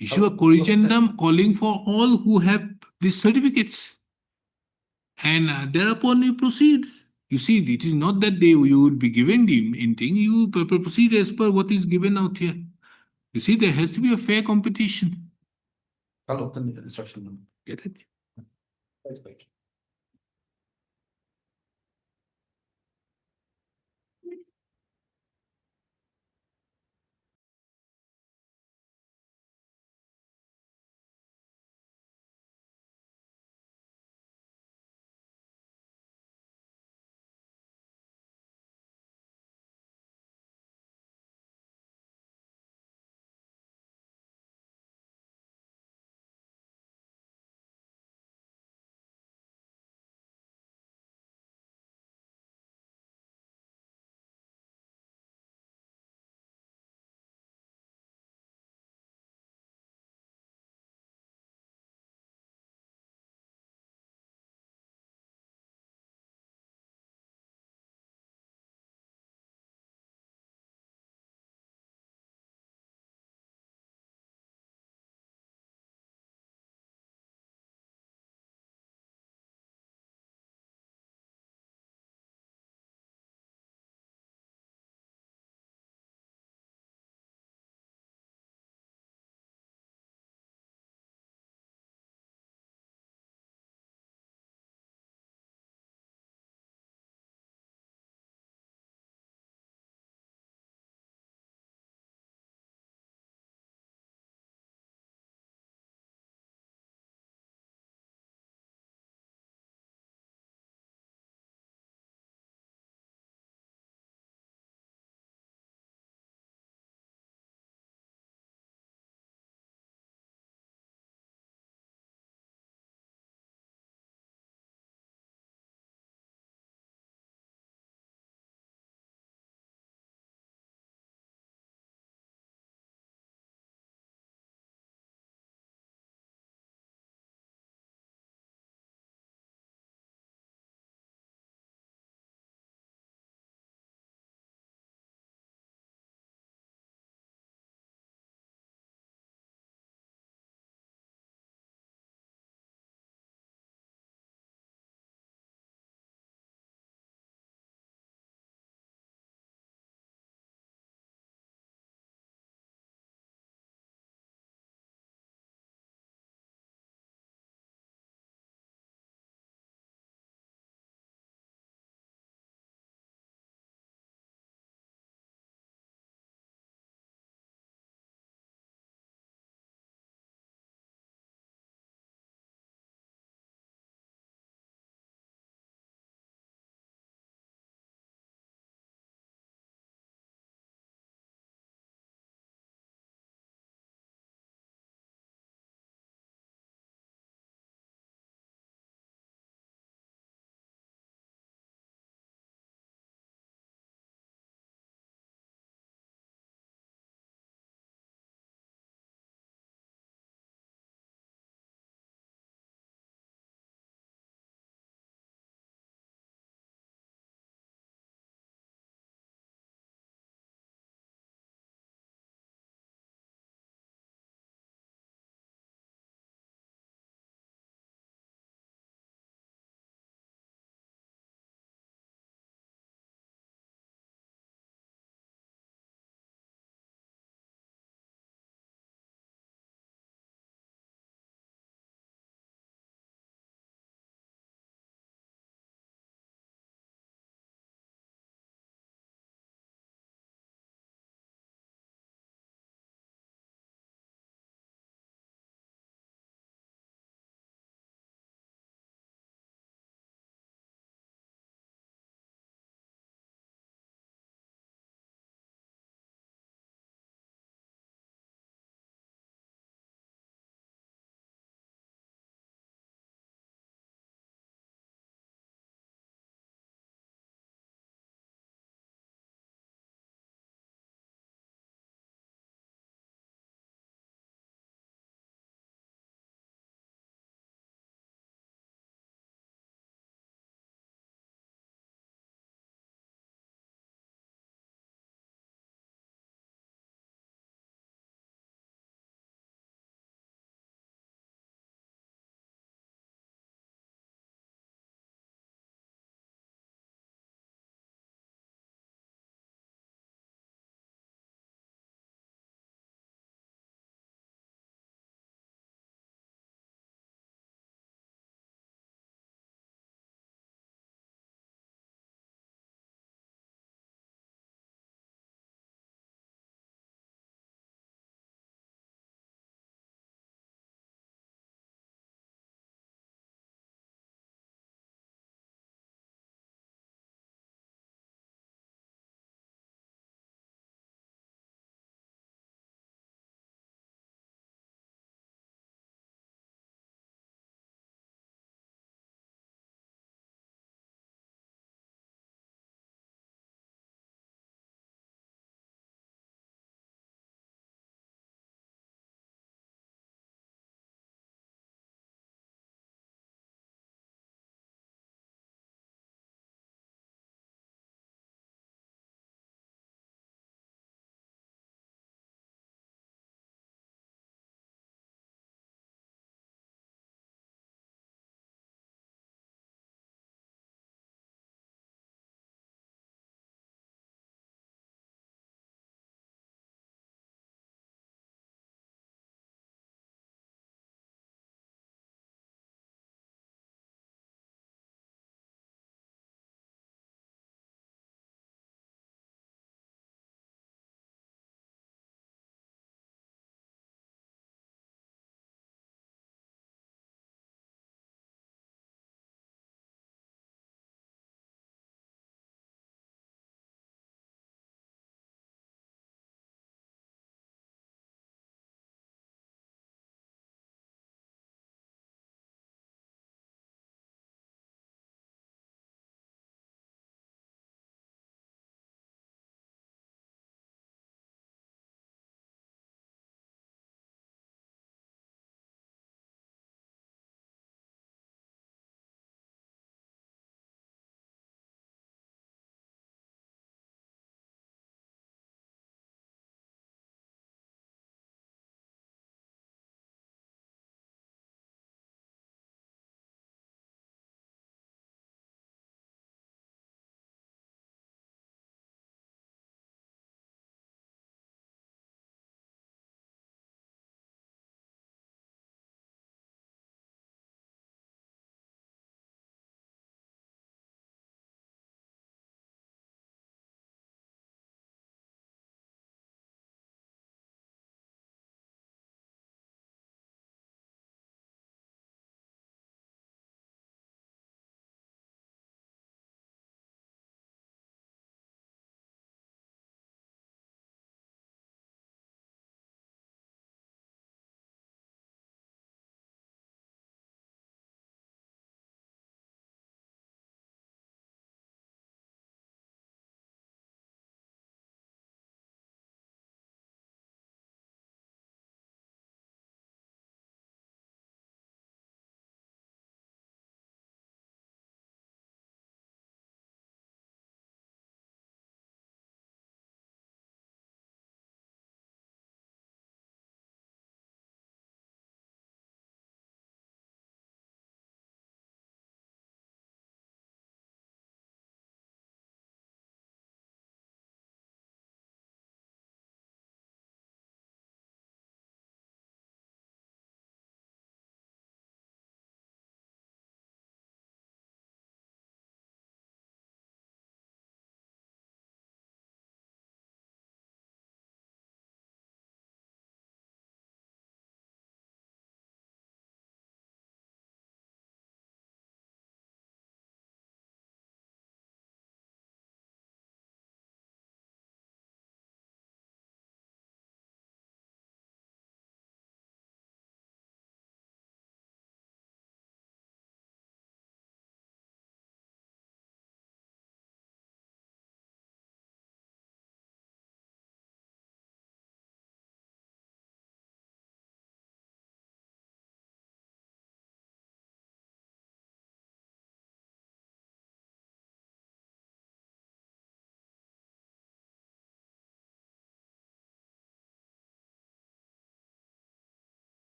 Issue a corrigendum calling for all who have these certificates. And thereupon you proceed. You see, it is not that you would be given the anything, you proceed as per what is given out here. You see, there has to be a fair competition. I'll obtain instruction, my lord. Get it? thank you.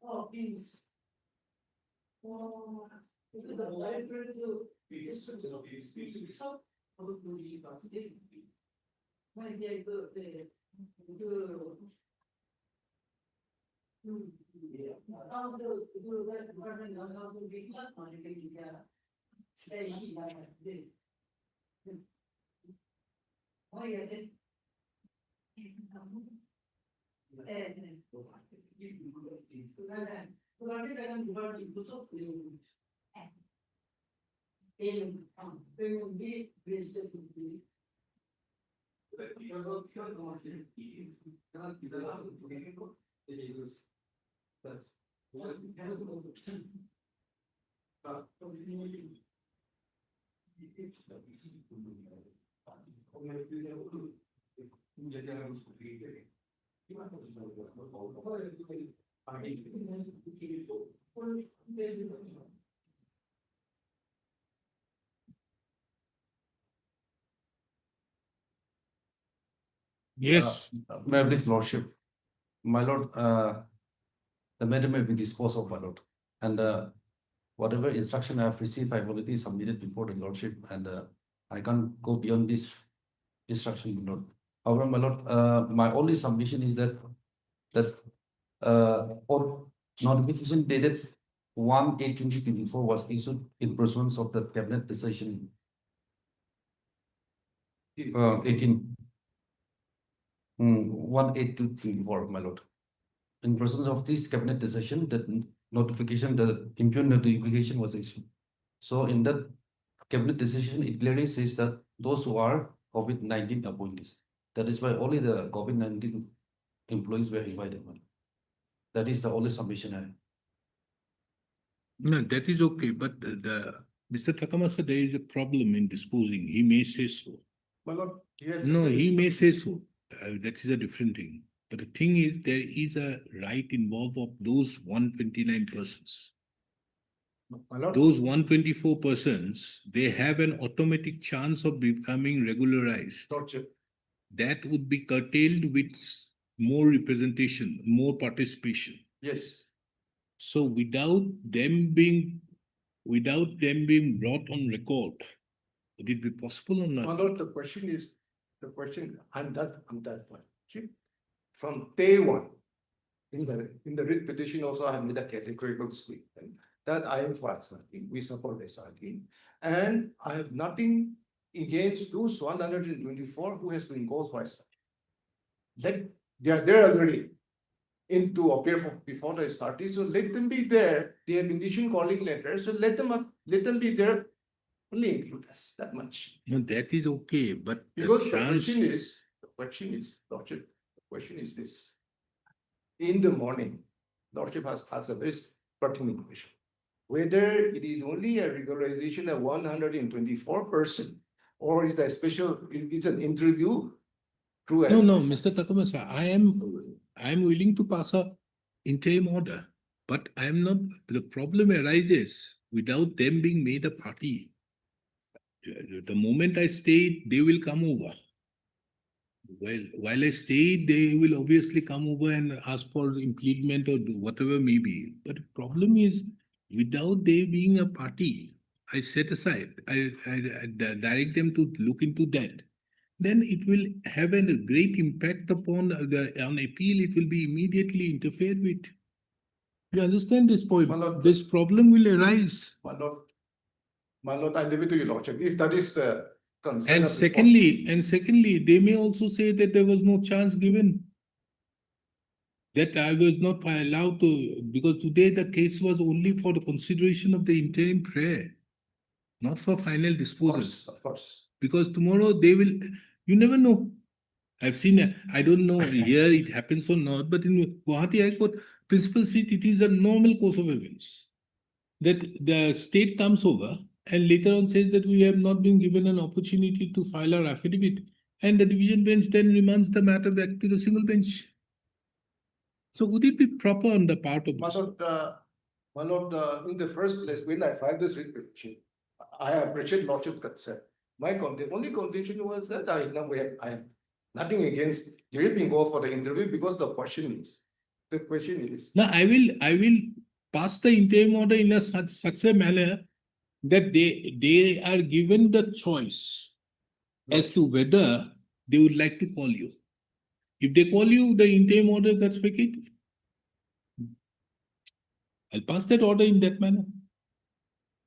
Oh, please. Oh, the library to. When they go there. How to do that, how to be not money, yeah. Stay like this. Oh, yeah, then. Yes, May I please lordship, my lord, the matter may be disposed of, my lord, and whatever instruction I have received, I have already submitted before the lordship, and I can't go beyond this instruction, my lord. However, my lord, my only submission is that or notification dated 1/8/2024 was issued in pursuance of the cabinet decision 18 1/8/2024, my lord. In pursuance of this cabinet decision, that notification, the impugn notification was issued. So in that cabinet decision, it clearly says that those who are COVID-19 appointees, that is why only the COVID-19 employees were invited, my lord. That is the only submission I have. no, that is okay, but Mr. Takamasa, there is a problem in disposing. He may say so. My lord, yes. No, he may say so. That is a different thing. But the thing is, there is a right involved of those 129 persons. My lord, Those 124 persons, they have an automatic chance of becoming regularized. lordship, That would be curtailed with more representation, more participation. yes. So without them being brought on record, would it be possible or My not? lord, the question, I'm that point. See, from day one, in the writ petition also, I have made a categorical statement that I am for SRT, we support SRT. And I have nothing against those 124 who has been called for SRT. That they are there already to appear before the SRT, so let them be there. They have been issuing calling letters, so let them be there. Only include us, that much. No, that is okay, but the Because the chance. question is, Lordship, the question is this. In the morning, Lordship has asked a very pertinent question. Whether it is only a regularization of 124 person, or is that special, it's an interview through. No, Mr. Takamasa, I am willing to pass a interim order, but I am not, the problem arises without them being made a party. The moment I stay, they will come over. Well, while I stay, they will obviously come over and ask for implement or whatever may be. But the problem is, without they being a party, I set aside, I direct them to look into that. then it will have a great impact upon on appeal. It will be immediately interfered with. You understand this point? My lord, This problem will arise. My lord, I leave it to you, lordship. If that is the concern. And of the secondly, they may also say that there was no chance given. That I was not allowed to, because today the case was only for the consideration of the interim prayer, not for final disposal. Of course. Because tomorrow they will, you never know. I've seen, I don't know here it happens or not, but in Gauhati High Court principal seat, it is a normal course of events. That the state comes over and later on says that we have not been given an opportunity to file our affidavit. And the division bench then remands the matter back to the single bench. So would it be proper on the part of My lord, in the first place, when I filed this writ petition, I appreciate lordship's concern. My only contention was that I have nothing against giving go for the interview because the question is. Now I will pass the interim order in such a manner that they are given the choice as to whether they would like to call you. If they call you, the interim order gets vacated. I'll pass that order in that manner.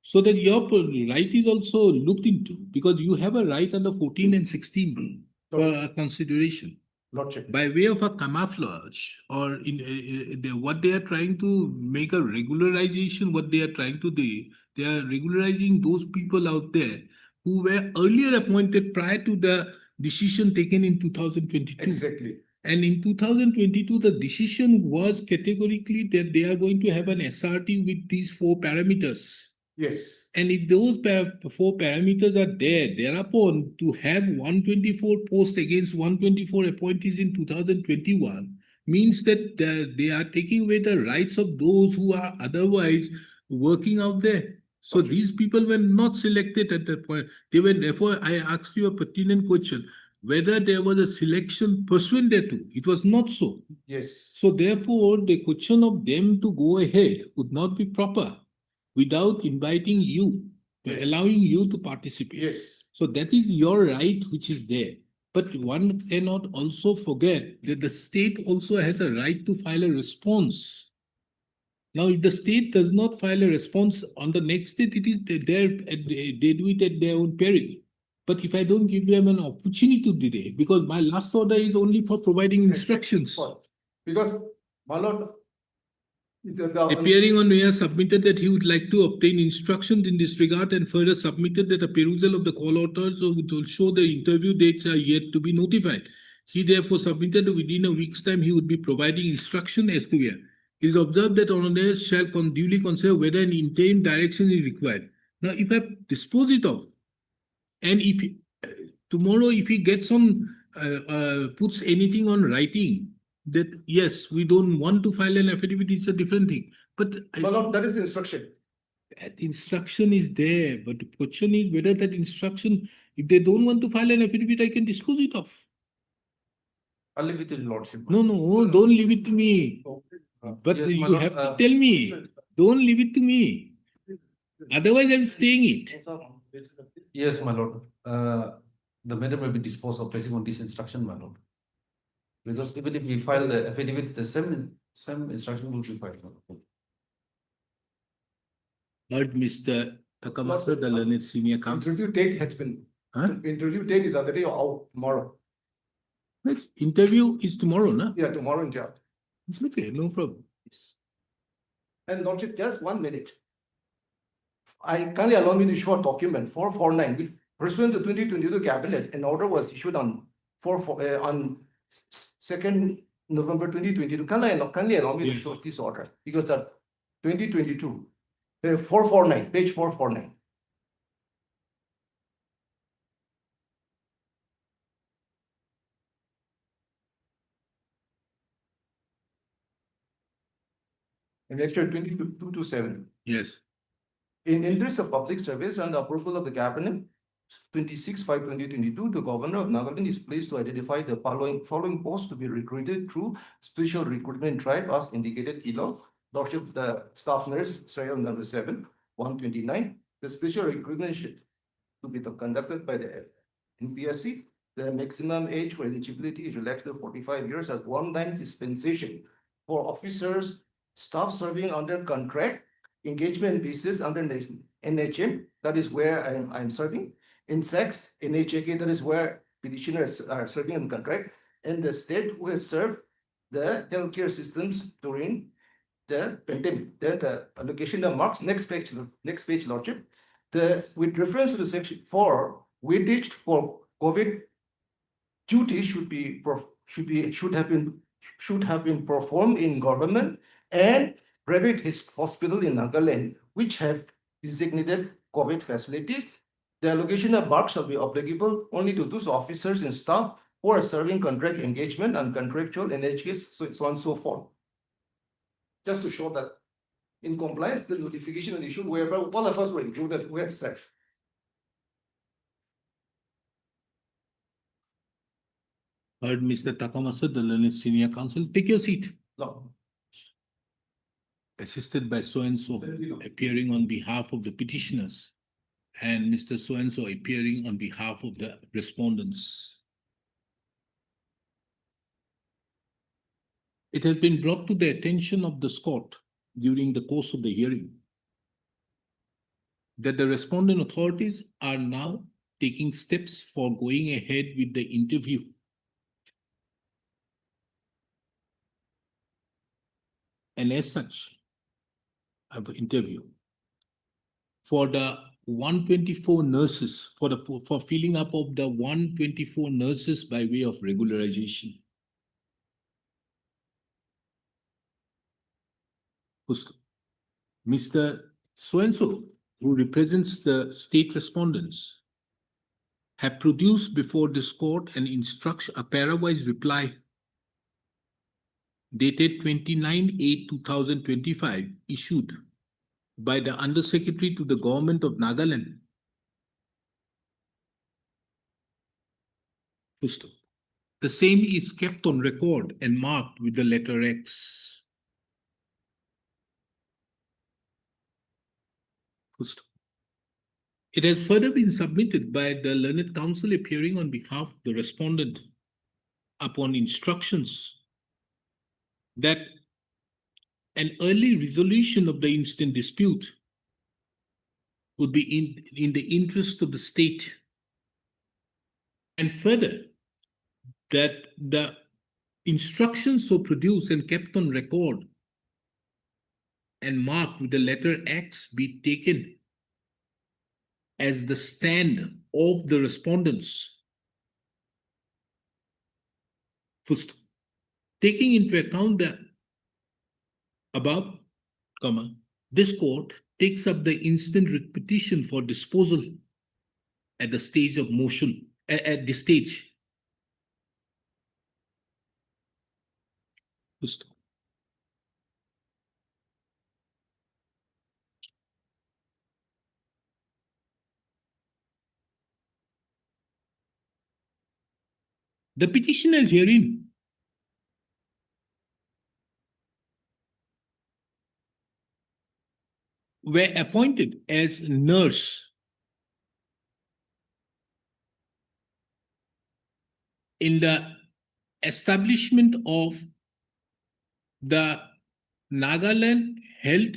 So that your right is also looked into, because you have a right under 14 and 16 for a consideration. Lordship. By way of a camouflage, or what they are trying to make a regularization, what they are trying to do, they are regularizing those people out there who were earlier appointed prior to the decision taken in 2022. Exactly. And in 2022, the decision was categorically that they are going to have an SRT with these 4 parameters. Yes. And if those 4 parameters are there, thereupon to have 124 posts against 124 appointees in 2021 means that they are taking away the rights of those who are otherwise working out there. So these people were not selected at that point. They were, therefore, I asked you a pertinent question, whether there was a selection pursuant thereto. It was not so. Yes. So therefore, the question of them to go ahead would not be proper without inviting you, Yes. allowing you to participate. Yes. So that is your right which is there. But one cannot also forget that the state also has a right to file a response. Now, if the state does not file a response on the next day, it is they do it at their own peril. But if I don't give them an opportunity to delay, because my last order is only for providing instructions. Because, my lord, Appearing on mayor submitted that he would like to obtain instructions in this regard and further submitted that a perusal of the call orders will show the interview dates are yet to be notified. He therefore submitted that within a week's time he would be providing instruction as to where. It is observed that honors shall duly consider whether an interim direction is required. Now, if I dispose it off, and if tomorrow if he gets on, puts anything on writing, that yes, we don't want to file an affidavit, it's a different thing. But my lord, that is the instruction. that instruction is there, but the question is whether that instruction, if they don't want to file an affidavit, I can dispose it off. I'll leave it to the lordship. No, don't leave it to me. But Yes, my you lord, have to tell me. Don't leave it to me. Otherwise, I'm staying it. Yes, my lord. The matter may be disposed of based on this instruction, my lord. Because even if we file the affidavit, the same instruction will be filed. my lord. Lord Mr. Takamasa, the learned senior counsel. Interview date has been, Huh? interview date is already out tomorrow. Next interview is tomorrow, no? Yeah, tomorrow in Jharkhand. It's okay, no problem. And lordship, just 1 minute. I kindly allow me to show a document 449, which pursuant to 2022 cabinet, an order was issued on 2nd November 2022. Kindly allow me to Yes. show this order because that 2022, 449, page 449. And actually 2227. Yes. In interest of public service and the approval of the cabinet, 26/5/2022, the governor of Nagaland is pleased to identify the following posts to be recruited through special recruitment drive as indicated below. Lordship, the staff nurse, serial number 7, 129. The special recruitment should to be conducted by the NPSC. the maximum age for eligibility is relaxed to 45 years as one-time dispensation for officers, staff serving under contract, engagement basis under NHM, that is where I'm serving. In sex, NHAK, that is where petitioners are serving on contract, and the state who has served the healthcare systems during the pandemic. Then the allocation of marks, next page, Lordship. With reference to the section 4, weightage for COVID duty should have been performed in government and private hospital in Nagaland, which have designated COVID facilities. The allocation of marks shall be applicable only to those officers and staff who are serving contract engagement and contractual NHS, so on and so forth. Just to show that in compliance, the notification issue whereby all of us were included, who had served. Heard Mr. Takamasa, the learned senior counsel. Take your seat. No. Assisted by so-and-so appearing on behalf of the petitioners and Mr. So-and-so appearing on behalf of the respondents. It has been brought to the attention of the court during the course of the hearing that the respondent authorities are now taking steps for going ahead with the interview. And as such, of the interview for the 124 nurses, for filling up of the 124 nurses by way of regularization. Mr. So-and-so, who represents the state respondents, have produced before this court an instruction, a parawise reply dated 29/8/2025, issued by the Undersecretary to the Government of Nagaland. The same is kept on record and marked with the letter X. It has further been submitted by the learned counsel appearing on behalf of the respondent upon instructions that an early resolution of the instant dispute would be in the interest of the state. And further, that the instructions so produced and kept on record and marked with the letter X be taken as the stand of the respondents. First, taking into account the above, this court takes up the instant writ petition for disposal at the stage of motion, at this stage. First, the petitioners herein were appointed as nurse in the establishment of the Nagaland Health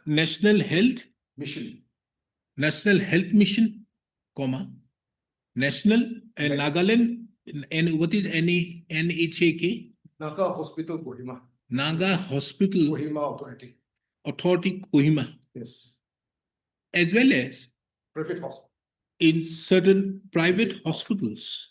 National Health Mission. National Health Mission, National and Nagaland, and what is NHAK? Naga Hospital Kohima. Naga Hospital Kohima Authority. Authority Kohima, Yes. as well as Private hospital. in certain private hospitals.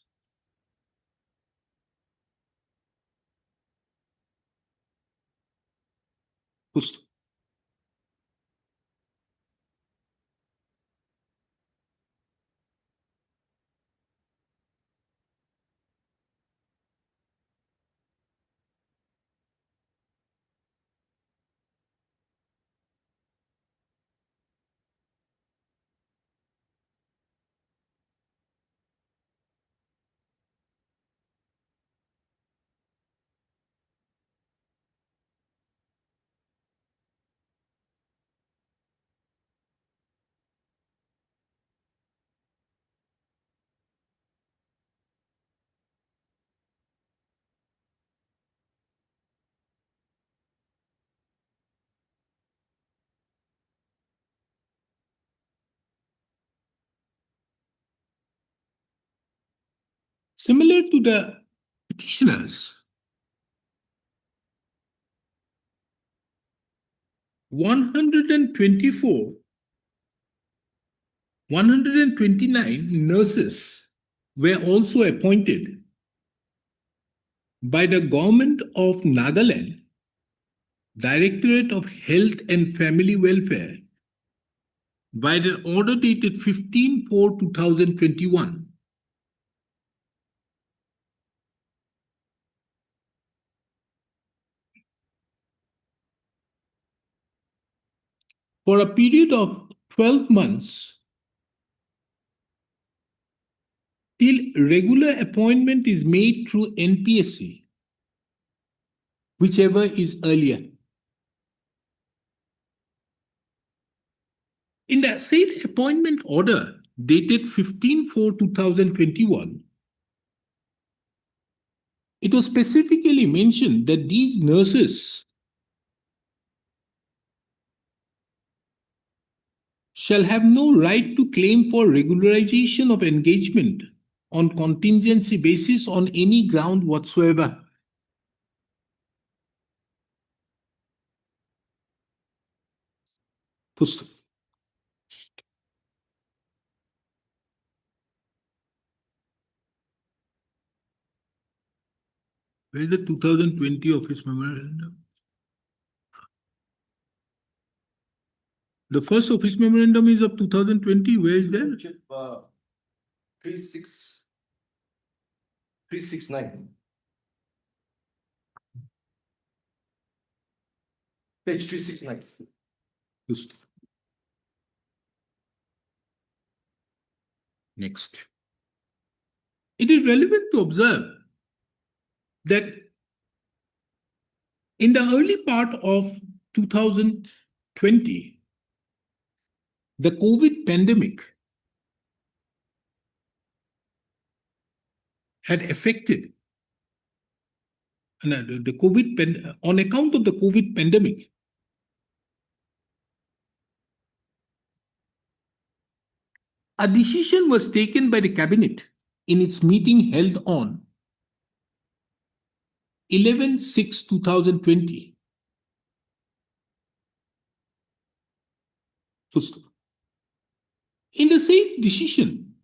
Similar to the petitioners, 124, 129 nurses were also appointed by the government of Nagaland, Directorate of Health and Family Welfare, by an order dated 15/4/2021. For a period of 12 months till regular appointment is made through NPSC, whichever is earlier. In the said appointment order dated 15/4/2021, it was specifically mentioned that these nurses shall have no right to claim for regularization of engagement on contingency basis on any ground whatsoever. Pust- Where is the 2020 office memorandum? The first office memorandum is of 2020. Where is that? Lordship, 369. Page 369. Pust- Next. It is relevant to observe that in the early part of 2020, the COVID pandemic had affected on account of the COVID pandemic. A decision was taken by the cabinet in its meeting held on 11/6/2020 in the same decision,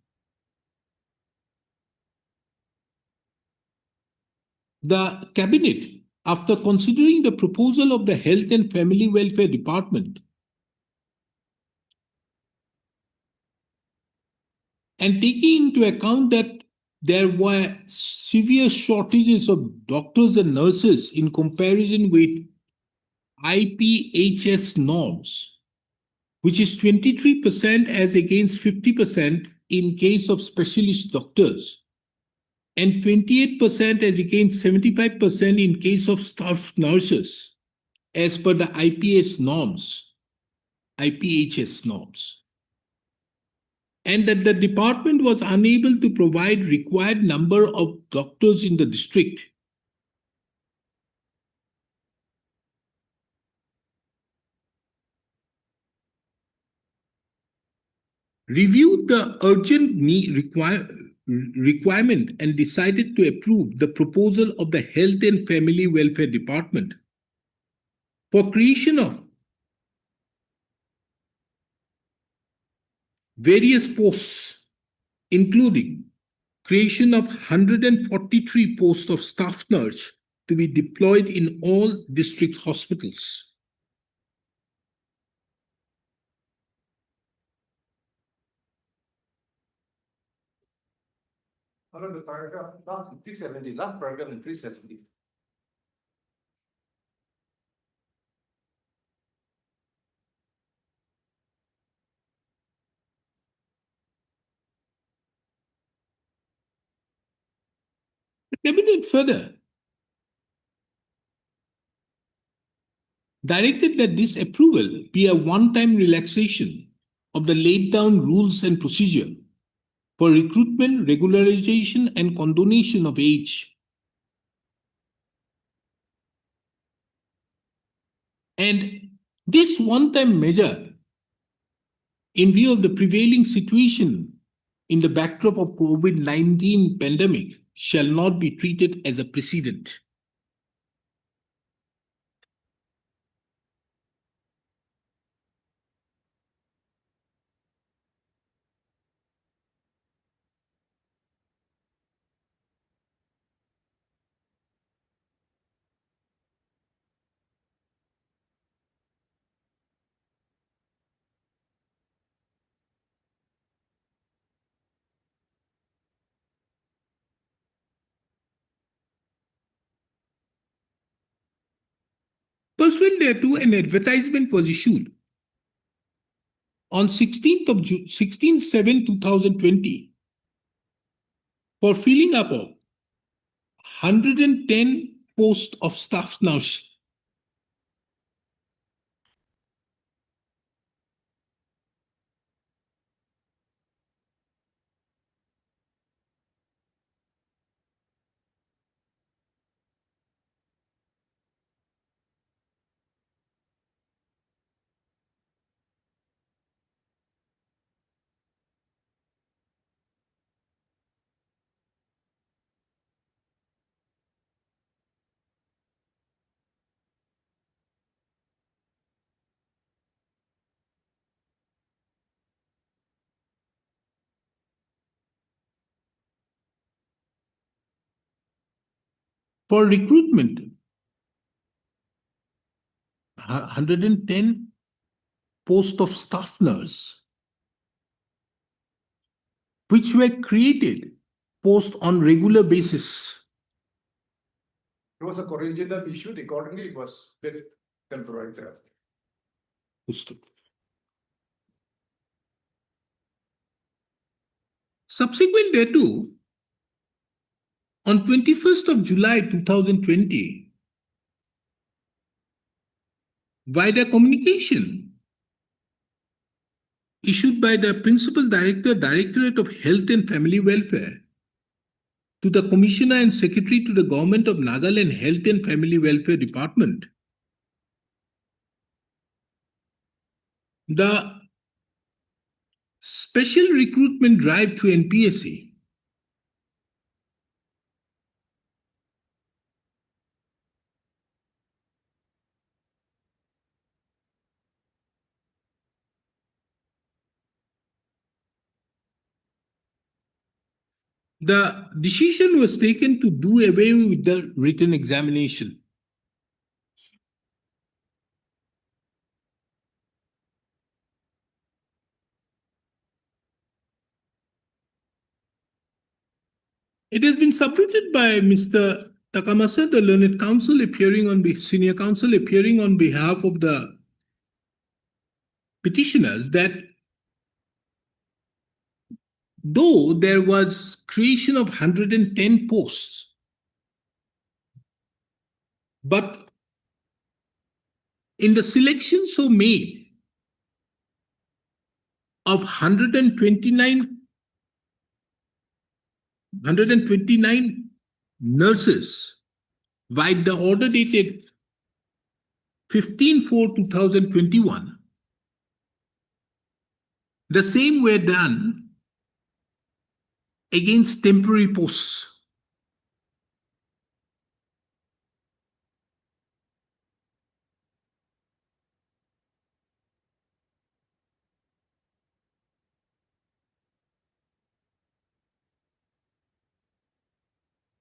the cabinet, after considering the proposal of the Health and Family Welfare Department and taking into account that there were severe shortages of doctors and nurses in comparison with IPHS norms, which is 23% as against 50% in case of specialist doctors, and 28% as against 75% in case of staff nurses, as per the IPHS norms. And that the department was unable to provide required number of doctors in the district. Reviewed the urgent requirement and decided to approve the proposal of the Health and Family Welfare Department for creation of various posts, including creation of 143 posts of staff nurse to be deployed in all district hospitals. The paragraph, last 370, last paragraph in 370. The cabinet further directed that this approval be a one-time relaxation of the laid down rules and procedure for recruitment, regularization, and condonation of age. And this one-time measure, in view of the prevailing situation in the backdrop of COVID-19 pandemic, shall not be treated as a precedent. Pursuant thereto, an advertisement was issued on 16th of June, 16/7/2020 for filling up of 110 posts of staff nurse. For recruitment, 110 posts of staff nurse, which were created post on regular basis. It was a corrigendum issued, accordingly it was built temporary there. Subsequent thereto, on 21st of July 2020, by the communication issued by the Principal Director, Directorate of Health and Family Welfare, to the Commissioner and Secretary to the Government of Nagaland Health and Family Welfare Department, the special recruitment drive through NPSC the decision was taken to do away with the written examination. It has been submitted by Mr. Takamasa, the learned counsel appearing on senior counsel appearing on behalf of the petitioners, that though there was creation of 110 posts, but in the selection so made of 129 nurses by the order dated 15/4/2021, the same were done against temporary posts.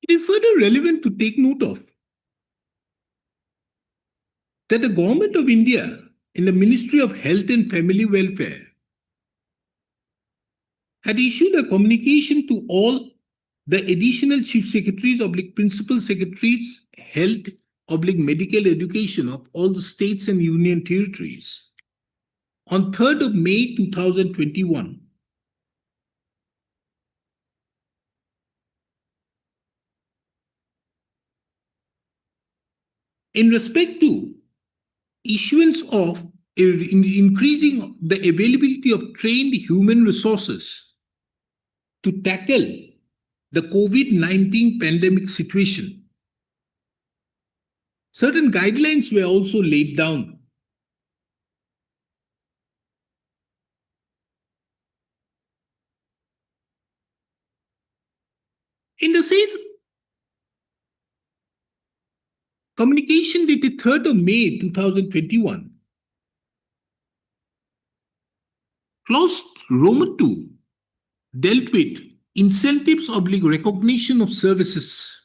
It is further relevant to take note of that the Government of India in the Ministry of Health and Family Welfare had issued a communication to all the additional chief secretaries / principal secretaries, health / medical education of all the states and union territories on 3rd of May 2021. In respect to issuance of increasing the availability of trained human resources to tackle the COVID-19 pandemic situation, certain guidelines were also laid down. In the same Communication dated 3rd of May 2021. Clause Roman 2 dealt with incentives oblique recognition of services.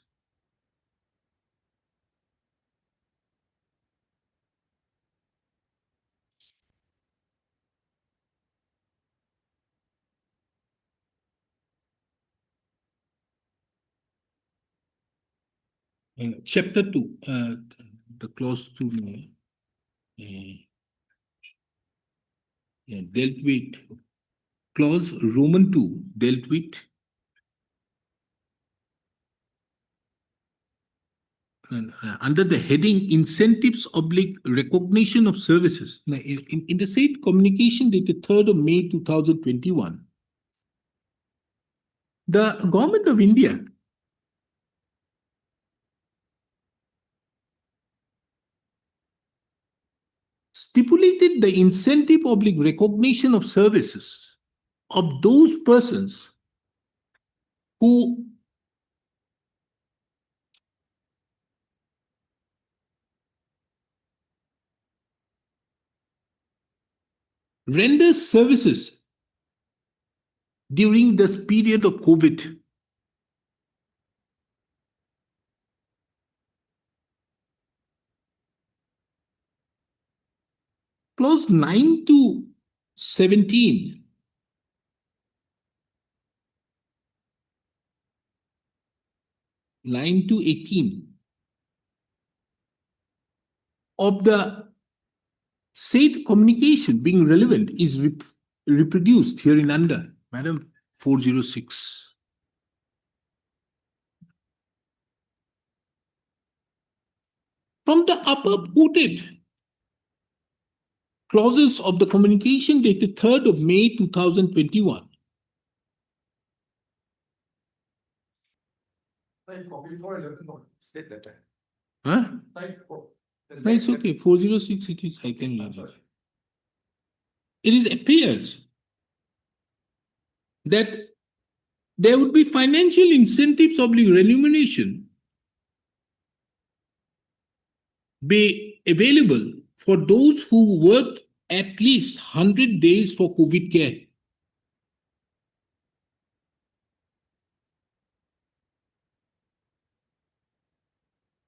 Chapter 2, the clause 2 dealt with clause Roman 2 dealt with under the heading incentives oblique recognition of services. Now, in the said communication dated 3rd of May 2021, the government of India stipulated the incentive oblique recognition of services of those persons who render services during this period of COVID. Clause 9 to 17 9 to 18 of the said communication being relevant is reproduced herein under, Madam 406. From the above quoted clauses of the communication dated 3rd of May 2021, Copy 411 state letter. huh? Type copy. No, it's okay. 406 it is, I can read it. It appears that there would be financial incentives oblique remuneration be available for those who work at least 100 days for COVID care.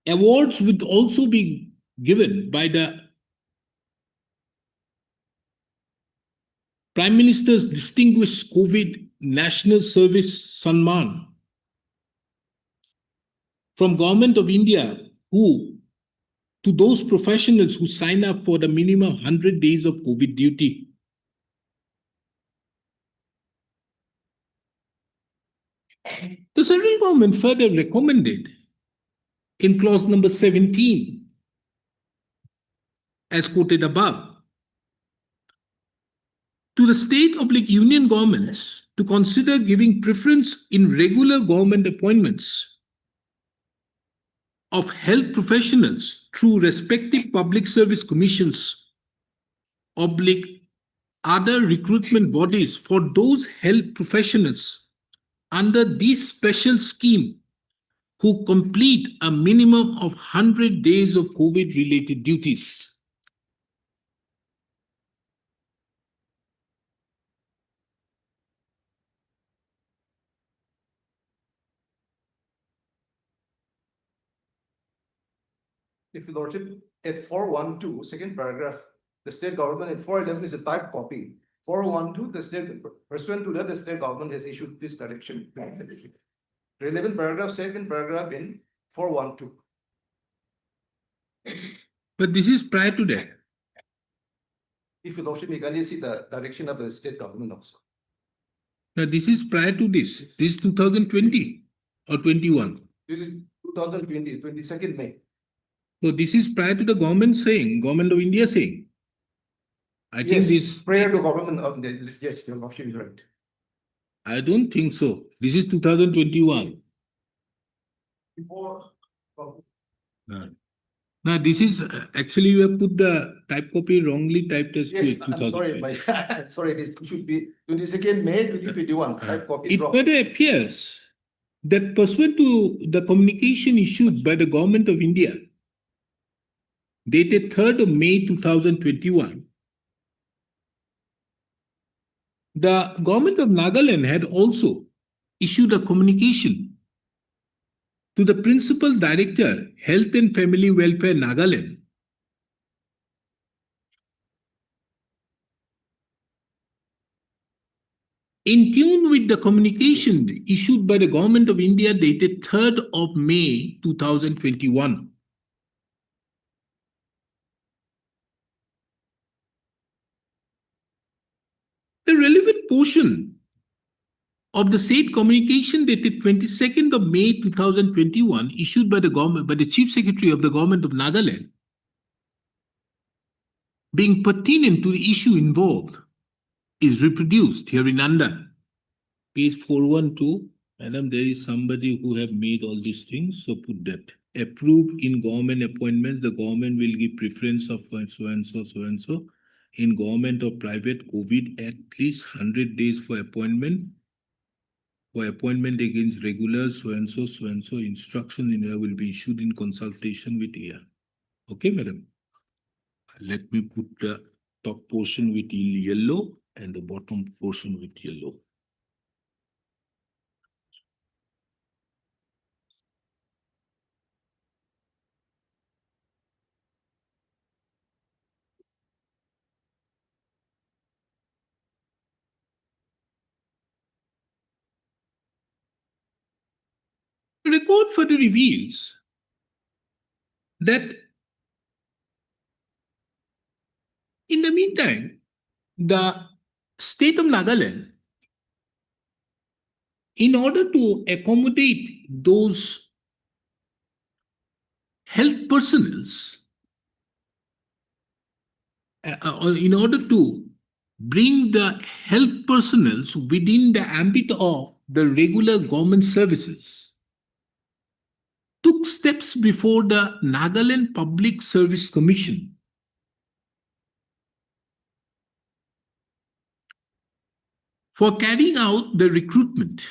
Awards would also be given by the Prime Minister's Distinguished COVID National Service Sanman from Government of India who to those professionals who sign up for the minimum 100 days of COVID duty. The central government further recommended in clause number 17, as quoted above, to the state oblique union governments to consider giving preference in regular government appointments of health professionals through respective public service commissions oblique other recruitment bodies for those health professionals under this special scheme who complete a minimum of 100 days of COVID-related duties. If you lordship, at 412, second paragraph, the state government, at 411 is a type copy. 412, the state, pursuant to that, the state government has issued this direction. Relevant paragraph, second paragraph in 412. But this is prior to that. If you lordship, you can see the direction of the state government also. Now, this is prior to this. This is 2020 or 21. This is 2020, 22nd May. So this is prior to the government saying, government of India saying. I think Yes, this, prior to government of the, yes, your lordship is right. I don't think so. This is 2021. Before. Now, this is actually you have put the type copy wrongly typed as Yes, I'm sorry, 2020. my, sorry, it should be 22nd May 2021, type copy It wrong. further appears that pursuant to the communication issued by the government of India dated 3rd of May 2021, the government of Nagaland had also issued a communication to the Principal Director, Health and Family Welfare Nagaland, in tune with the communication issued by the Government of India dated 3rd of May 2021. The relevant portion of the said communication dated 22nd of May 2021 issued by the Chief Secretary of the Government of Nagaland, being pertinent to the issue involved, is reproduced hereinunder. Page 412. Madam, there is somebody who have made all these things, so put that. Approved in government appointments, the government will give preference of so and so, so and so. In government or private, COVID at least 100 days for appointment. For appointment against regulars, so and so, instruction will be issued in consultation with ear. Okay, madam. Let me put the top portion with yellow and the bottom portion with yellow. Record further reveals that in the meantime, the state of Nagaland, in order to accommodate those health personnels, in order to bring the health personnels within the ambit of the regular government services, took steps before the Nagaland Public Service Commission for carrying out the recruitment.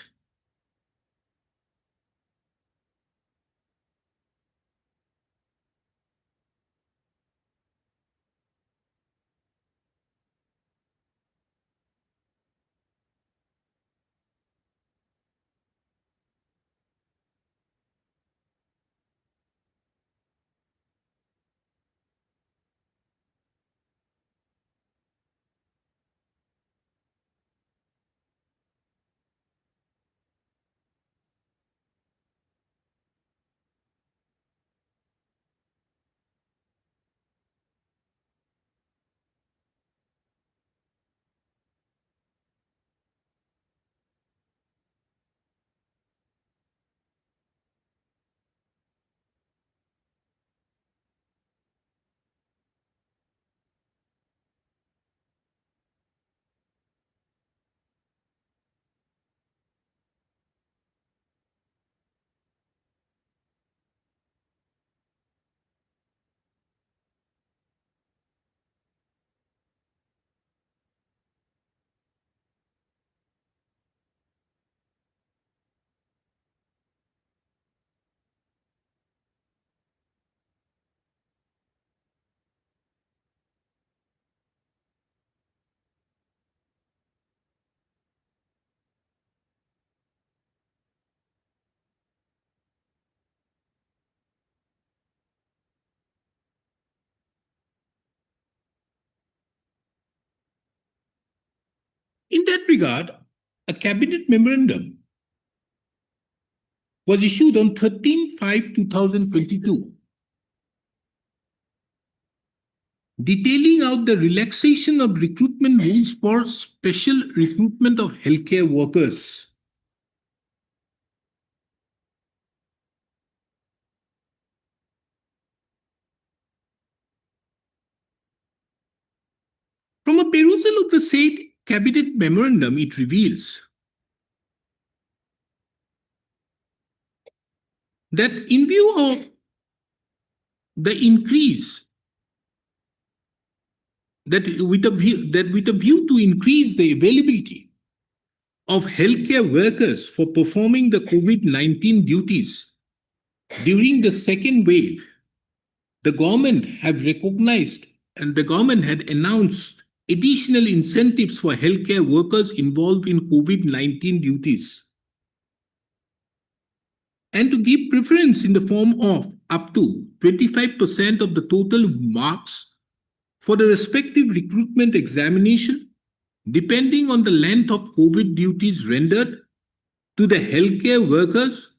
In that regard, a cabinet memorandum was issued on 13/5/2022, detailing out the relaxation of recruitment rules for special recruitment of healthcare workers. From a perusal of the said cabinet memorandum, it reveals that in view of the increase, that with a view to increase the availability of healthcare workers for performing the COVID-19 duties during the second wave, the government have recognized and the government had announced additional incentives for healthcare workers involved in COVID-19 duties, and to give preference in the form of up to 25% of the total marks for the respective recruitment examination, depending on the length of COVID duties rendered, to the healthcare workers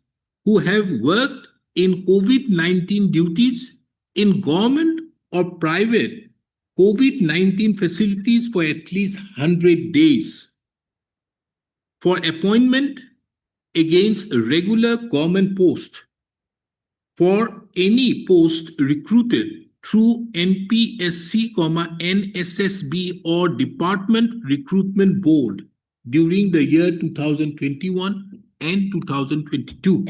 who have worked in COVID-19 duties in government or private COVID-19 facilities for at least 100 days for appointment against a regular government post for any post recruited through NPSC, NSSB or Department Recruitment Board during the year 2021 and 2022.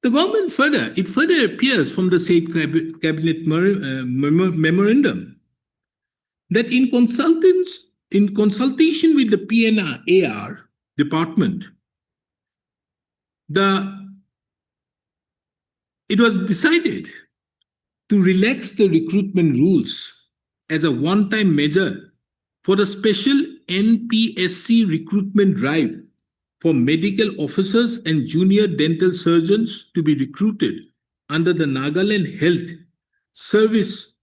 The government further appears from the said cabinet memorandum that in consultation with the PNR department, it was decided to relax the recruitment rules as a one-time measure for the special NPSC recruitment drive for medical officers and junior dental surgeons to be recruited under the Nagaland Health Service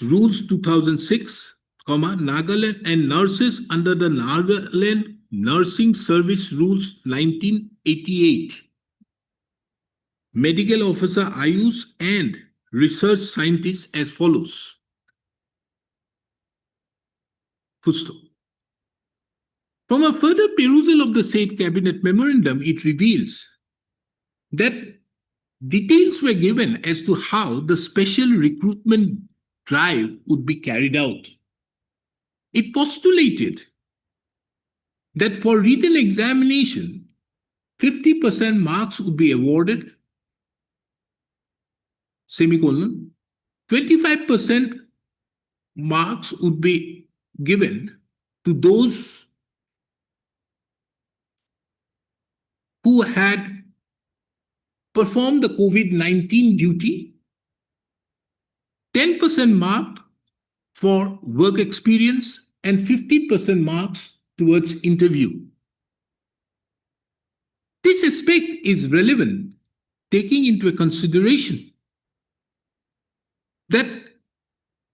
Rules 2006, Nagaland, and nurses under the Nagaland Nursing Service Rules 1988. Medical officer Ayus and research scientists as follows. Full. From a further perusal of the said cabinet memorandum, it reveals that details were given as to how the special recruitment drive would be carried out. It postulated that for written examination, 50% marks would be awarded, semicolon, 25% marks would be given to those who had performed the COVID-19 duty, 10% marked for work experience, and 50% marks towards interview. This aspect is relevant, taking into consideration that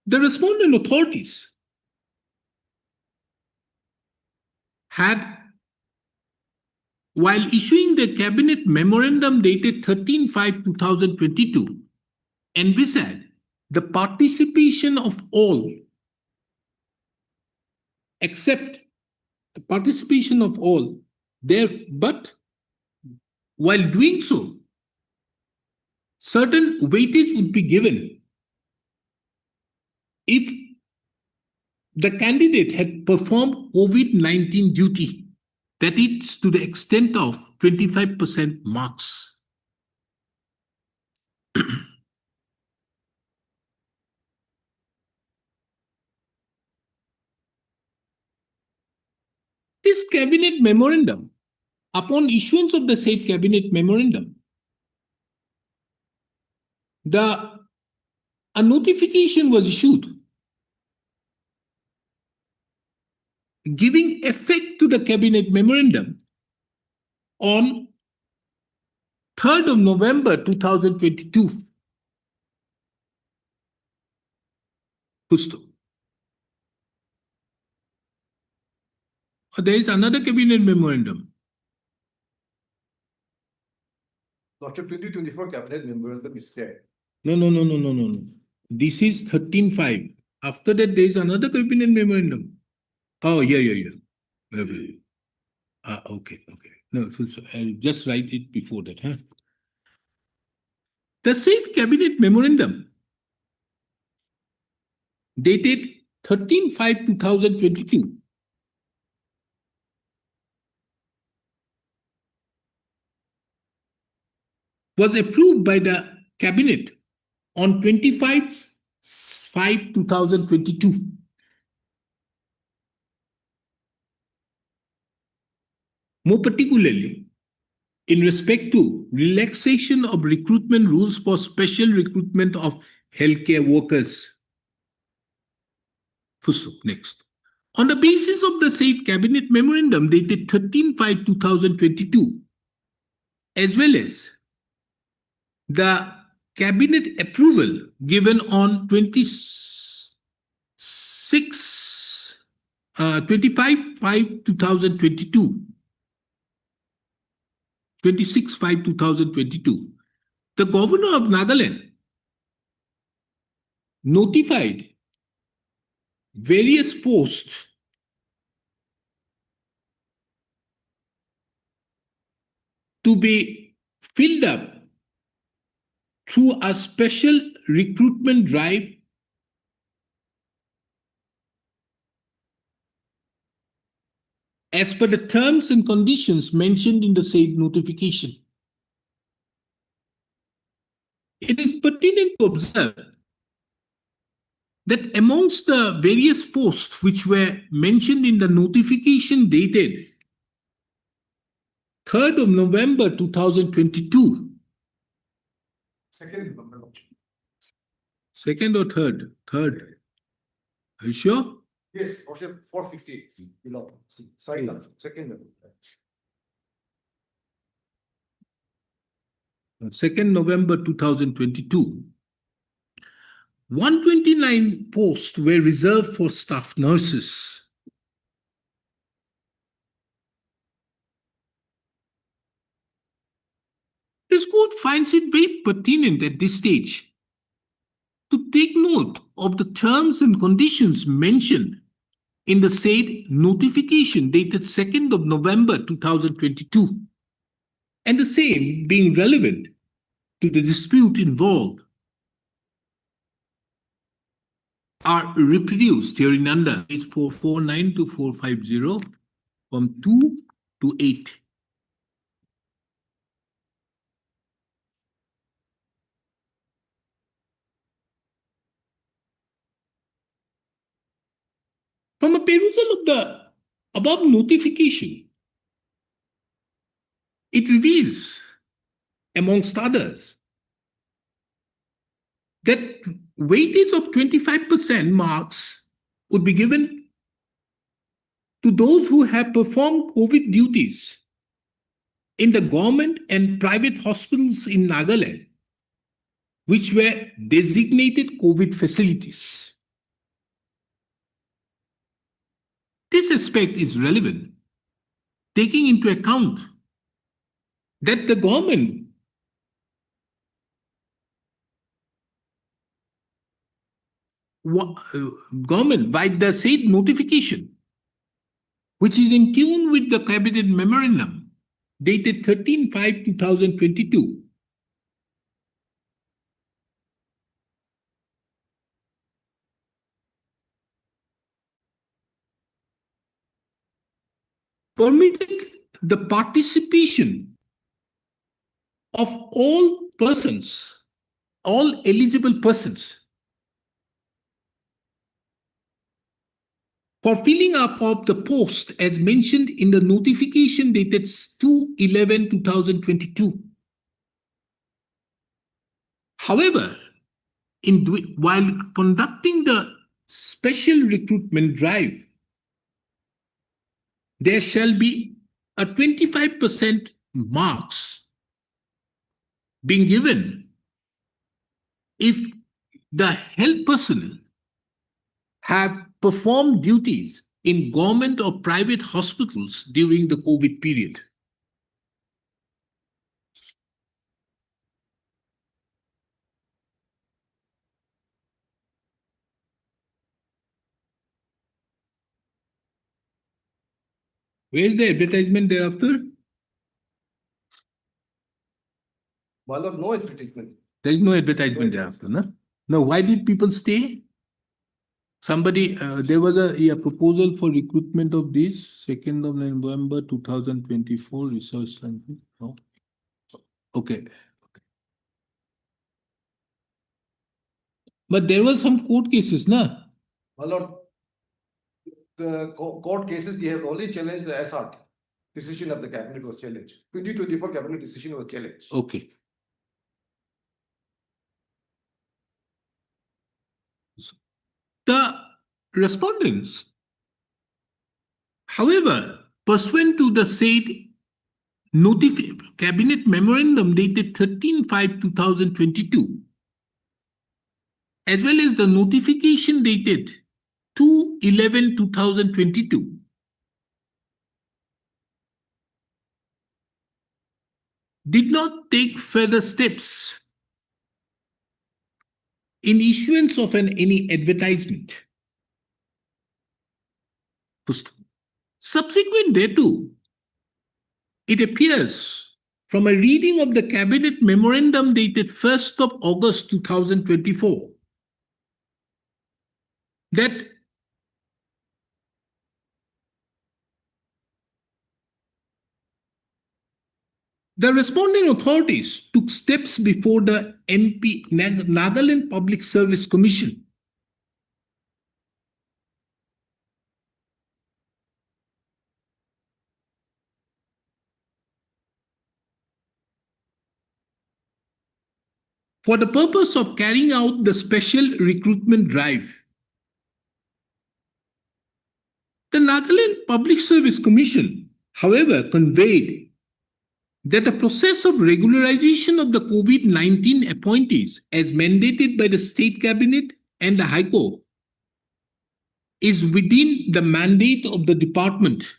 the respondent authorities had, while issuing the cabinet memorandum dated 13/5/2022, envisaged the participation of all, except the participation of all there, but while doing so, certain weightage would be given if the candidate had performed COVID-19 duty, that is to the extent of 25% marks. This cabinet memorandum, upon issuance of the said cabinet memorandum, a notification was issued giving effect to the cabinet memorandum on 3rd of November 2022. There is another cabinet memorandum. Lordship, 2024 cabinet memorandum is there. No. This is 13/5. After that, there is another cabinet memorandum. Oh, yeah. Okay. No, so I'll just write it before that. Huh? The said cabinet memorandum dated 13/5/2022 was approved by the cabinet on 25/5/2022. More particularly, in respect to relaxation of recruitment rules for special recruitment of healthcare workers. Next. On the basis of the said Cabinet Memorandum dated 13/5/2022, as well as the Cabinet approval given on 25/5/2022, 26/5/2022, the Governor of Nagaland notified various posts to be filled up through a special recruitment drive as per the terms and conditions mentioned in the said notification. It is pertinent to observe that amongst the various posts which were mentioned in the notification dated 3rd of November 2022, Second, Your Lordship. second or third? Third. Are you sure? Yes, Lordship, 450, below, side line, second. 2nd November 2022, 129 posts were reserved for staff nurses. This court finds it very pertinent at this stage to take note of the terms and conditions mentioned in the said notification dated 2nd of November 2022, and the same being relevant to the dispute involved are reproduced herein under page 449 to 450 from 2 to 8. From a perusal of the above notification, it reveals, amongst others, that weightage of 25% marks would be given to those who have performed COVID duties in the government and private hospitals in Nagaland, which were designated COVID facilities. This aspect is relevant, taking into account that the government by the said notification, which is in tune with the Cabinet Memorandum dated 13/5/2022, permitted the participation of all persons, all eligible persons, for filling up of the post as mentioned in the notification dated 2/11/2022. However, while conducting the special recruitment drive, there shall be a 25% marks being given if the health personnel have performed duties in government or private hospitals during the COVID period. Where is the advertisement thereafter? My lord, no advertisement. There is no advertisement thereafter, no? Now, why did people stay? Somebody, there was a proposal for recruitment of this 2nd of November 2024 research center. No? Okay. But there were some court cases, na? My lord, the court cases, they have only challenged the SRT. decision of the cabinet was challenged. 2024 cabinet decision was challenged. Okay. The respondents, however, pursuant to the said cabinet memorandum dated 13/5/2022, as well as the notification dated 2/11/2022, did not take further steps in issuance of any advertisement. Subsequent thereto, it appears from a reading of the cabinet memorandum dated 1st of August 2024 that the responding authorities took steps before the Nagaland Public Service Commission for the purpose of carrying out the special recruitment drive. The Nagaland Public Service Commission, however, conveyed that the process of regularization of the COVID-19 appointees as mandated by the State Cabinet and the High Court is within the mandate of the department.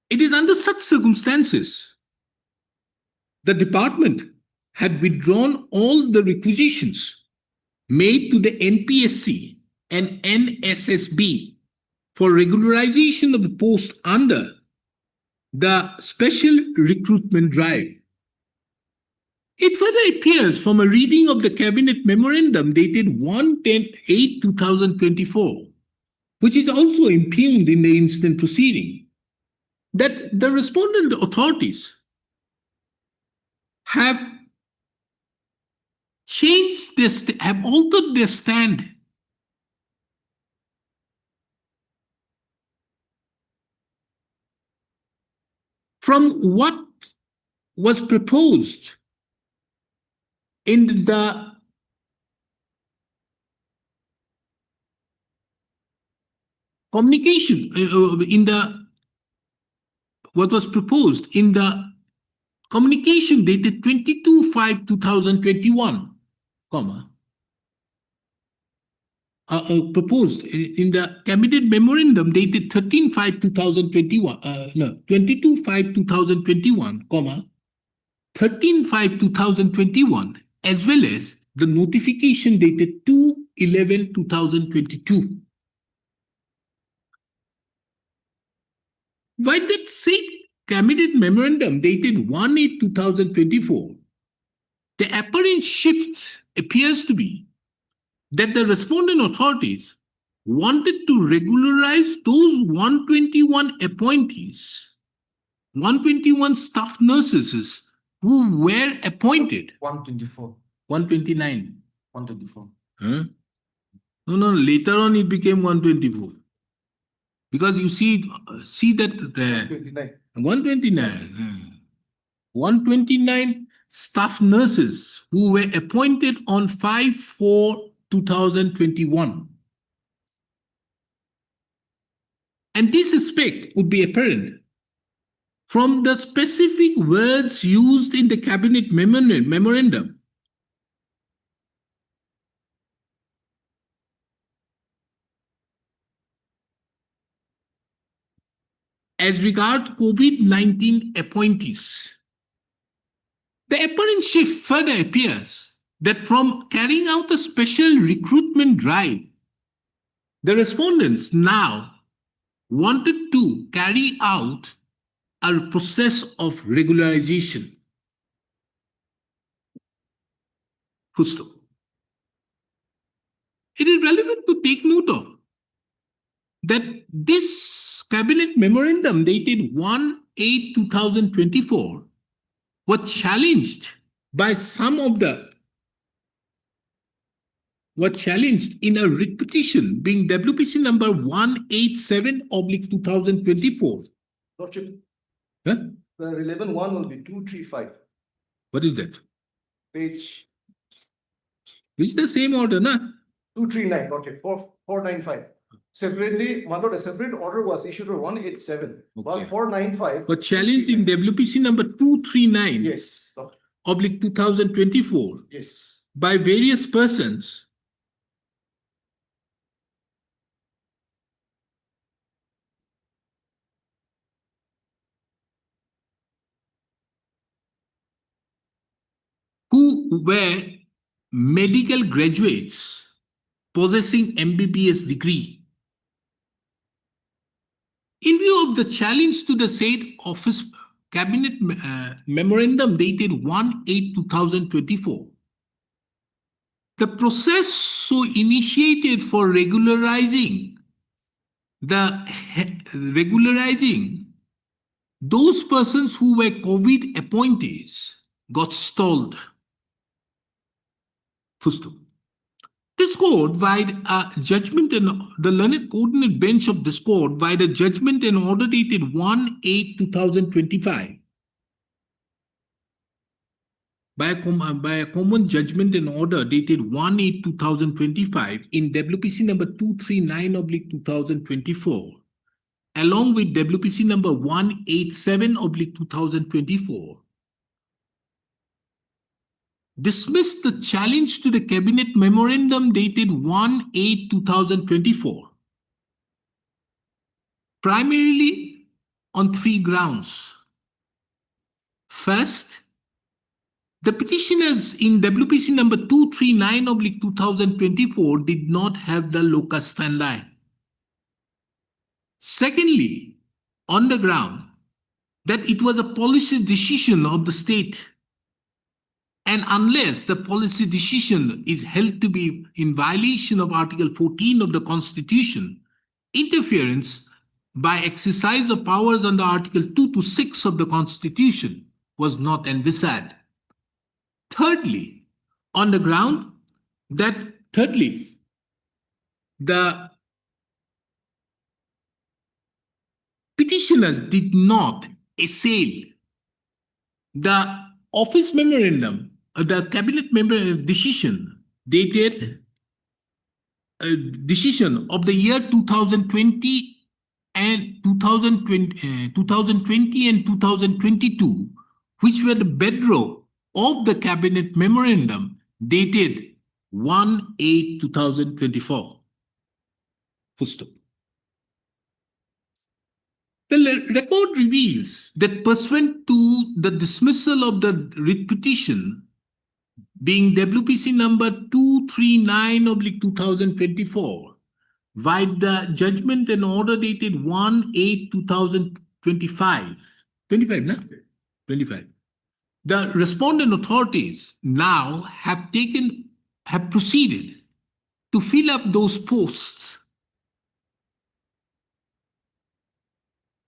It is under such circumstances the department had withdrawn all the requisitions made to the NPSC and NSSB for regularization of the post under the special recruitment drive. It further appears from a reading of the cabinet memorandum dated 1/10/8/2024, which is also impugned in the instant proceeding, that the respondent authorities have changed this, have altered their stand from what was proposed in the communication, in the what was proposed in the communication dated 22/5/2021, comma, proposed in the cabinet memorandum dated 13/5/2021, 22/5/2021, comma, 13/5/2021, as well as the notification dated 2/11/2022. By that same cabinet memorandum dated 1/8/2024, the apparent shift appears to be that the respondent authorities wanted to regularize those 121 appointees, 121 staff nurses who were appointed. 124. 129. 124. Huh? No, later on it became 124. Because you see that the 29. 129. 129 staff nurses who were appointed on 5/4/2021. And this aspect would be apparent from the specific words used in the cabinet memorandum. As regards COVID-19 appointees, the apparent shift further appears that from carrying out a special recruitment drive, the respondents now wanted to carry out a process of regularization. Full stop. It is relevant to take note of that this cabinet memorandum dated 1/8/2024 were challenged by some of the were challenged in a writ petition being WPC number 187/2024. Lordship, Huh? the relevant one will be 235, What is that? page Which is the same order, na? 239, Lordship, 495. Separately, my lord, a separate order was issued for 187, while Okay. 495. Were challenged in WPC number 239 Yes, Lord, oblique 2024 yes. by various persons who were medical graduates possessing MBBS degree. In view of the challenge to the said office cabinet memorandum dated 1/8/2024, the process so initiated for regularizing those persons who were COVID appointees got stalled. Full stop. This court vide a judgment and the learned coordinate bench of this court vide a judgment and order dated 1/8/2025 by a common judgment and order dated 1/8/2025 in WPC number 239/2024 along with WPC number 187/2024 dismissed the challenge to the cabinet memorandum dated 1/8/2024 primarily on three grounds. First, the petitioners in WPC number 239/2024 did not have the locus standi. Secondly, on the ground that it was a policy decision of the state, and unless the policy decision is held to be in violation of Article 14 of the Constitution, interference by exercise of powers under Article 2 to 6 of the Constitution was not envisaged. Thirdly, on the ground that the petitioners did not assail the office memorandum, the cabinet member decision dated decision of the year 2020 and 2020 and 2022, which were the bedrock of the cabinet memorandum dated 1/8/2024. Full stop. The record reveals that pursuant to the dismissal of the writ petition being WPC number 239/2024 by the judgment and order dated 1/8/2025. 25, no? 25. The respondent authorities now have proceeded to fill up those posts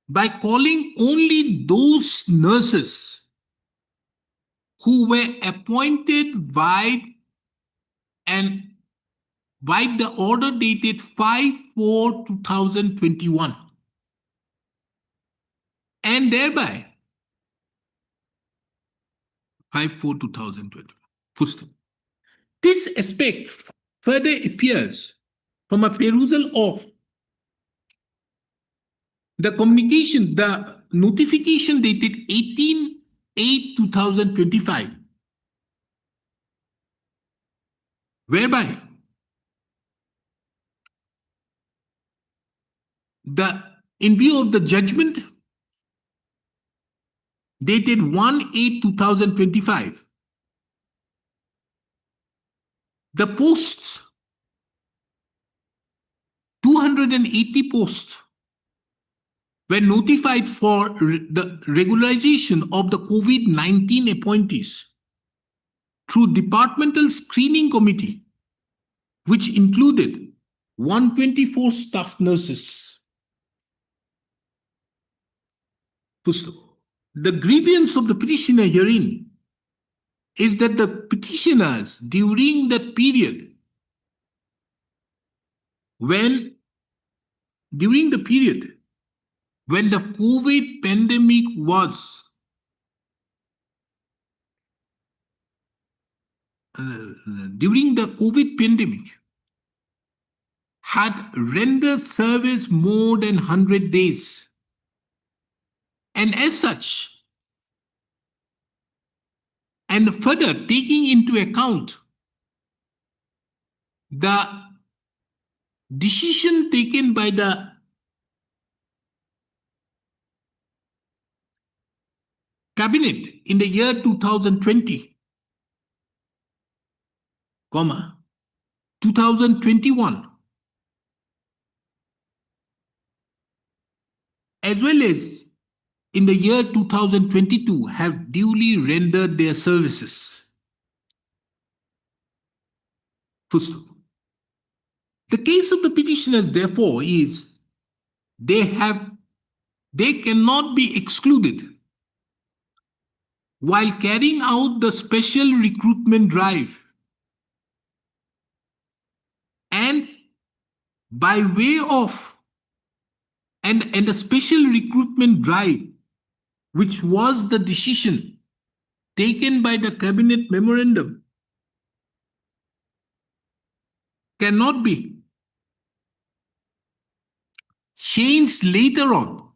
by calling only those nurses who were appointed by the order dated 5/4/2021 and thereby 5/4/2020. This aspect further appears from a perusal of the communication, the notification dated 18/8/2025, whereby in view of the judgment dated 1/8/2025, the posts, 280 posts, were notified for the regularization of the COVID-19 appointees through departmental screening committee, which included 124 staff nurses. the grievance of the petitioner herein is that the petitioners during that period, during the period when the COVID pandemic was during the COVID pandemic, had rendered service more than 100 days. And as such, and further taking into account the decision taken by the cabinet in the year 2020, 2021, as well as in the year 2022 have duly rendered their services. First, the case of the petitioners, therefore, is they cannot be excluded while carrying out the special recruitment drive and by way of and the special recruitment drive, which was the decision taken by the cabinet memorandum, cannot be changed later on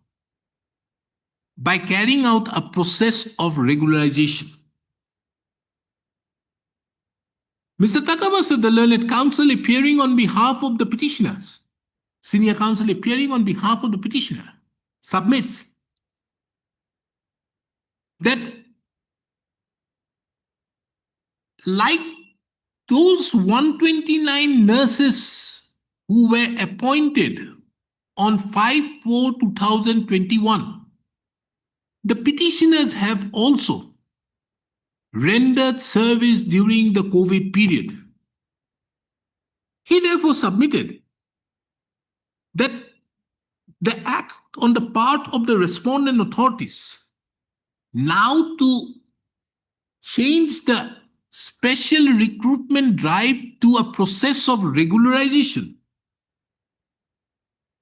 by carrying out a process of regularization. Mr. Takawasa, the learned counsel appearing on behalf of the petitioners, senior counsel appearing on behalf of the petitioner, submits that like those 129 nurses who were appointed on 5/4/2021, the petitioners have also rendered service during the COVID period. He therefore submitted that the act on the part of the respondent authorities now to change the special recruitment drive to a process of regularization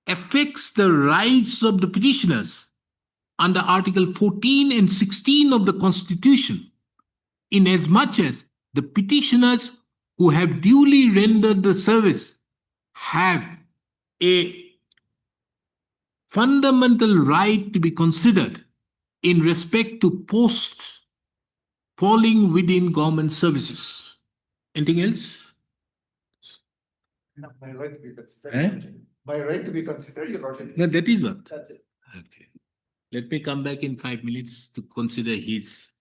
affects the rights of the petitioners under Article 14 and 16 of the Constitution, inasmuch as the petitioners who have duly rendered the service have a fundamental right to be considered in respect to posts falling within government services. Anything else? My right to be considered. Eh? My right to be considered, Your Lordship. No, that is what. That's it. Okay. Let me come back in 5 minutes to consider his.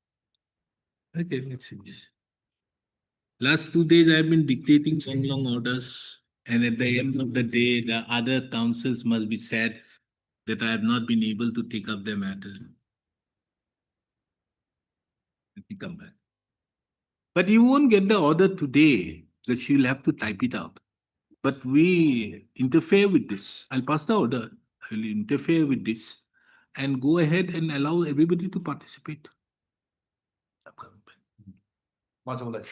Okay, let's see this. Last 2 days I have been dictating long orders, and at the end of the day, the other councils must be sad that I have not been able to take up their matter. Let me come back. But you won't get the order today, because you'll have to type it out. But we interfere with this. I'll pass the order. I will interfere with this and go ahead and allow everybody to participate. I'm coming back. Much obliged.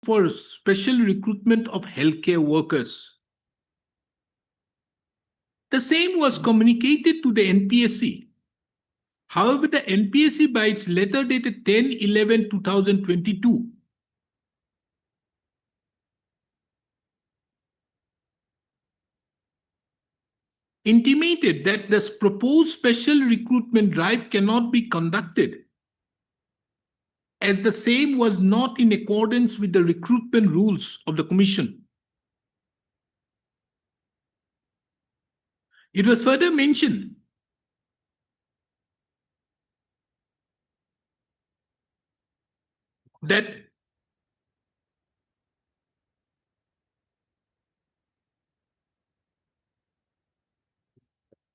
for special recruitment of healthcare workers. The same was communicated to the NPSC. However, the NPSC, by its letter dated 10/11/2022, intimated that this proposed special recruitment drive cannot be conducted as the same was not in accordance with the recruitment rules of the Commission. It was further mentioned that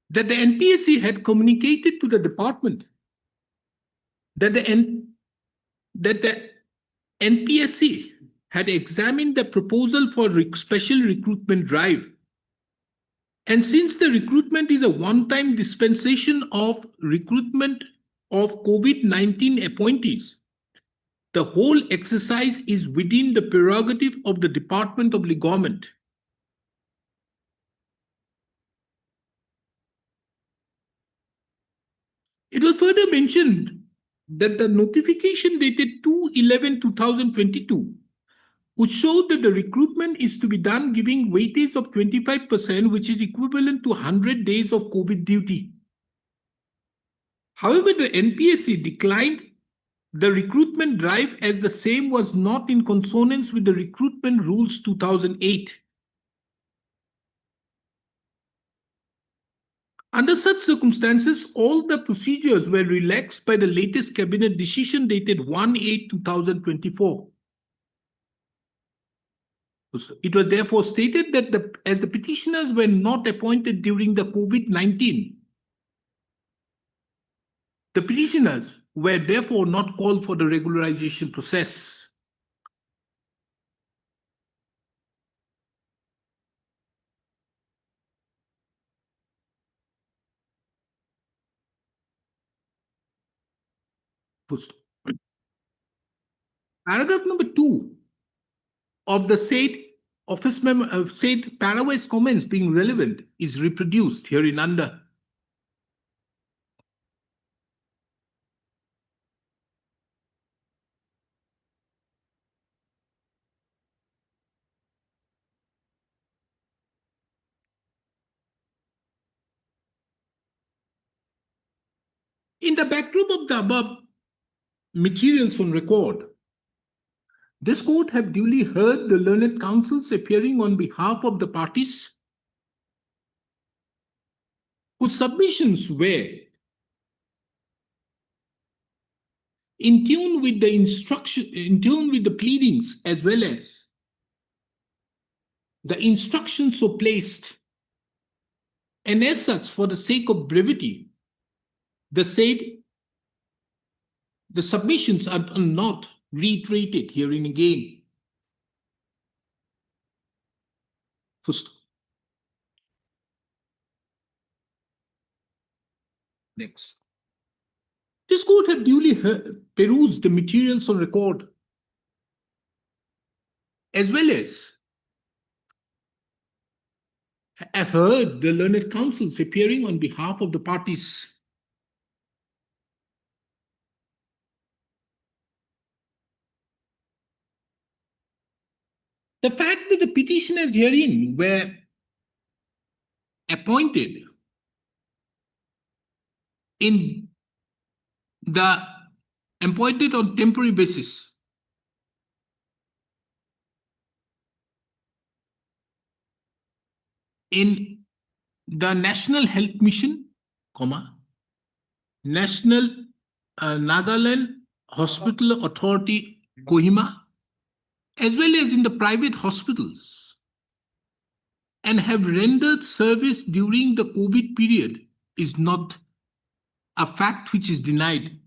the NPSC had communicated to the department that the NPSC had examined the proposal for special recruitment drive. And since the recruitment is a one-time dispensation of recruitment of COVID-19 appointees, the whole exercise is within the prerogative of the Department of the Government. It was further mentioned that the notification dated 2/11/2022, which showed that the recruitment is to be done giving weightage of 25%, which is equivalent to 100 days of COVID duty. However, the NPSC declined the recruitment drive as the same was not in consonance with the Recruitment Rules 2008. Under such circumstances, all the procedures were relaxed by the latest cabinet decision dated 1/8/2024. It was therefore stated that as the petitioners were not appointed during the COVID-19, the petitioners were therefore not called for the regularization process. Paragraph number 2 of the said office member said parawise comments being relevant is reproduced herein under. In the backdrop of the above materials on record, this court have duly heard the learned counsels appearing on behalf of the parties whose submissions were in tune with the pleadings as well as the instructions so placed. And as such, for the sake of brevity, the submissions are not reiterated herein again. First. Next. This court have duly perused the materials on record, as well as have heard the learned counsels appearing on behalf of the parties. The fact that the petitioners herein were appointed on temporary basis in the National Health Mission, National Nagaland Hospital Authority, Kohima, as well as in the private hospitals, and have rendered service during the COVID period is not a fact which is denied.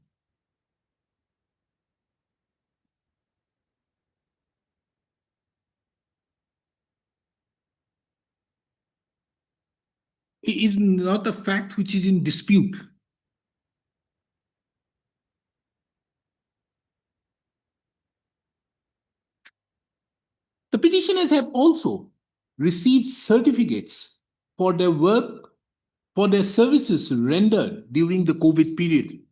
It is not a fact which is in dispute. The petitioners have also received certificates for their work, for their services rendered during the COVID period.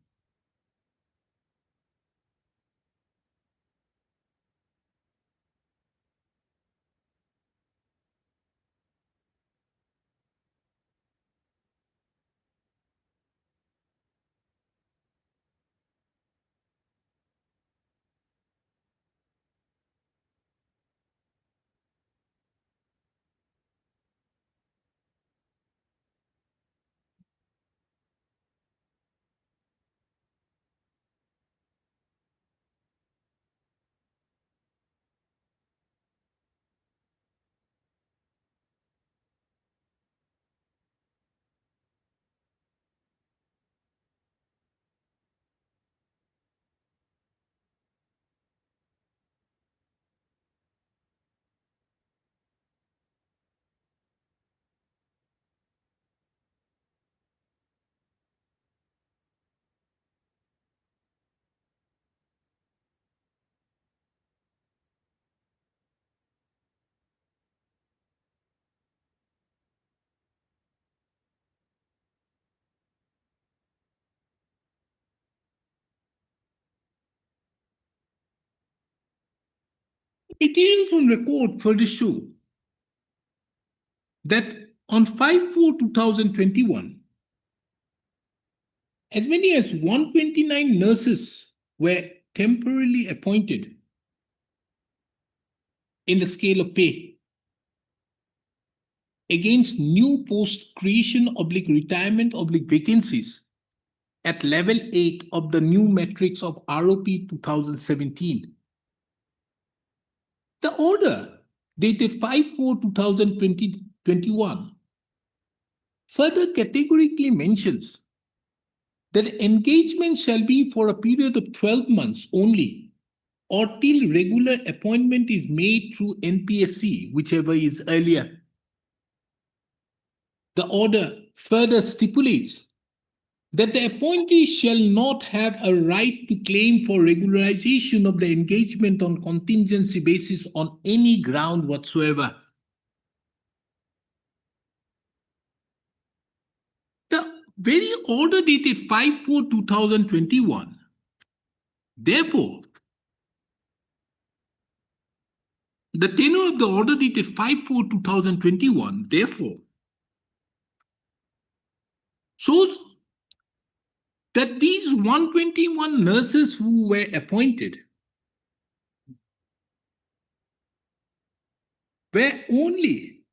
Materials on record further show that on 5/4/2021, as many as 129 nurses were temporarily appointed in the scale of pay against new post creation/retirement/ vacancies at level 8 of the new metrics of ROP 2017. The order dated 5/4/2021 further categorically mentions that engagement shall be for a period of 12 months only, or till regular appointment is made through NPSC, whichever is earlier. The order further stipulates that the appointee shall not have a right to claim for regularization of the engagement on contingency basis on any ground whatsoever. The very order dated 5/4/2021, therefore, the tenor of the order dated 5/4/2021, therefore, shows that these 121 nurses who were appointed were only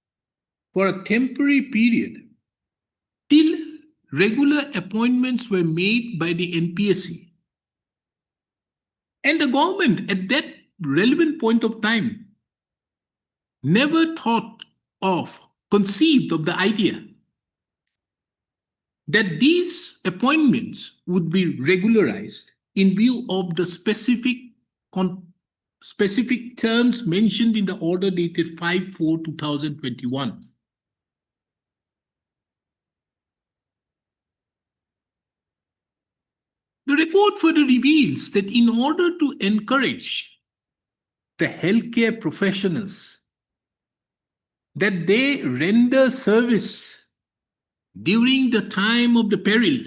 for a temporary period till regular appointments were made by the NPSC. And the government at that relevant point of time never conceived of the idea that these appointments would be regularized in view of the specific terms mentioned in the order dated 5/4/2021. The report further reveals that in order to encourage the healthcare professionals that they render service during the time of the peril,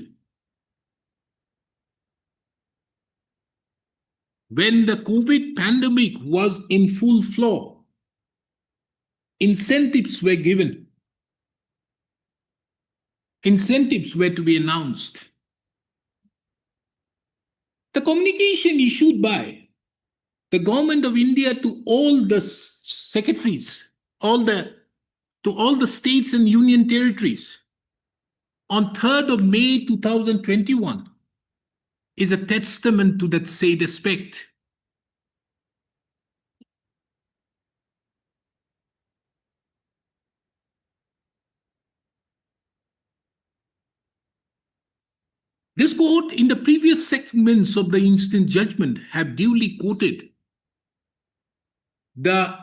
when the COVID pandemic was in full flow, incentives were given. Incentives were to be announced. The communication issued by the government of India to all the secretaries, to all the states and union territories on 3rd of May 2021 is a testament to that said aspect. This court in the previous segments of the instant judgment have duly quoted the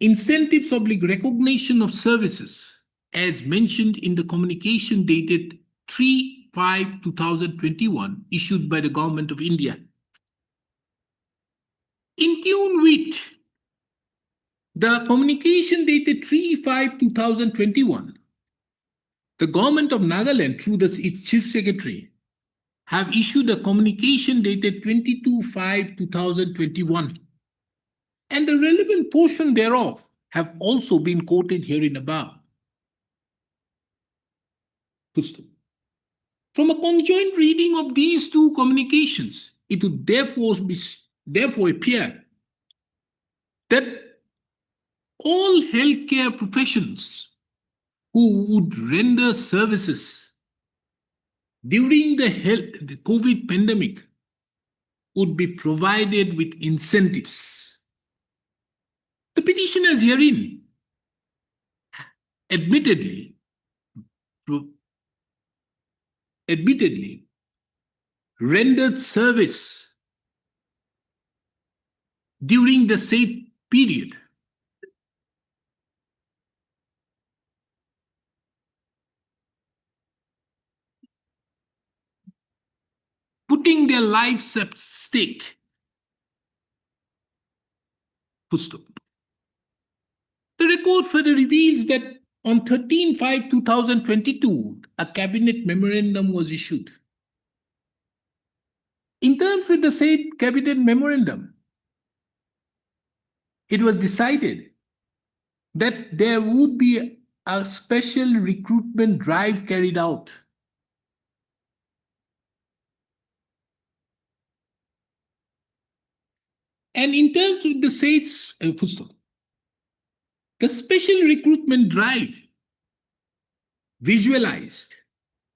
incentives/recognition of services as mentioned in the communication dated 3/5/2021 issued by the Government of India. In tune with The communication dated 3/5/2021, the government of Nagaland, through its chief secretary, have issued a communication dated 22/5/2021, and the relevant portion thereof have also been quoted herein above. From a conjoint reading of these two communications, it would therefore appear that all healthcare professions who would render services during the COVID pandemic would be provided with incentives. The petitioners herein admittedly rendered service during the said period. Putting their lives at stake. Full-stop. The record further reveals that on 13/5/2022, a cabinet memorandum was issued. In terms with the said cabinet memorandum, it was decided that there would be a special recruitment drive carried out. And in terms of the state's the special recruitment drive visualized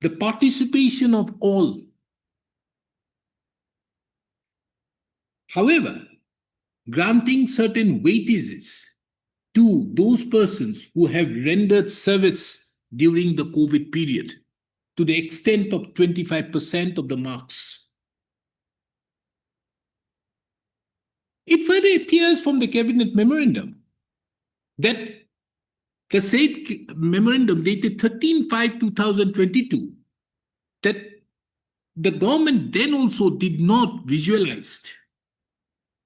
the participation of all. However, granting certain weightages to those persons who have rendered service during the COVID period to the extent of 25% of the marks. It further appears from the cabinet memorandum that the said memorandum dated 13/5/2022 that the government then also did not visualize,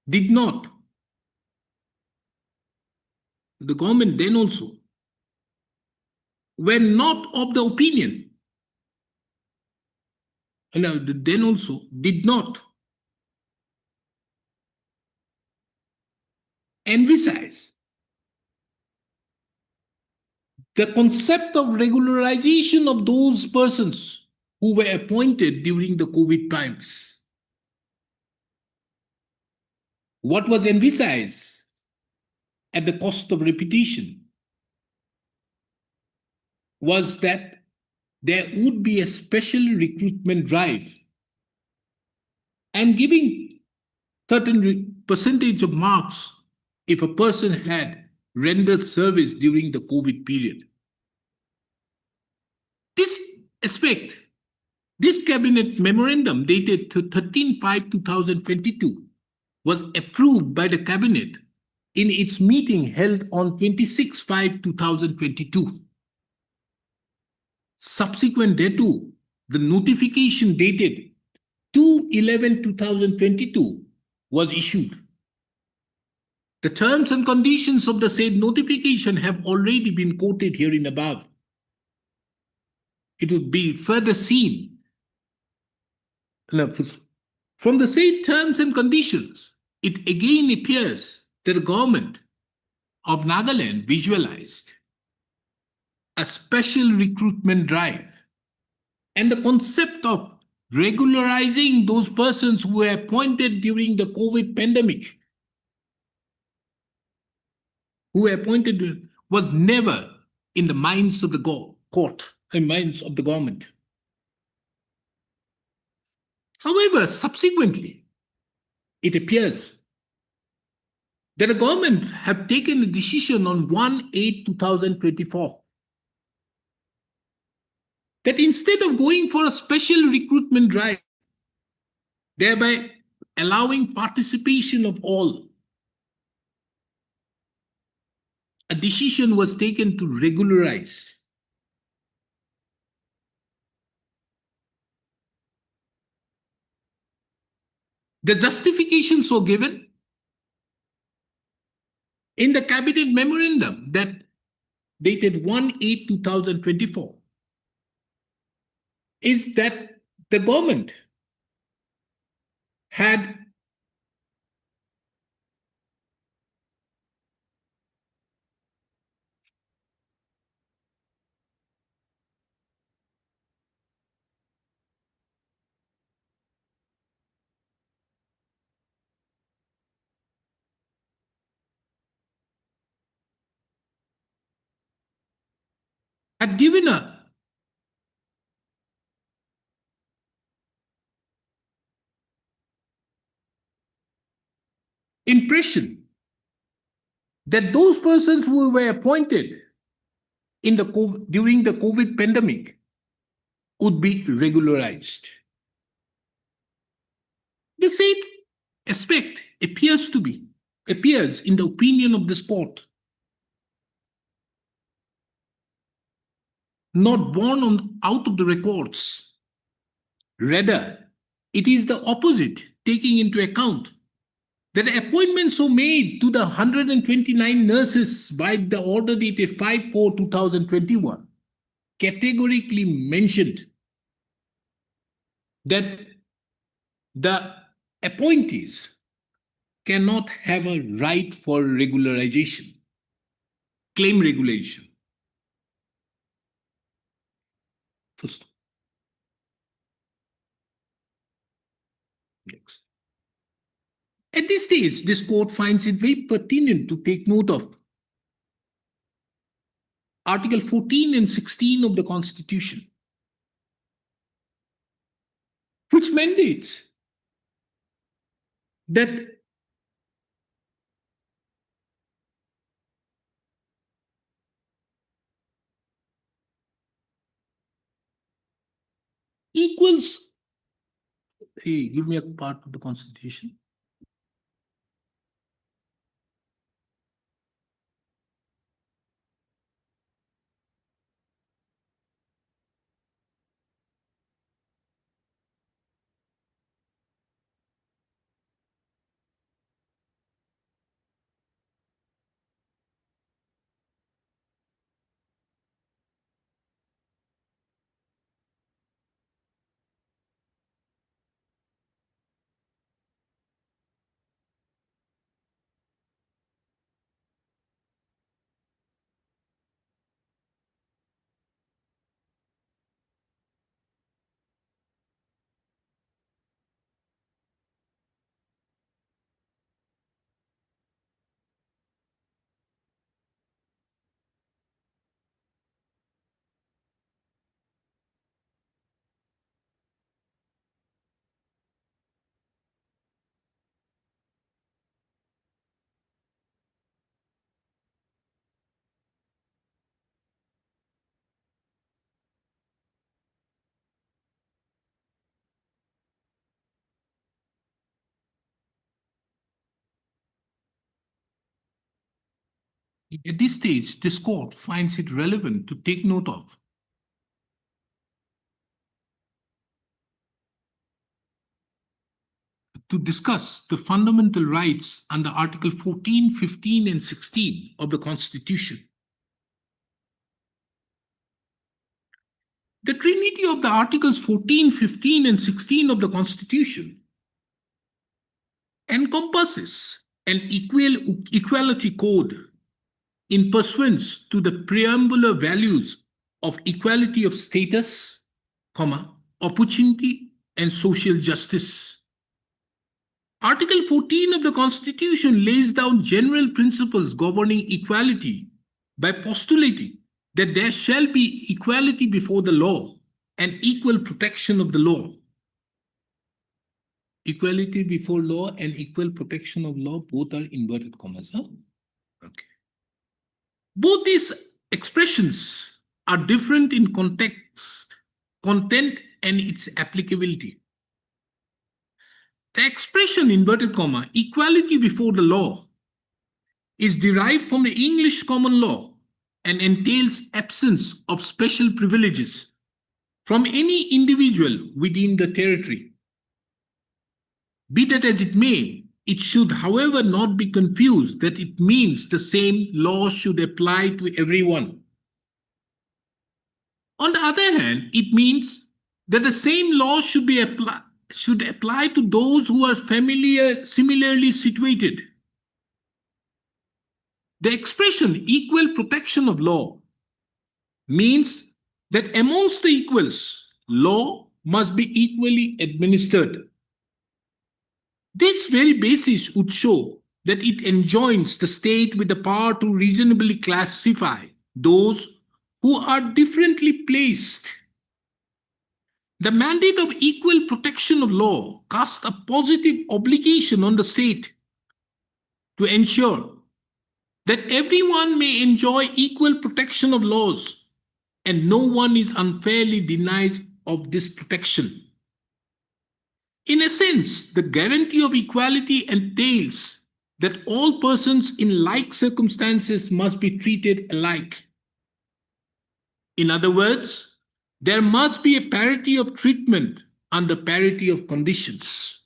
the government then also were not of the opinion, and then also did not emphasize the concept of regularization of those persons who were appointed during the COVID times. What was emphasized at the cost of repetition was that there would be a special recruitment drive and giving certain percentage of marks if a person had rendered service during the COVID period. This aspect, this cabinet memorandum dated 13/5/2022 was approved by the cabinet in its meeting held on 26/5/2022. Subsequent thereto, the notification dated 2/11/2022 was issued. The terms and conditions of the said notification have already been quoted herein above. It would be further seen from the said terms and conditions, it again appears that the government of Nagaland visualized a special recruitment drive and the concept of regularizing those persons who were appointed during the COVID pandemic, who were appointed, was never in the minds of the court and minds of the government. However, subsequently, it appears that the government have taken a decision on 1/8/2024 that instead of going for a special recruitment drive, thereby allowing participation of all, a decision was taken to regularize. The justification so given in the cabinet memorandum that dated 1/8/2024 is that the government had given a impression that those persons who were appointed in the during the COVID pandemic would be regularized. The same aspect appears in the opinion of this court, not born out of the records. Rather, it is the opposite, taking into account that the appointments were made to the 129 nurses by the order dated 5/4/2021 categorically mentioned that the appointees cannot have a right for regularization, claim regulation. First. Next. At this stage, this court finds it very pertinent to take note of Article 14 and 16 of the Constitution, which mandates that equals. Hey, give me a part of the Constitution. At this stage, this court finds it relevant to take note of to discuss the fundamental rights under Article 14, 15, and 16 of the Constitution. The trinity of the Articles 14, 15, and 16 of the Constitution encompasses an equality code in pursuance to the preambular values of equality of status, opportunity, and social justice. Article 14 of the Constitution lays down general principles governing equality by postulating that there shall be equality before the law and equal protection of the law. Equality before law and equal protection of law, both are inverted commas. Huh? Okay. Both these expressions are different in context, content, and its applicability. The expression inverted comma, equality before the law, is derived from the English common law and entails absence of special privileges from any individual within the territory. Be that as it may, It should, however, not be confused that it means the same law should apply to everyone. On the other hand, it means that the same law should apply to those who are similarly situated. The expression equal protection of law means that amongst the equals, law must be equally administered. This very basis would show that it enjoins the state with the power to reasonably classify those who are differently placed. The mandate of equal protection of law casts a positive obligation on the state to ensure that everyone may enjoy equal protection of laws and no one is unfairly denied of this protection. In a sense, the guarantee of equality entails that all persons in like circumstances must be treated alike. In other words, there must be a parity of treatment under parity of conditions.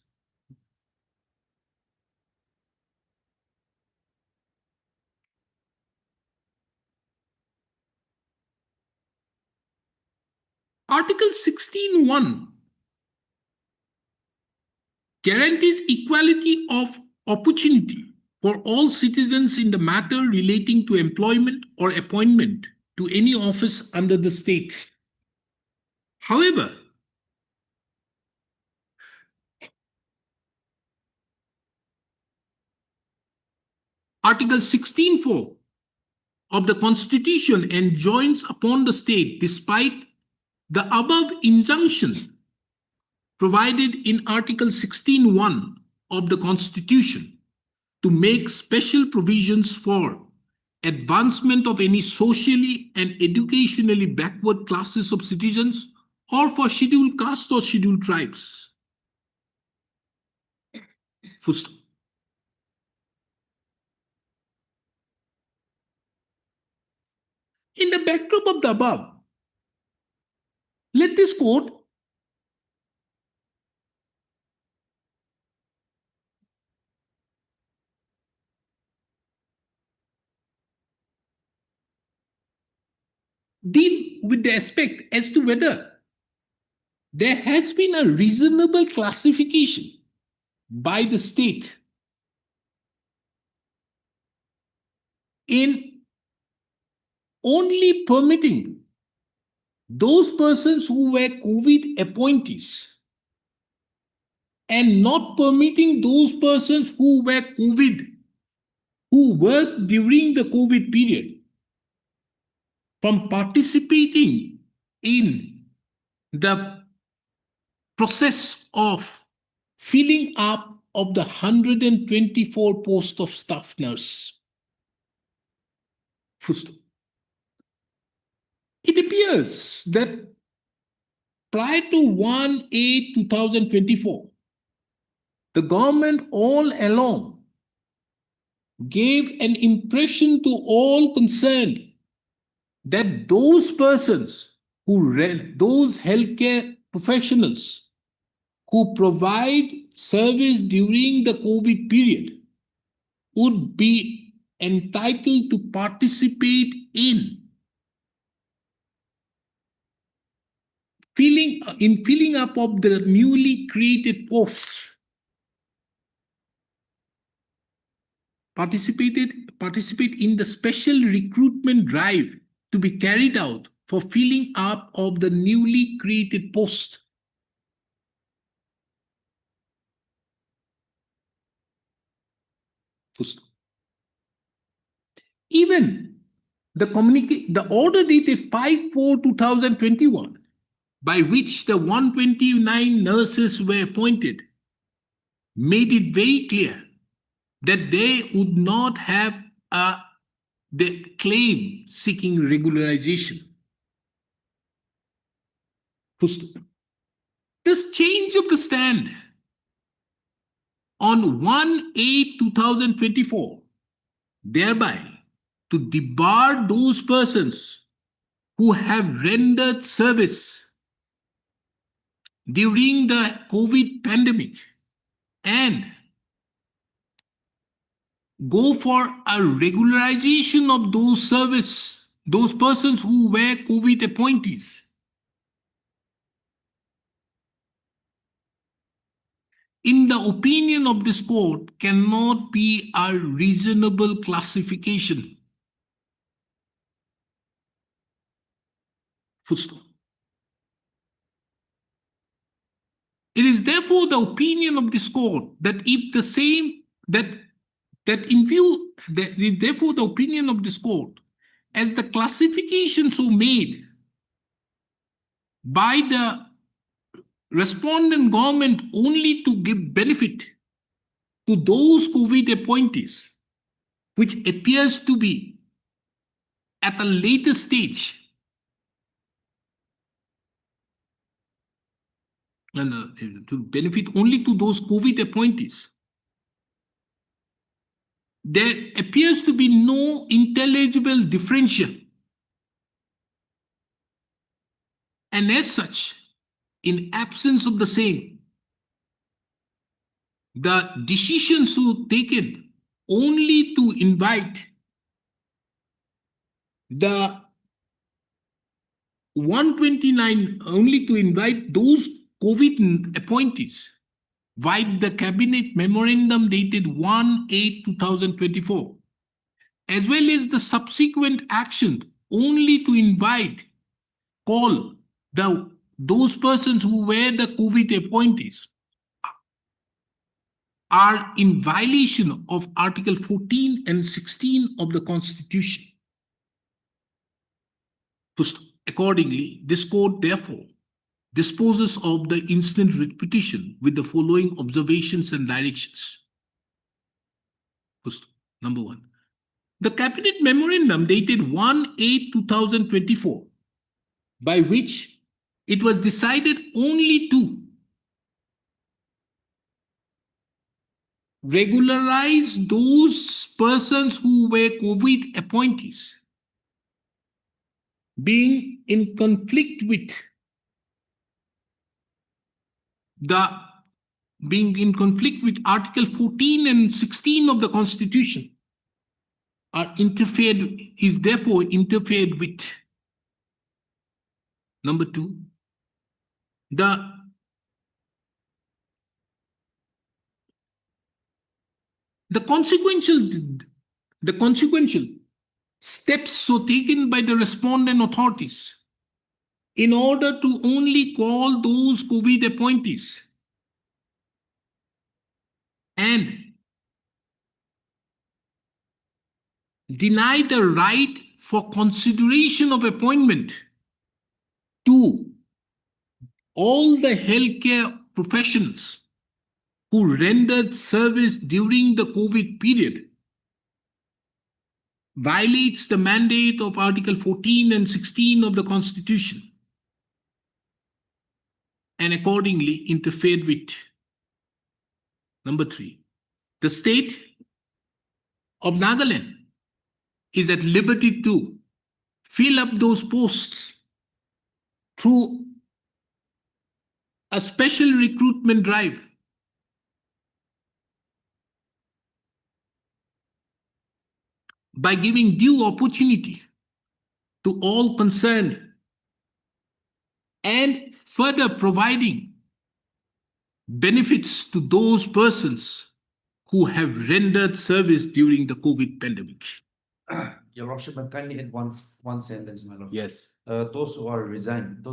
Article 16(1) guarantees equality of opportunity for all citizens in the matter relating to employment or appointment to any office under the state. However, Article 16(4) of the Constitution enjoins upon the state, despite the above injunctions provided in Article 16(1) of the Constitution, to make special provisions for advancement of any socially and educationally backward classes of citizens or for scheduled castes or scheduled tribes. Full stop. In the backdrop of the above, let this quote deal with the aspect as to whether there has been a reasonable classification by the state in only permitting those persons who were COVID appointees and not permitting those persons who were COVID, who worked during the COVID period, from participating in the process of filling up of the 124 posts of staff nurse. It appears that prior to 1/8/2024, the government all along gave an impression to all concerned that those persons those healthcare professionals who provide service during the COVID period would be entitled to participate in filling up of the newly created posts. Participate in the special recruitment drive to be carried out for filling up of the newly created post. Even the order dated 5/4/2021, by which the 129 nurses were appointed, made it very clear that they would not have the claim seeking regularization. This change of the stand on 1/8/2024, thereby to debar those persons who have rendered service during the COVID pandemic and go for a regularization of those persons who were COVID appointees. In the opinion of this court, cannot be a reasonable classification. Full stop. It is therefore the opinion of this court that if the same that in view that is therefore the opinion of this court as the classification so made by the respondent government only to give benefit to those COVID appointees, which appears to be at a later stage. And to benefit only to those COVID appointees. There appears to be no intelligible differential. And as such, in absence of the same, the decisions to taken only to invite the 129, only to invite those COVID appointees via the cabinet memorandum dated 1/8/2024, as well as the subsequent action only to call those persons who were the COVID appointees are in violation of Article 14 and 16 of the Constitution. Accordingly, this court therefore disposes of the instant writ petition with the following observations and directions. First, number one, the cabinet memorandum dated 1/8/2024, by which it was decided only to regularize those persons who were COVID appointees, being in conflict with Article 14 and 16 of the Constitution, is therefore interfered with. Number two, the consequential steps so taken by the respondent authorities in order to only call those COVID appointees and deny the right for consideration of appointment to all the healthcare professionals who rendered service during the COVID period violates the mandate of Article 14 and 16 of the Constitution and accordingly interfered with. Number three, the state of Nagaland is at liberty to fill up those posts through a special recruitment drive by giving due opportunity to all concerned and further providing benefits to those persons who have rendered service during the COVID pandemic. Your Lordship, I kindly add one sentence, my Lord. Yes. Those who have resigned,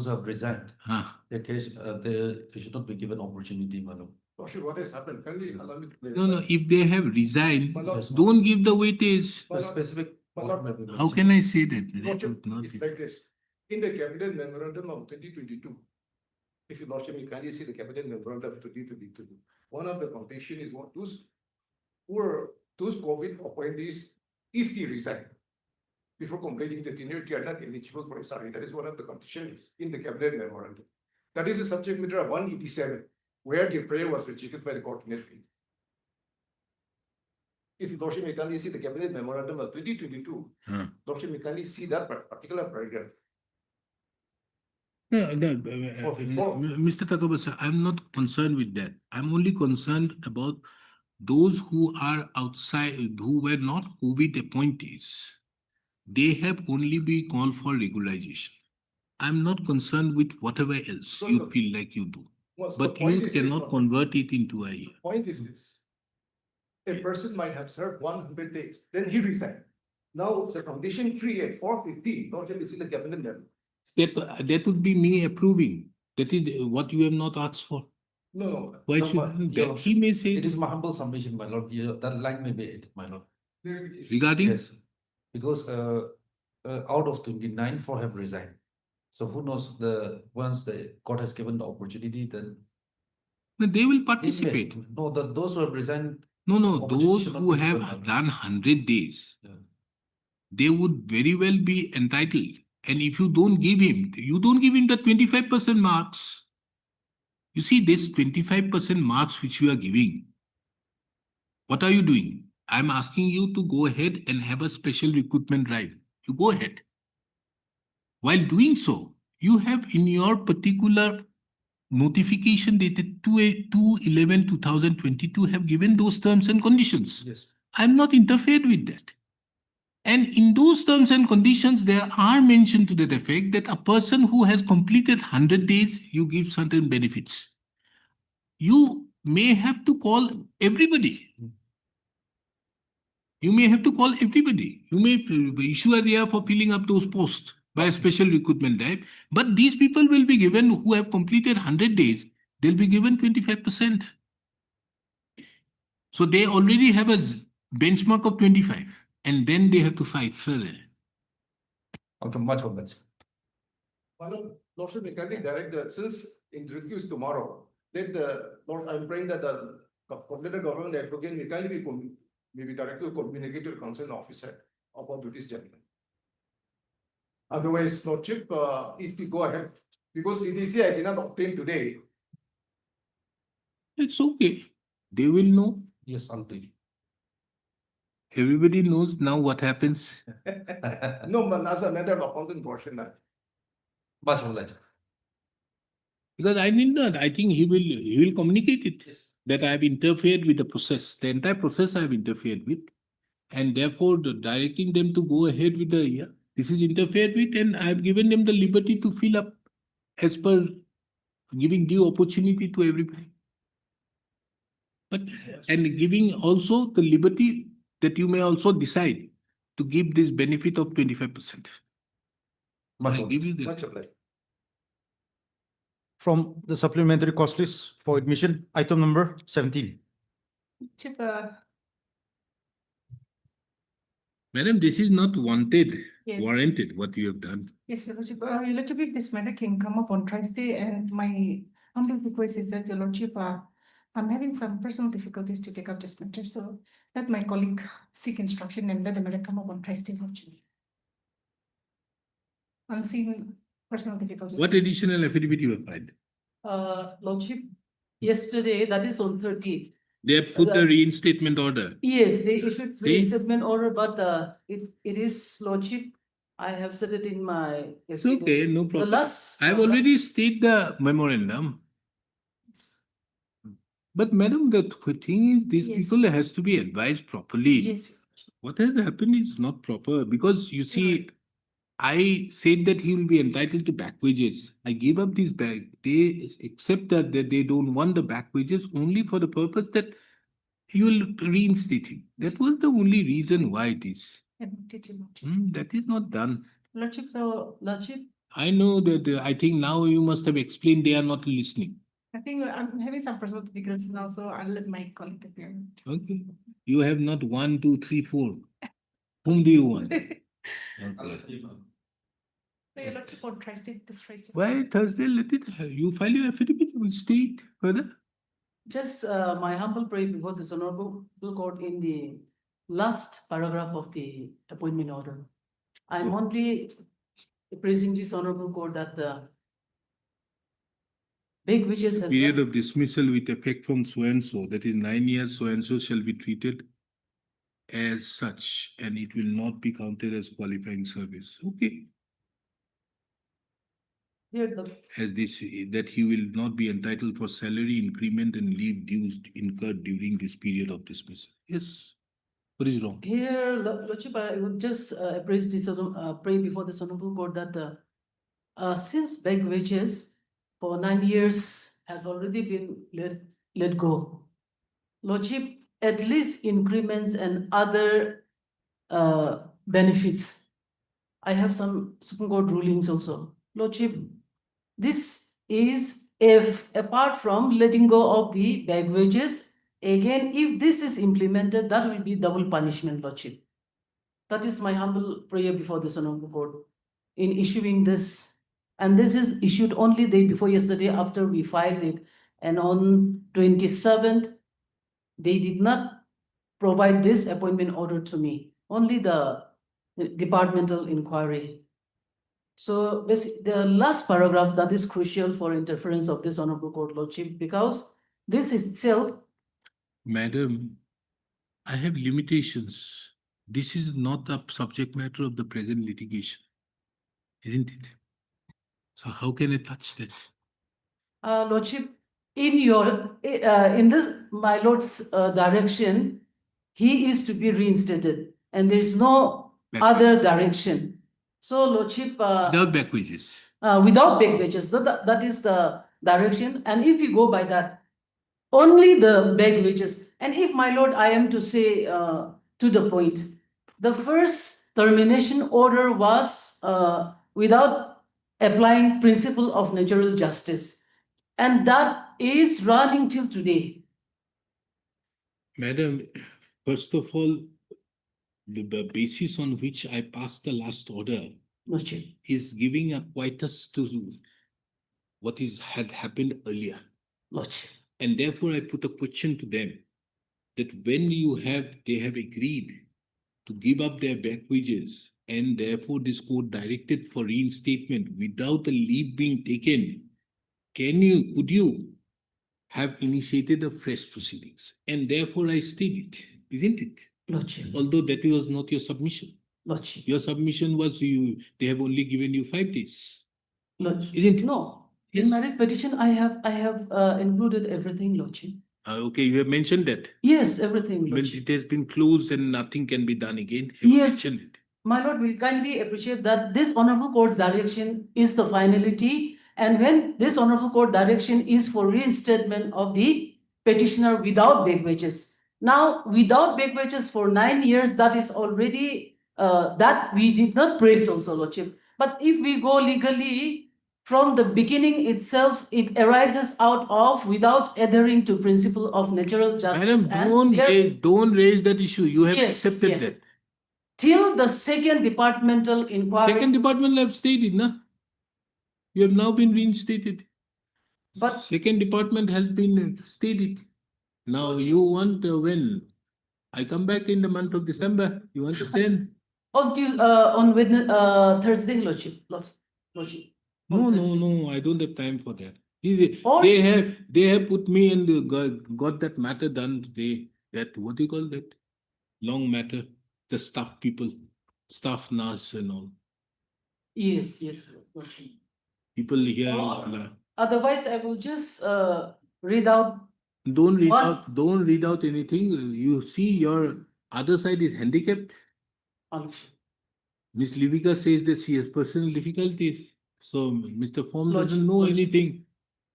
Ah. their case, they should not be given opportunity, my Lord. Lordship, what has happened? Can you allow me to clarify? No, if they have resigned, My Lord, don't give the weightage. My The Lord, specific. my Lord, How can I say that? Lordship, Not- it's like this. In the cabinet memorandum of 2022, if you Lordship, you kindly see the cabinet memorandum of 2022. One of the condition is what those COVID appointees, if they resign before completing the tenure, they are not eligible for SRA. That is one of the conditions in the cabinet memorandum. That is the subject matter of 187, where the prayer was rejected by the coordinate committee. If you Lordship, you kindly see the cabinet memorandum of 2022, Lordship, you kindly see that particular paragraph. No, For- Mr. Takabasa, I'm not concerned with that. I'm only concerned about those who are outside, who were not COVID appointees, they have only been called for regularization. I'm not concerned with whatever else No, you no. feel like you do, What's the but point you is this, cannot no? convert it into a year. Point is this. A person might have served 100 days, then he resigned. Now, the condition 3 at 450, not is in the cabinet level. That would be me approving. That is what you have not asked for. No, Why No, should but, that? He may say It is my humble submission, my lord. That line may be it, my lord. regarding. Yes, because out of 29, 4 have resigned. So who knows, once the court has given the opportunity, then No, they will it may. participate. No, those who have resigned, No, no, opportunity those should not who be have given, my lord. done 100 days, Yeah. they would very well be entitled. And if you don't give him, you don't give him the 25% marks. You see, this 25% marks which you are giving, what are you doing? I'm asking you to go ahead and have a special recruitment drive. You go ahead. While doing so, you have in your particular notification dated 2/11/2022 have given those terms and conditions. Yes. I'm not interfered with that. And in those terms and conditions, there are mentioned to that effect that a person who has completed 100 days, you give certain benefits. You may have to call everybody. You may have to call everybody. You may issue a RIA for filling up those posts by a special recruitment drive. But these people will be given, who have completed 100 days, they'll be given 25%. So they already have a benchmark of 25, and then they have to fight further. Okay, much of that. Lordship, can they direct the, since interview is tomorrow, let the, Lord, I'm praying that the government advocate may kindly be, maybe directly communicate to the concerned officer about this gentleman. Otherwise, Lordship, if we go ahead, because CDC I did not obtain today, It's okay. They will know. Yes, I'll do it. Everybody knows now what happens. no, but as a matter of accounting portion, Much of that. Because I need not. I think he will communicate it. Yes. That I have interfered with the process. The entire process I have interfered with. And therefore directing them to go ahead with the, yeah, this is interfered with, and I have given them the liberty to fill up as per giving due opportunity to everybody. But and giving also the liberty that you may also decide to give this benefit of 25%. Much I of give that. you that. much of that. From the supplementary cost list for admission, item number 17. Chief, Madam, this is not wanted, yes, warranted, what you have done. yes, Your Lordship, Your Lordship, if this matter can come up on Thursday, and my humble request is that Your Lordship, I'm having some personal difficulties to take up this matter, so let my colleague seek instruction and let the matter come up on Thursday, Lordship. Unseen personal difficulties. What additional affidavit you have filed? Lordship, yesterday, that is on 30th. They have put the reinstatement order. Yes, they issued See? reinstatement order, but it is Lordship. I have said it in my. It's okay, no The problem. last. I have already stated the memorandum. But madam, the thing is, these Yes. people has to be advised properly. Yes, What has happened is not proper, because you see, I said that he will be entitled to back wages. I gave up these back. They accept that they don't want the back wages only for the purpose that you will reinstate him. That was the only reason why it is. and did you, Lordship? That is not done. Lordship, so Lordship, I know that I think now you must have explained they are not listening. I think I'm having some personal difficulties now, so I'll let my colleague appear. Okay. You have not 1, 2, 3, 4. Whom do you want? Okay. Your Lordship, on Thursday, this Thursday. Why Thursday? Let it. You file your affidavit. We state further. just my humble prayer before this honorable court in the last paragraph of the appointment order. I'm only praising this honorable court that the big wishes has Period of dismissal with effect from so and so, that is 9 years, so and so shall be treated as such, and it will not be counted as qualifying service. Okay. Here the, as this, that he will not be entitled for salary increment and leave dues incurred during this period of dismissal. Yes. What is wrong? here, Lordship, I would just appraise this, pray before this honorable court that since back wages for 9 years has already been let go. Lordship, at least increments and other benefits. I have some Supreme Court rulings also. Lordship, this is if apart from letting go of the back wages, again, if this is implemented, that will be double punishment, Lordship. That is my humble prayer before this honorable court in issuing this. And this is issued only day before yesterday after we filed it. And on 27th, they did not provide this appointment order to me, only the departmental inquiry. So the last paragraph that is crucial for interference of this honorable court, Lordship, because this itself. Madam, I have limitations. This is not the subject matter of the present litigation, isn't it? So how can I touch that? Lordship, in your, in this, my lord's direction, he is to be reinstated and there is no Back other direction. So Lordship, Without back wages. without back wages, that is the direction. And if you go by that, only the back wages. And if my lord, I am to say to the point, the first termination order was without applying principle of natural justice. And that is running till today. Madam, first of all, the basis on which I passed the last order Lordship. is giving a quietus to what had happened earlier. Lordship. And therefore I put a question to them that when they have agreed to give up their back wages and therefore this court directed for reinstatement without a leave being taken, could you have initiated a fresh proceedings? And therefore I stayed it, isn't it? Lordship. Although that was not your submission. Lordship. Your submission was they have only given you 5 days. Lordship. Isn't it? No. Yes. In my writ petition, I have included everything, Lordship. Okay, you have mentioned that. Yes, everything, When Lordship. it has been closed and nothing can be done again. Have you Yes. mentioned it? My lord will kindly appreciate that this honorable court's direction is the finality, and when this honorable court direction is for reinstatement of the petitioner without back wages. Now, without back wages for 9 years, that is already that we did not praise also, Lordship. But if we go legally from the beginning itself, it arises out of without adhering to principle of natural justice. Madam, don't raise that issue. You have Yes, accepted yes. that. Till the second departmental inquiry. Second department have stated, na? You have now been reinstated. But- Second department has been stated. Now you want when? I come back in the month of December. You want it then? Until on Thursday, Lordship. Lordship. No, On no, Thursday. no. I don't have time for that. Or- They have put me and got that matter done today. That what do you call that? Long matter. The staff people, staff nurse and all. Yes, yes. Lordship. People here. Or- Otherwise, I will just read out. Don't What? read out anything. You see your other side is handicapped. Lordship. Miss Livika says that she has personal difficulties. So Mr. Form Lordship, doesn't know Lordship. anything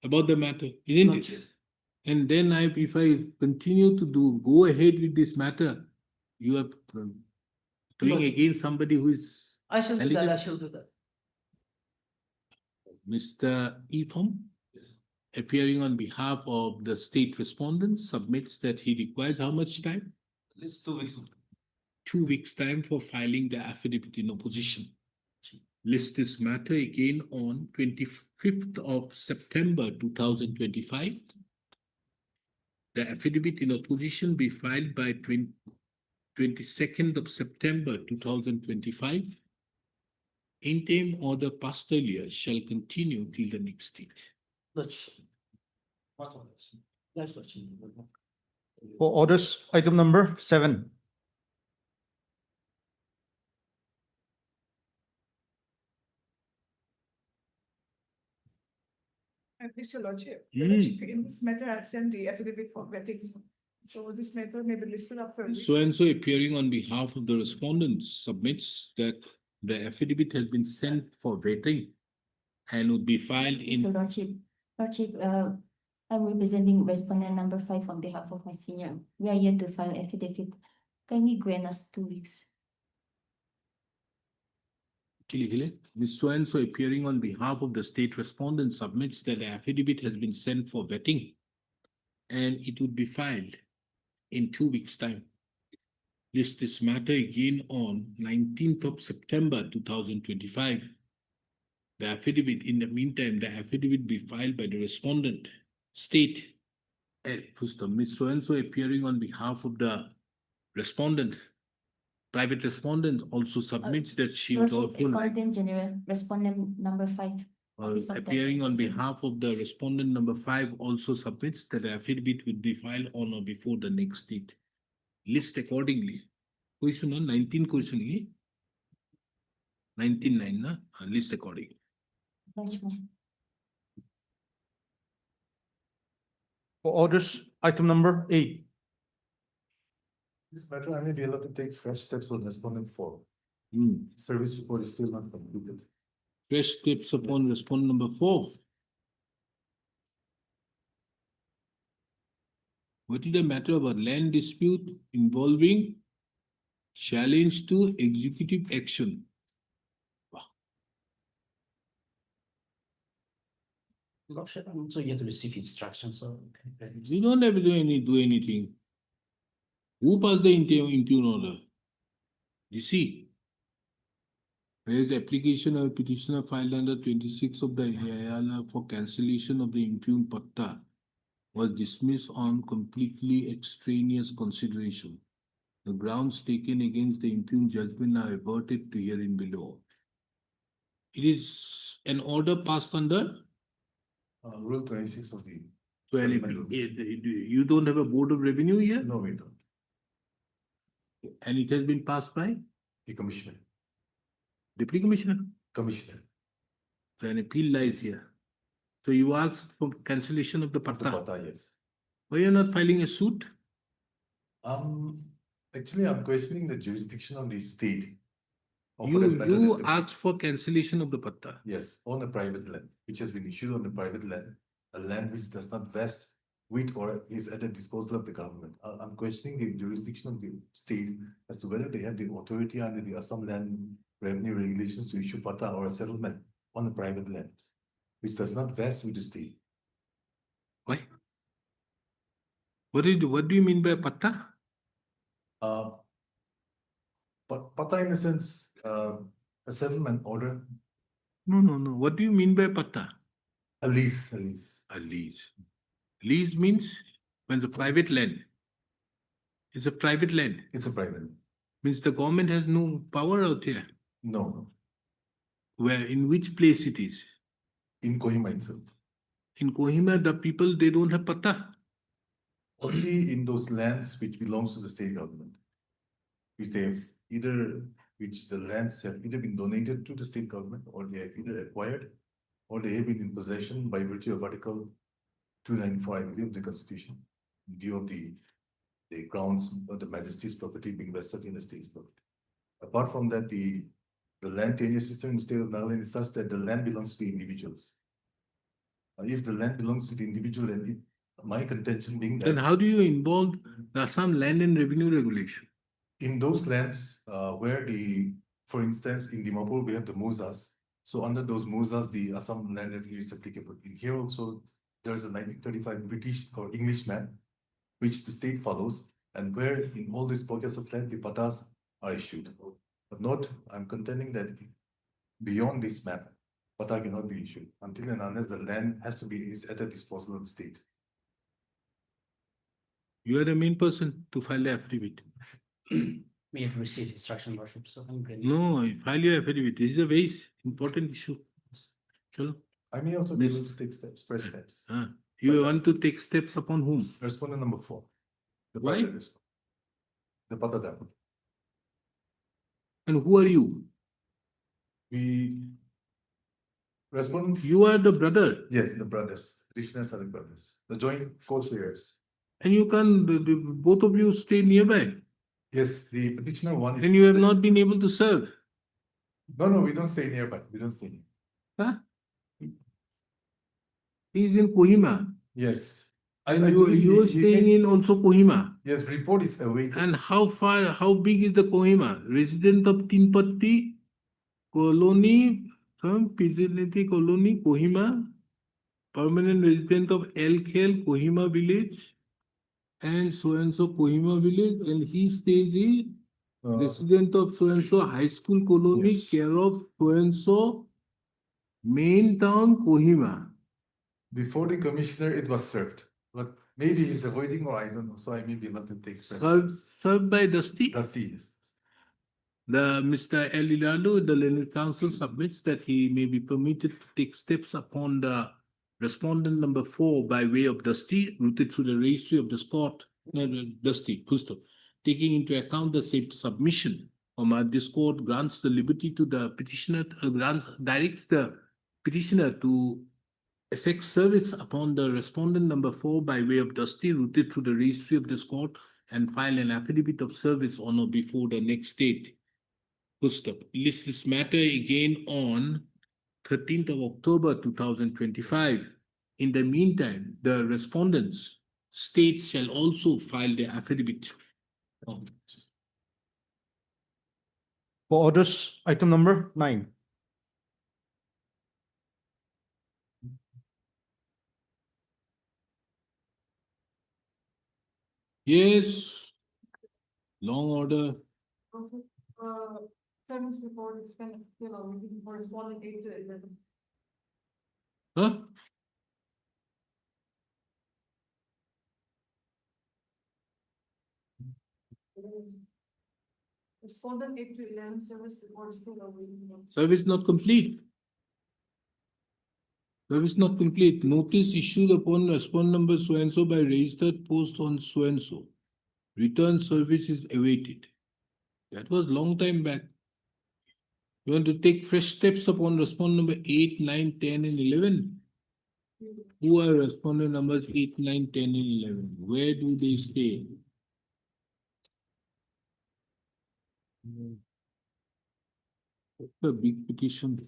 about the matter, isn't Lordship. it? And then if I continue to go ahead with this matter, you are doing Lordship. against somebody who is I shall do that. I handicapped. shall do that. Mr. Form, appearing on behalf of the state respondent, submits that he requires how much time? It's 2 weeks. 2 weeks time for filing the affidavit in opposition. List this matter again on 25th of September 2025. The affidavit in opposition be filed by 22nd of September 2025. Interim order passed earlier shall continue till the next date. Lordship. Yes, Lordship. For orders, item number 7. Mr. Lordship, Hmm. in this matter, I've sent the affidavit for vetting. So this matter may be listed up for. So and so appearing on behalf of the respondent submits that the affidavit has been sent for vetting and would be filed Mr. in. Lordship, I'm representing respondent number 5 on behalf of my senior. We are yet to file affidavit. Kindly grant us 2 weeks. Ms. So and so appearing on behalf of the state respondent submits that the affidavit has been sent for vetting and it would be filed in 2 weeks' time. List this matter again on 19th of September 2025. The affidavit, in the meantime, the affidavit be filed by the respondent state. Ms. So and so appearing on behalf of the respondent. Private respondent also submits that she would Lordship, also like. Accountant General, respondent number 5. Office of the Appearing on Accountant behalf of the respondent number 5 also submits that the affidavit will be filed on or before the next date. List accordingly. Question on 19 question ye? 19.9 na? List accordingly. General. For orders, item number 8. This matter, I may be allowed to take fresh steps on respondent 4. Hmm. Service report is still not completed. Fresh steps upon respondent number 4. What is the matter of a land dispute involving challenge to executive action? Lordship, I'm also yet to receive instructions, so. We don't have to do anything. Who passed the impugn order? You see. Whereas the application of a petitioner filed under 26 of the AILA for cancellation of the impugned patta was dismissed on completely extraneous consideration. The grounds taken against the impugned judgment are reverted to herein below. It is an order passed under Rule 26 of the. 12. Settlement rules. You don't have a board of revenue here, No, we don't. and it has been passed by The commissioner, deputy commissioner. commissioner So an appeal lies here. So you asked for cancellation of the of the patta. Pata, yes. Why you're not filing a suit? Actually, I'm questioning the jurisdiction of the state. of You that matter you that- asked for cancellation of the patta. Yes, on a private land, which has been issued on the private land, a land which does not vest with or is at the disposal of the government. I'm questioning the jurisdiction of the state as to whether they have the authority under the Assam Land Revenue Regulations to issue pata or a settlement on a private land, which does not vest with the state. Why? What do you mean by patta? But pata in a sense, a settlement order, No. What do you mean by patta? a lease, a lease. A lease. Lease means when the private land. It's a private land. It's a private, Means the government has no power out here. no, Where, in which place it is? in Kohima itself. In Kohima, the people, they don't have patta. Only in those lands which belongs to the state government. Which they have either, which the lands have either been donated to the state government or they have either acquired. Or they have been in possession by virtue of Article 294, I believe, of the Constitution. Due of the grounds of the Majesty's property being vested in the state's property. Apart from that, the land tenure system in the state of Nagaland is such that the land belongs to the individuals. If the land belongs to the individual, then my contention being Then that how do you involve the Assam Land and Revenue Regulation? in those lands, where for instance, in Dimapur, we have the Muzas. So under those Muzas, the Assam Land Revenue is applicable. In here also, there's a 1935 British or English map, which the state follows, and where in all these pockets of land, the patas are issued. But not, I'm contending that beyond this map, pata cannot be issued until and unless the land is at the disposal of the state. You are the main person to file the affidavit. We have received instruction, Lordship, so I'm ready. No, file your affidavit. This is a very important issue. Chalo. I may also be able Miss- to take steps, fresh steps. You But want to take steps upon whom? Respondent number 4. The Why? private respondent. The pata dam. And who are you? We Respondent. You are the brother, Yes, the brothers, petitioners are the brothers, the joint co-sharers. and you can, both of you stay nearby, Yes, the petitioner one is. and you have not been able to serve. No, we don't stay nearby, we don't stay near. Huh? He is in Kohima. Yes. And I you, believe you are he staying can- in also Kohima. Yes, report is awaited. And how far, how big is the Kohima? Resident of Tinpatti Colony, some Pizinity Colony, Kohima, permanent resident of El Khel, Kohima village, and so Kohima village, and he stays in resident of so high school colony, Yes. care of so main town, Kohima. Before the commissioner, it was served, but maybe he's avoiding or I don't know, so I may be able to take. Served by Dusty. Dusty, yes. The Mr. El Hilado, the Learned Council submits that he may be permitted to take steps upon the respondent number 4 by way of Dusty, routed through the registry of the court, Dusty, Pusto, taking into account the same submission. This court grants the liberty to the petitioner, directs the petitioner to effect service upon the respondent number 4 by way of Dusty, routed through the registry of this court, and file an affidavit of service on or before the next date. Pustup lists this matter again on 13th of October 2025. In the meantime, the respondents states shall also file their affidavit. For orders, item number 9. Yes, long order. Service report is kind of still awaiting corresponding 8 to 11. Huh? Respondent 8 to 11 service report is still awaiting. Service not complete. Service not complete. Notice issued upon respondent number so and so by registered post on so and so. Return service is awaited. That was long time back. You want to take fresh steps upon respondent number 8, 9, 10, and 11? Who are respondent numbers 8, 9, 10, and 11? Where do they stay? A big petition.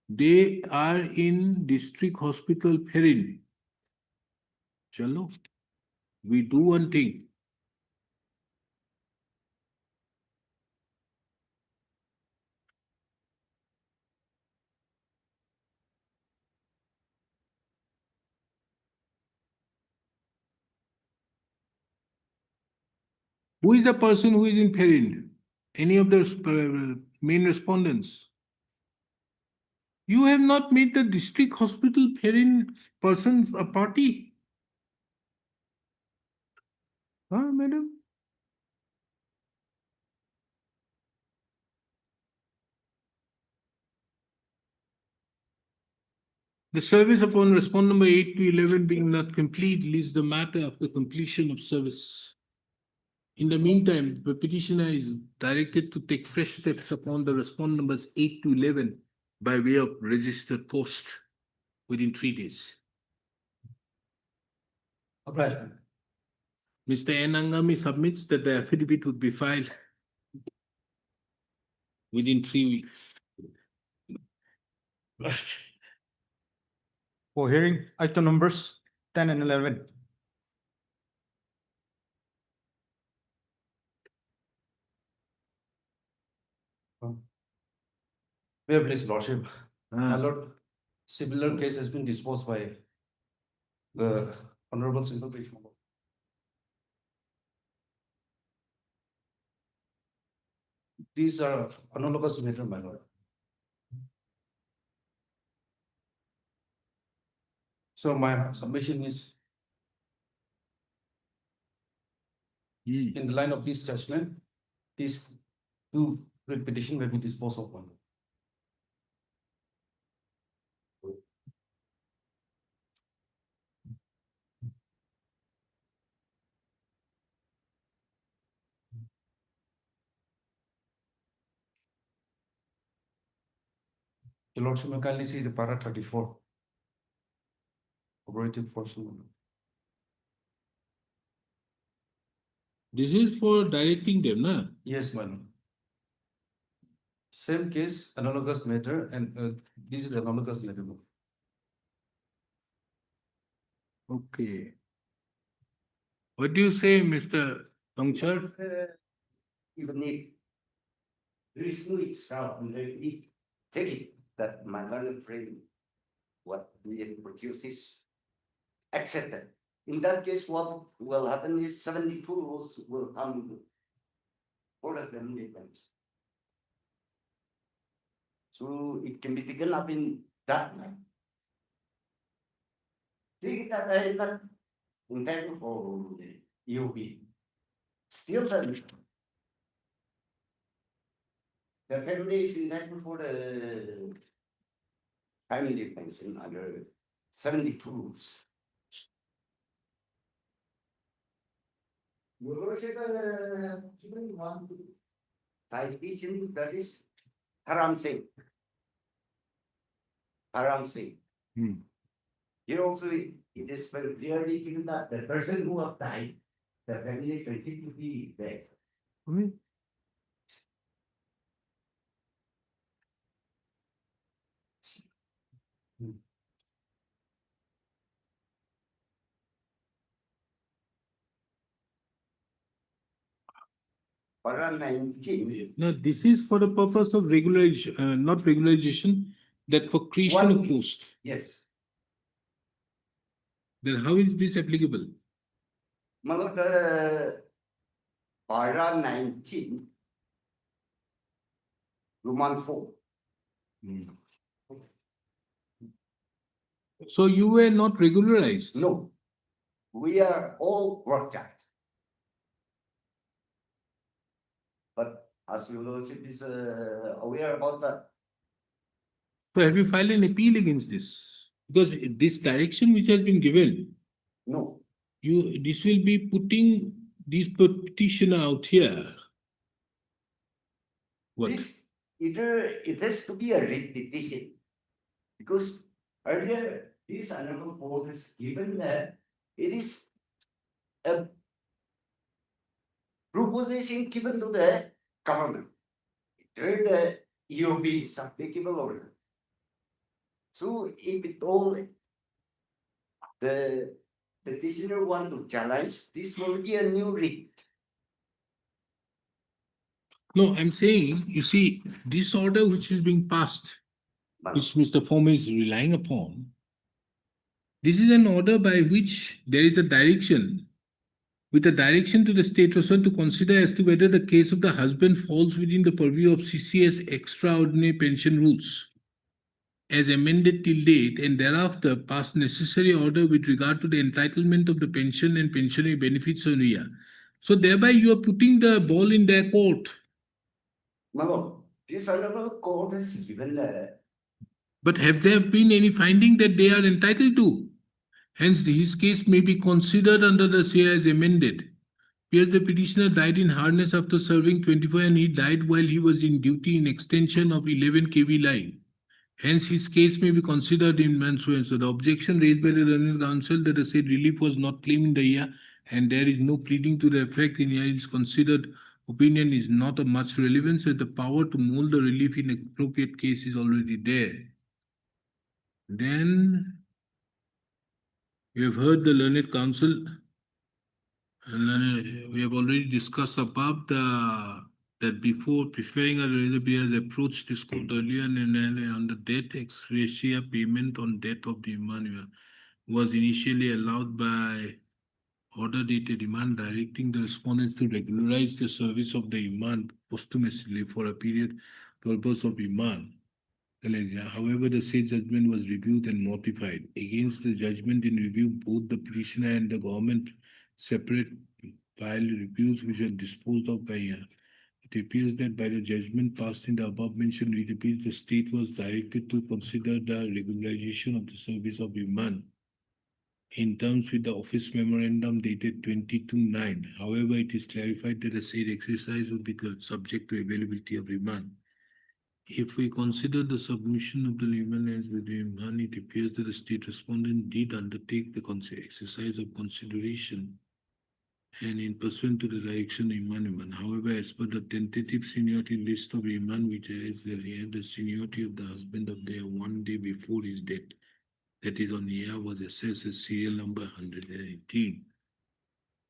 They are in district hospital Perin. Chalo. We do one thing. Who is the person who is in Perin? Any of the main respondents? You have not made the district hospital Perin persons a party? Huh, madam? The service upon respondent number 8 to 11 being not complete leaves the matter of the completion of service. In the meantime, the petitioner is directed to take fresh steps upon the respondent numbers 8 to 11 by way of registered post within 3 days. Obliged. Mr. N. Angami submits that the affidavit would be filed within 3 weeks. For hearing, item numbers 10 and 11. May I please, Lordship? My Ah, Lord, similar case has been disposed by the Honorable Single Page Member. These are analogous matter, my Lord. So my submission is in the line of this judgment, these two petition may be disposed of. My Lord. Your Lordship may kindly see the para 34. Operative portion. This is for directing them, na? Yes, my lord. Same case, analogous matter, and this is analogous matter. Okay. What do you say, Mr. Tongchar? Even if there is no extraordinary, take it that my learned friend, what we produce is accepted. In that case, what will happen is 72 rules will come for the family plans. So it can be taken up in that way. Take it that I am not entitled for the EOB. Still the family is entitled for the family pension under 72 rules. Your Lordship, given one citation that is Haram Singh. Haram Singh. Hmm. Here also, it is very clearly given that the person who have died, the family continue to be there. Para 19. No, this is for the purpose of regularization, not regularization, that for creation of One- post. Yes. Then how is this applicable? Mother, para 19, Roman 4. So you were not regularized? No, we are all worked out. But as your Lordship is aware about that, So have you filed an appeal against this? Because this direction which has been given, no, this will be putting this petitioner out here. What? this either it has to be a repetition. Because earlier, this honorable court has given that it is a proposition given to the government. During the EOB is applicable order. So if it all the petitioner want to challenge, this will be a new writ. No, I'm saying, you see, this order which is being passed, But which Mr. Fome is relying upon, this is an order by which there is a direction, with a direction to the state person to consider as to whether the case of the husband falls within the purview of CCS extraordinary pension rules, as amended till date, and thereafter pass necessary order with regard to the entitlement of the pension and pensionary benefits on RIA. So thereby you are putting the ball in their court. no, this honorable court has given But have there been any finding that they are entitled to? Hence, his case may be considered under the CA as amended. Here the petitioner died in harness after serving 24 and he died while he was in duty in extension of 11 kV line. Hence, his case may be considered in pursuance. So the objection raised by the learned counsel that the said relief was not claimed in the year and there is no pleading to the effect in here is considered opinion is not of much relevance as the power to mold the relief in appropriate case is already there. Then we have heard the learned counsel. And we have already discussed above that before preferring a we has approached this court earlier and on the death ex gratia payment on death of the Imam was initially allowed by order dated Imam directing the respondents to regularize the service of the Imam posthumously for a period purpose of Imam. However, the said judgment was reviewed and modified. Against the judgment in review, both the petitioner and the government separate filed reviews which were disposed of by it appears that by the judgment passed in the above mentioned repeats, the state was directed to consider the regularization of the service of Iman in terms with the office memorandum dated 22/9. However, it is clarified that the said exercise would be subject to availability of Iman. if we consider the submission of the Liman as with the Iman, it appears that the state respondent did undertake the exercise of consideration and in pursuant to the direction of Iman. However, as per the tentative seniority list of Iman, which is here, the seniority of the husband of their 1 day before his death, that is on year, was assessed as serial number 118.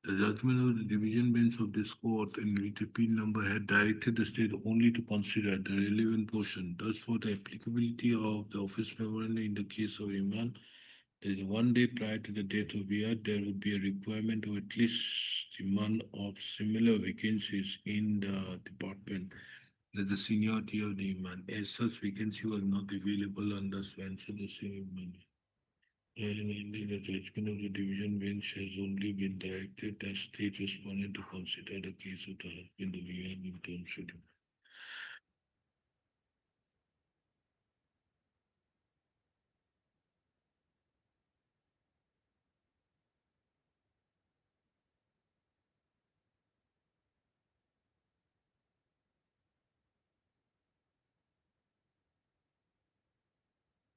The judgment of the division bench of this court in which the appeal number had directed the state only to consider the relevant portion. Thus, for the applicability of the office memorandum in the case of Iman, that 1 day prior to the date of Riyadh, there would be a requirement of at least a month of similar vacancies in the department. That the seniority of the Iman, as such vacancy was not available under so the same Iman. And indeed, the judgment of the division bench has only been directed as state respondent to consider the case of the husband of Iman in terms of the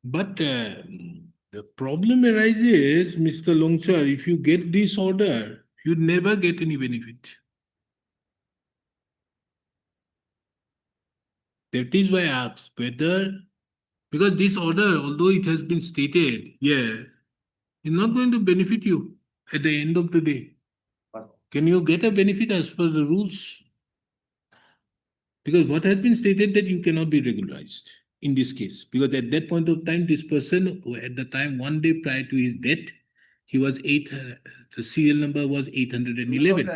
But the problem arises, Mr. Longchar, if you get this order, you never get any benefit. That is why I asked whether, because this order, although it has been stated, yeah, is not going to benefit you at the end of the day. Can you get a benefit as per the rules? Because what has been stated that you cannot be regularized in this case, because at that point of time, this person, who at the time 1 day prior to his death, he was the serial number was 811.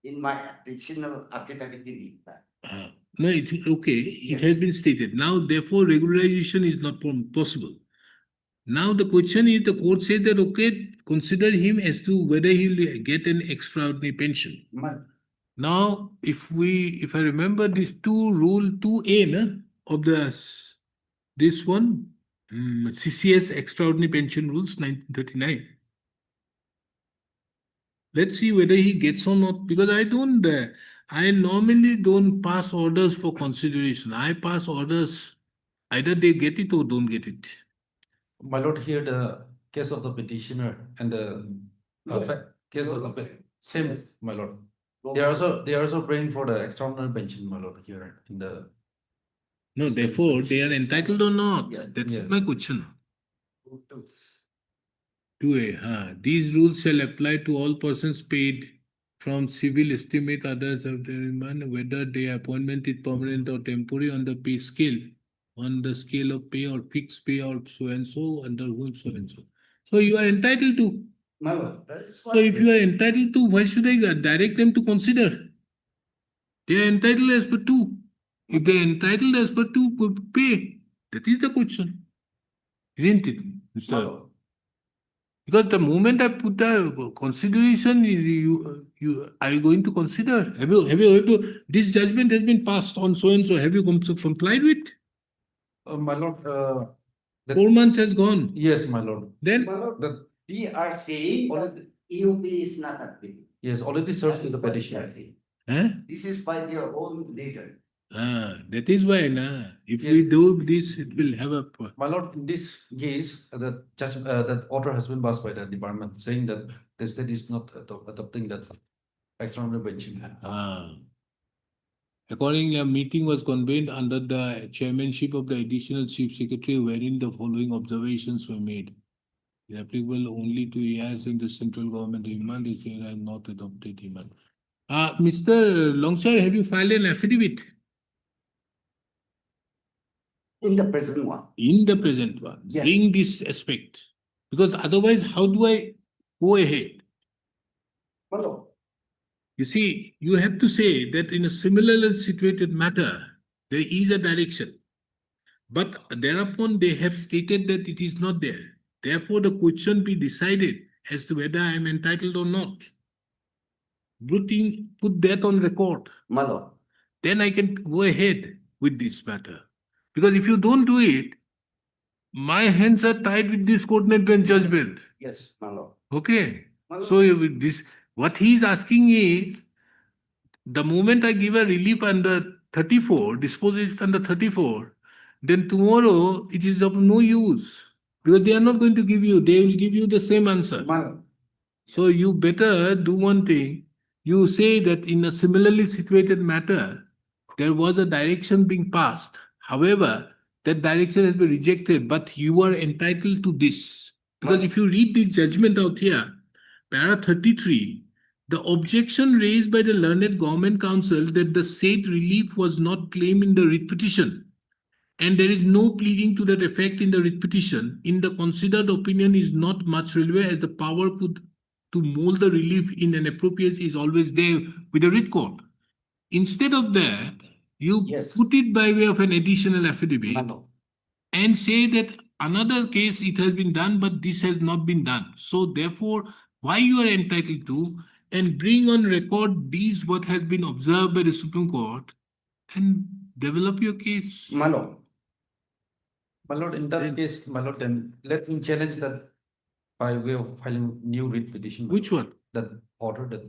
In my additional affidavit in it. No, it's okay. It has been stated. Now, therefore, regularization is not possible. Now, the question is the court said that, okay, consider him as to whether he will get an extraordinary pension. Now, if I remember these rule 2A of this one, CCS extraordinary pension rules 1939. Let's see whether he gets or not, because I normally don't pass orders for consideration. I pass orders, either they get it or don't get it. My lord, here the case of the petitioner and the case of the same, my lord. They are also praying for the extraordinary pension, my lord, here in the. No, therefore, they are entitled or not? Yeah. That's Yes. my question. 2A, these rules shall apply to all persons paid from civil estimate others of the man, whether their appointment is permanent or temporary on the pay scale, on the scale of pay or fixed pay or so and so, under whom so and so. So you are entitled to. So if you are entitled to, why should I direct them to consider? They are entitled as per 2. If they are entitled as per 2, pay. That is the question. Isn't it, Mr. Because the moment I put the consideration, you are you going to consider? Have you this judgment has been passed on so and so. Have you complied with? My lord, 4 months has gone. yes, my lord. Then The, We are saying EOP is not active. yes, already served to the That is what we petitioner. are saying. This This is by their own leader. that is why if Yes. we do this, it will have a My lord, in this case, that order has been passed by the department saying that the state is not adopting that extraordinary pension. Accordingly, a meeting was convened under the chairmanship of the additional chief secretary, wherein the following observations were made. Applicable only to areas in the central government demand is here and not adopted demand. Mr. Longshire, have you filed an affidavit? In the present one. In the present one, Yes. bring this aspect. Because otherwise, how do I go ahead? Hello. You see, you have to say that in a similarly situated matter, there is a direction. But thereupon they have stated that it is not there. Therefore, the question be decided as to whether I am entitled or not. Put that on record. Malo. Then I can go ahead with this matter. Because if you don't do it, my hands are tied with this coordinate bench judgment. Yes, Malo. Okay. Malo. So with this, what he is asking is, the moment I give a relief under 34, disposition under 34, then tomorrow it is of no use because they are not going to give you, they will give you the same answer. So you better do one thing. You say that in a similarly situated matter, there was a direction being passed. However, that direction has been rejected, but you are entitled to this. Because if you read the judgment out here, para 33, the objection raised by the learned government counsel that the said relief was not claimed in the writ petition and there is no pleading to that effect in the writ petition, in the considered opinion is not much relevant as the power put to mold the relief in an appropriate is always there with the writ court. Instead of that, you Yes. put it by way of an additional affidavit and say that another case it has been done, but this has not been done. So therefore, why you are entitled to and bring on record these what has been observed by the Supreme Court and develop your case. My lord, in that case, my lord, then let me challenge that by way of filing new writ petition. my Which lord. one? That order,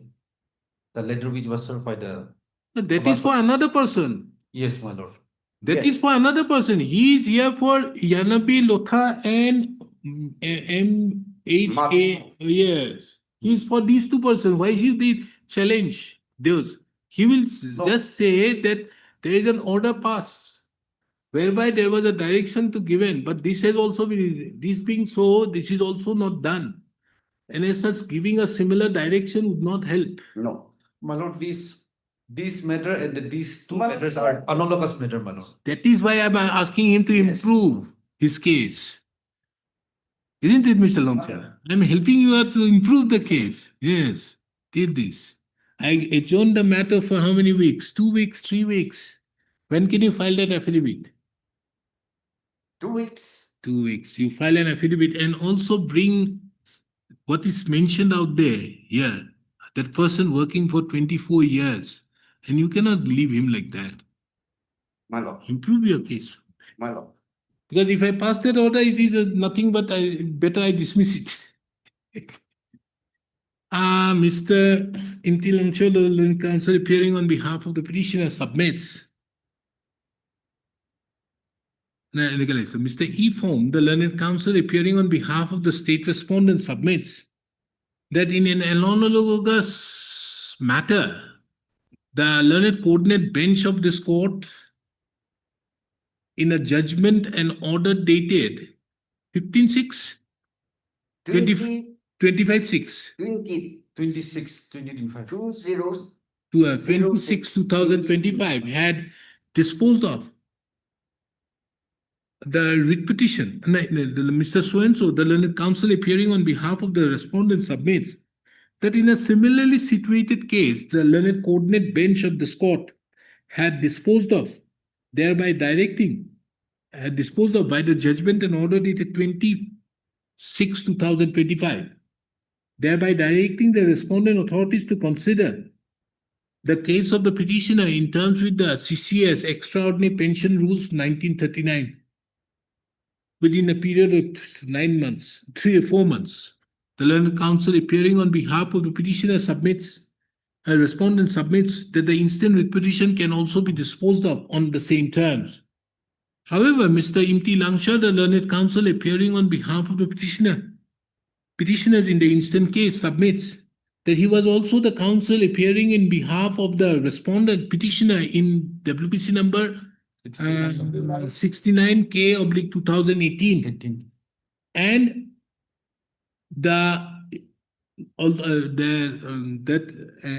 the letter which was served by the, That is for another person. yes, my lord. That is for another person. He is here for Yanabi Lotha and MHA. Yes. He is for these two persons. Why should they challenge those? He will just say that there is an order passed whereby there was a direction to given, but this has also been, this being so, this is also not done. And as such, giving a similar direction would not help. My lord, these matter and these two matters are analogous matter, my lord. That is why I'm asking him to improve his case. Isn't it, Mr. Longcha? I'm helping you out to improve the case. Yes, did this. I adjourned the matter for how many weeks? 2 weeks, 3 weeks. When can you file that affidavit? 2 weeks. 2 weeks. You file an affidavit and also bring what is mentioned out there. Yeah, that person working for 24 years. And you cannot leave him like that. My lord, Improve your case. my lord. Because if I pass that order, it is nothing but better I dismiss it. Mr. Imti Langshaw, the learned counsel appearing on behalf of the petitioner submits. No, so Mr. E. Form, the learned counsel appearing on behalf of the state respondent submits that in an analogous matter, the learned coordinate bench of this court in a judgment and order dated 15/6, 25/6, 26, 2025. 26, 2025 had disposed of the writ petition. Mr. So-and-so, the learned counsel appearing on behalf of the respondent submits that in a similarly situated case, the learned coordinate bench of this court had disposed of, thereby directing, had disposed of by the judgment and order dated 26, 2025, thereby directing the respondent authorities to consider the case of the petitioner in terms with the CCS Extraordinary Pension Rules 1939 within a period of 9 months, 3 or 4 months. The learned counsel appearing on behalf of the petitioner submits, a respondent submits that the instant writ petition can also be disposed of on the same terms. However, Mr. Imti Langshaw, the learned counsel appearing on behalf of the petitioners in the instant case submits that he was also the counsel appearing in behalf of the respondent petitioner in WPC number 69K/2018. And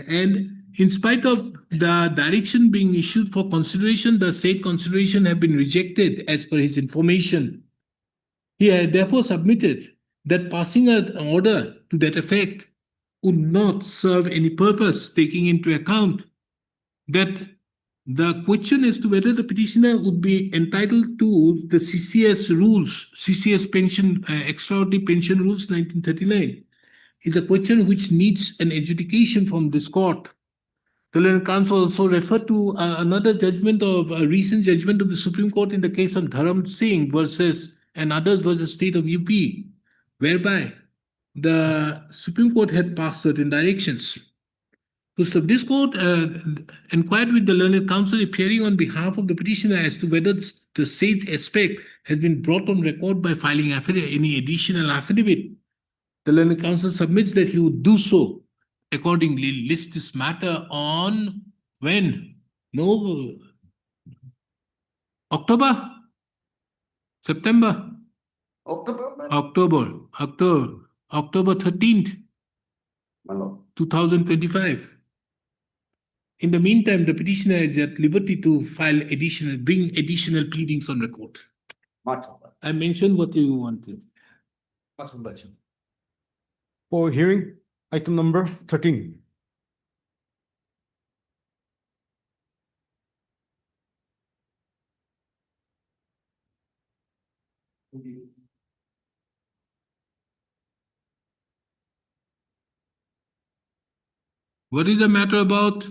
and in spite of the direction being issued for consideration, the said consideration have been rejected as per his information. He had therefore submitted that passing an order to that effect would not serve any purpose, taking into account that the question as to whether the petitioner would be entitled to the CCS rules, CCS pension, extraordinary pension rules 1939, is a question which needs an adjudication from this court. The learned counsel also referred to another judgment of a recent judgment of the Supreme Court in the case of Dharam Singh versus and others versus state of UP, whereby the Supreme Court had passed certain directions. So this court inquired with the learned counsel appearing on behalf of the petitioner as to whether the said aspect has been brought on record by filing any additional affidavit. The learned counsel submits that he would do so. Accordingly, list this matter on when? No, October? September? October 13th, my lord. 2025. In the meantime, the petitioner is at liberty to bring additional pleadings on record. Much obliged. I mentioned what you wanted. Much obliged. For hearing, item number 13. What is the matter about?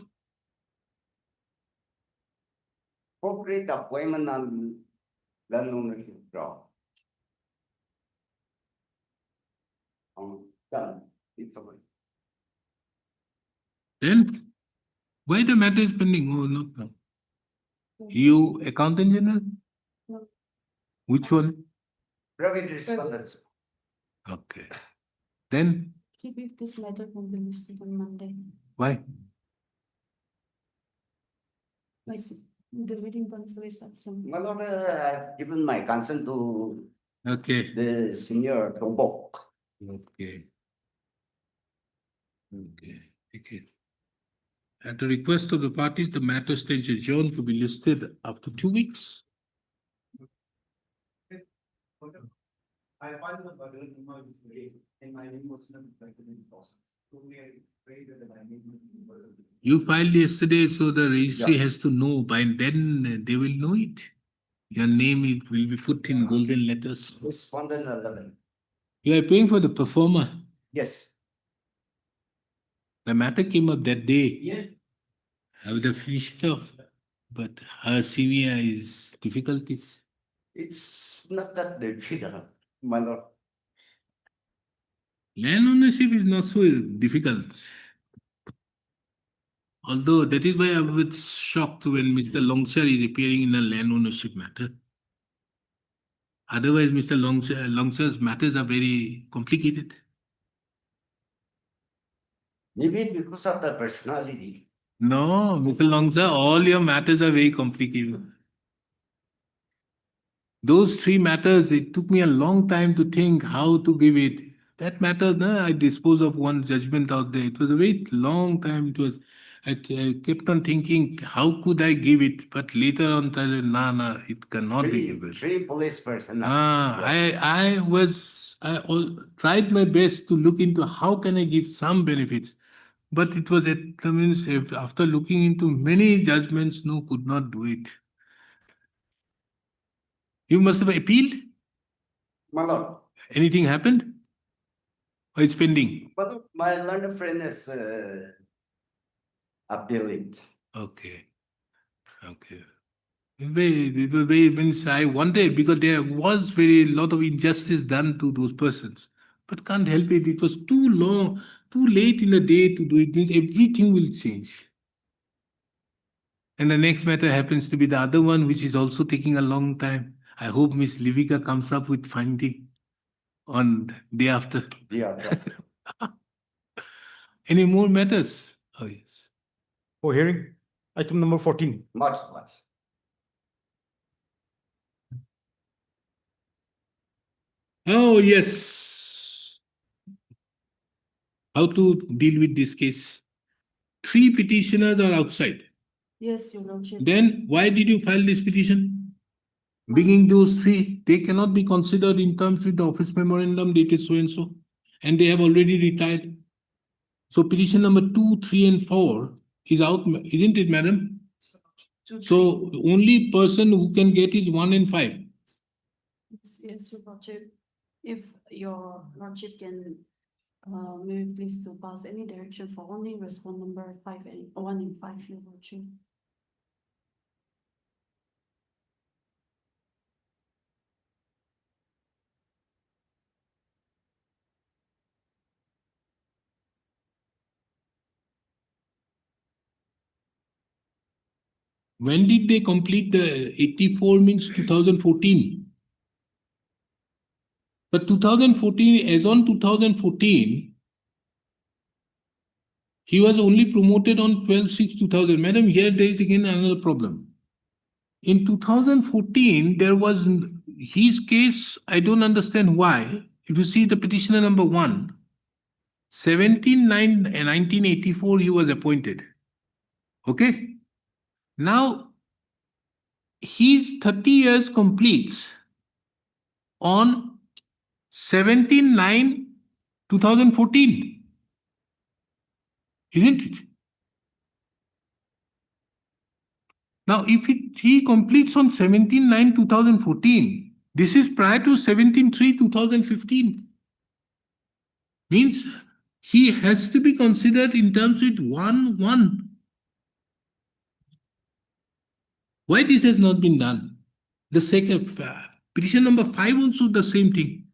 Appropriate appointment and land ownership draw. Done. It's over. Then why the matter is pending? Oh, no, no. You accountant general? No. Which one? Private respondents. Okay. Then Keep if this matter can be listed on Monday. why? The leading counsel is absent. My lord, I've given my consent to Okay. the senior Tombok. Okay. Okay. Okay. At the request of the parties, the matter stands adjourned to be listed after 2 weeks. I filed the burden and my name was not reflected in the process. So we are afraid that my name will be burdened. You filed yesterday, so the registry Yes. has to know. By then, they will know it. Your name will be put in golden letters. Respondent 11. You are paying for the performer. Yes. The matter came up that day. Yes. I would have finished it off. But her senior is difficulties. It's not that difficult, my lord. Land ownership is not so difficult. Although that is why I was shocked when Mr. Longsar is appearing in a land ownership matter. Otherwise, Mr. Longsar's matters are very complicated. Maybe because of the personality. No, Mr. Longsar, all your matters are very complicated. Those 3 matters, it took me a long time to think how to give it. That matter, no, I disposed of one judgment out there. It was a very long time. It was. I kept on thinking, how could I give it? But later on, I said, nah, it cannot be given. Three police personnel. I tried my best to look into how can I give some benefits. But it was after looking into many judgments, no, could not do it. You must have appealed? My lord. Anything happened? Or it's pending? But my learned friend is appealing. Okay. Okay. Means I wondered because there was very lot of injustice done to those persons. But can't help it. It was too long, too late in the day to do it. Means everything will change. And the next matter happens to be the other one, which is also taking a long time. I hope Miss Livika comes up with finding on day after. Yeah. Any more matters? Oh, yes. For hearing, item number 14. Much. Oh, yes. How to deal with this case? 3 petitioners are outside. Yes, your lordship. Then why did you file this petition? Being those 3, they cannot be considered in terms with the office memorandum dated so and so. And they have already retired. So petition number 2, 3, and 4 is out, isn't it, madam? So only person who can get is 1 and 5. Yes, your lordship. If your lordship can, may we please to pass any direction for only respond number 5 and 1 and 5, your lordship. When did they complete the 84 means 2014? But 2014, as on 2014, he was only promoted on 12/6/2000. Madam, here there is again another problem. In 2014, there was his case, I don't understand why. If you see the petitioner number 1, 17/9/1984, he was appointed. Okay? Now, his 30 years completes on 17/9/2014. Isn't it? Now, if he completes on 17/9/2014, this is prior to 17/3/2015. Means he has to be considered in terms with 1/1. Why this has not been done? The second petition number 5 also the same thing.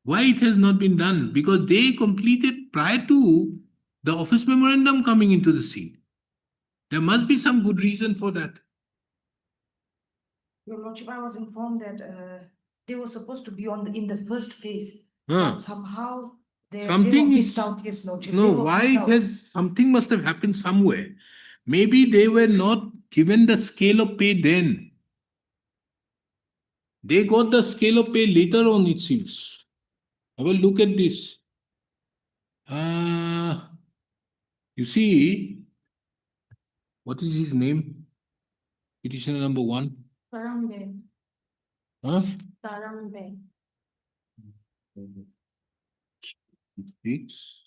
Why it has not been done? Because they completed prior to the office memorandum coming into the scene. There must be some good reason for that. Your Lordship, I was informed that they were supposed to be in the first phase, Huh. but somehow they Something were is- missed out, yes, Lordship. No, They were why missed it out. has something must have happened somewhere. Maybe they were not given the scale of pay then. They got the scale of pay later on, it seems. Have a look at this. You see, what is his name? Petitioner number 1. Tarambe, Huh? Tarambe. 6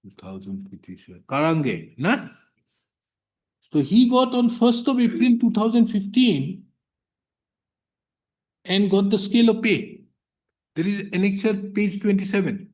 2000 petition. Karange, na? So he got on 1st of April 2015 and got the scale of pay. There is annexure page 27.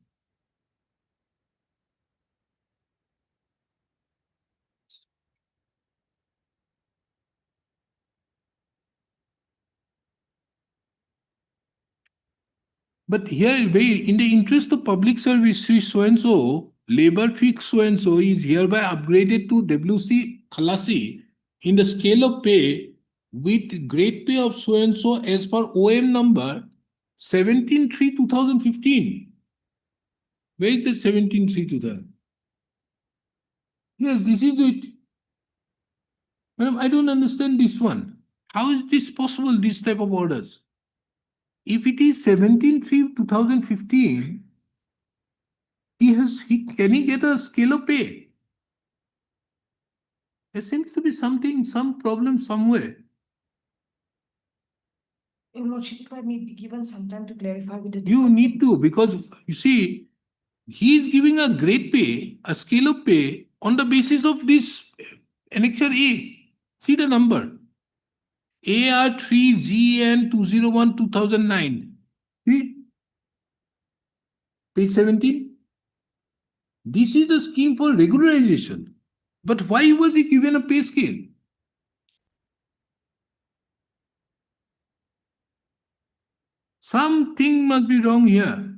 But here, in the interest of public service, Sri so-and-so, labor fix so-and-so is hereby upgraded to WC Khalasi in the scale of pay with grade pay of so-and-so as per OM number 17/3/2015. Where is the 17/3/2000? Yes, this is it. Madam, I don't understand this one. How is this possible, this type of orders? If it is 17/3/2015, can he get a scale of pay? There seems to be some problem somewhere. Your Lordship, if I may be given some time to clarify with the. You need to, because you see, he is giving a grade pay, a scale of pay on the basis of this annexure A. See the number. AR3GN 201/2009. See? Page 17. This is the scheme for regularization. But why was he given a pay scale? Something must be wrong here.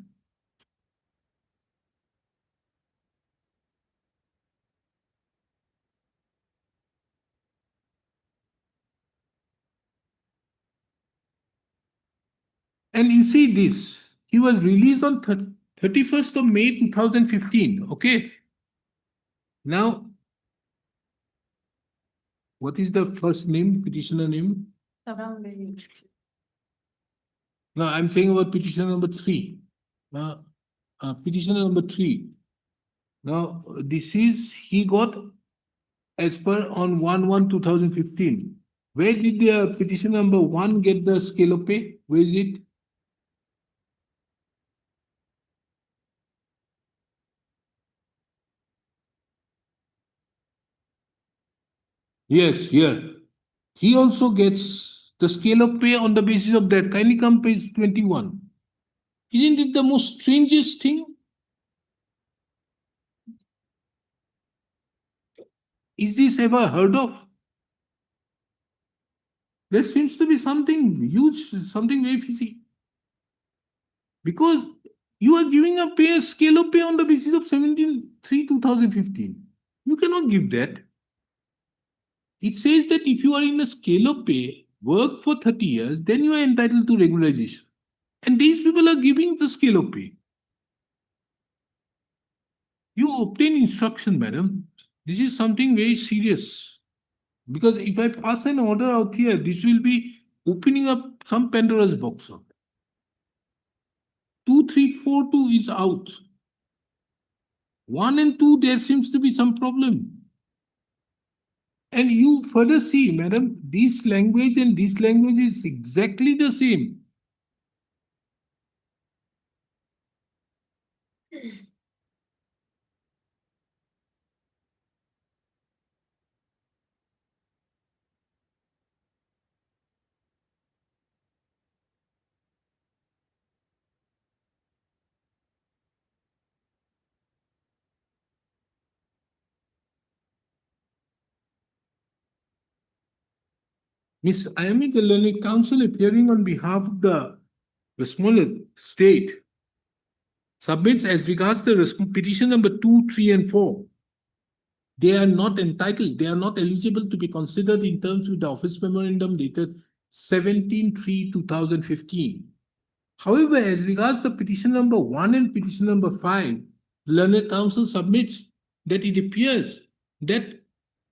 And you see this, he was released on 31st of May 2015. Okay. Now, what is the first name, petitioner name? Tarambe. No, I'm saying about petitioner number 3. Petitioner number 3. Now, this is, he got as per on 1/1/2015. Where did the petition number 1 get the scale of pay? Where is it? Yes, here. He also gets the scale of pay on the basis of that. Kindly come page 21. Isn't it the most strangest thing? Is this ever heard of? There seems to be something huge, something very fishy. Because you are giving a pay scale of pay on the basis of 17/3/2015. You cannot give that. It says that if you are in a scale of pay, work for 30 years, then you are entitled to regularization. And these people are giving the scale of pay. You obtain instruction, madam. This is something very serious. Because if I pass an order out here, this will be opening up some Pandora's box. 2342 is out. 1 and 2, there seems to be some problem. And you further see, madam, this language and this language is exactly the same. Miss, I am the learned counsel appearing on behalf of the Westmoreland state. Submits as regards the petition number 2, 3, and 4. They are not entitled, they are not eligible to be considered in terms with the office memorandum dated 17/3/2015. However, as regards the petition number 1 and petition number 5, the learned counsel submits that it appears that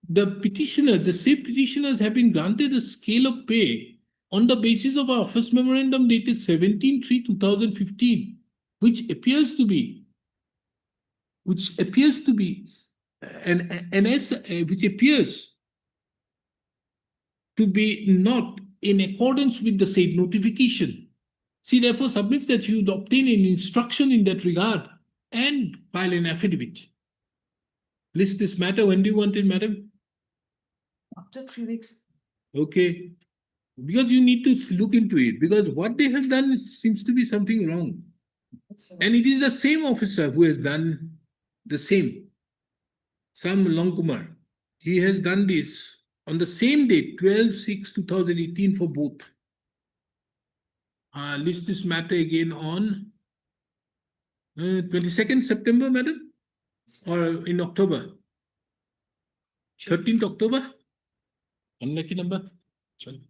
the petitioners, the same petitioners have been granted a scale of pay on the basis of our office memorandum dated 17/3/2015, which appears to be which appears to be not in accordance with the said notification. She therefore submits that she would obtain an instruction in that regard and file an affidavit. List this matter. When do you want it, madam? After 3 weeks. Okay. Because you need to look into it, because what they have done seems to be something wrong. And it is the same officer who has done the same. Sam Longkumar. He has done this on the same date, 12/6/2018 for both. List this matter again on 22nd September, madam? Or in October? 13th October? Unlucky number? Sorry.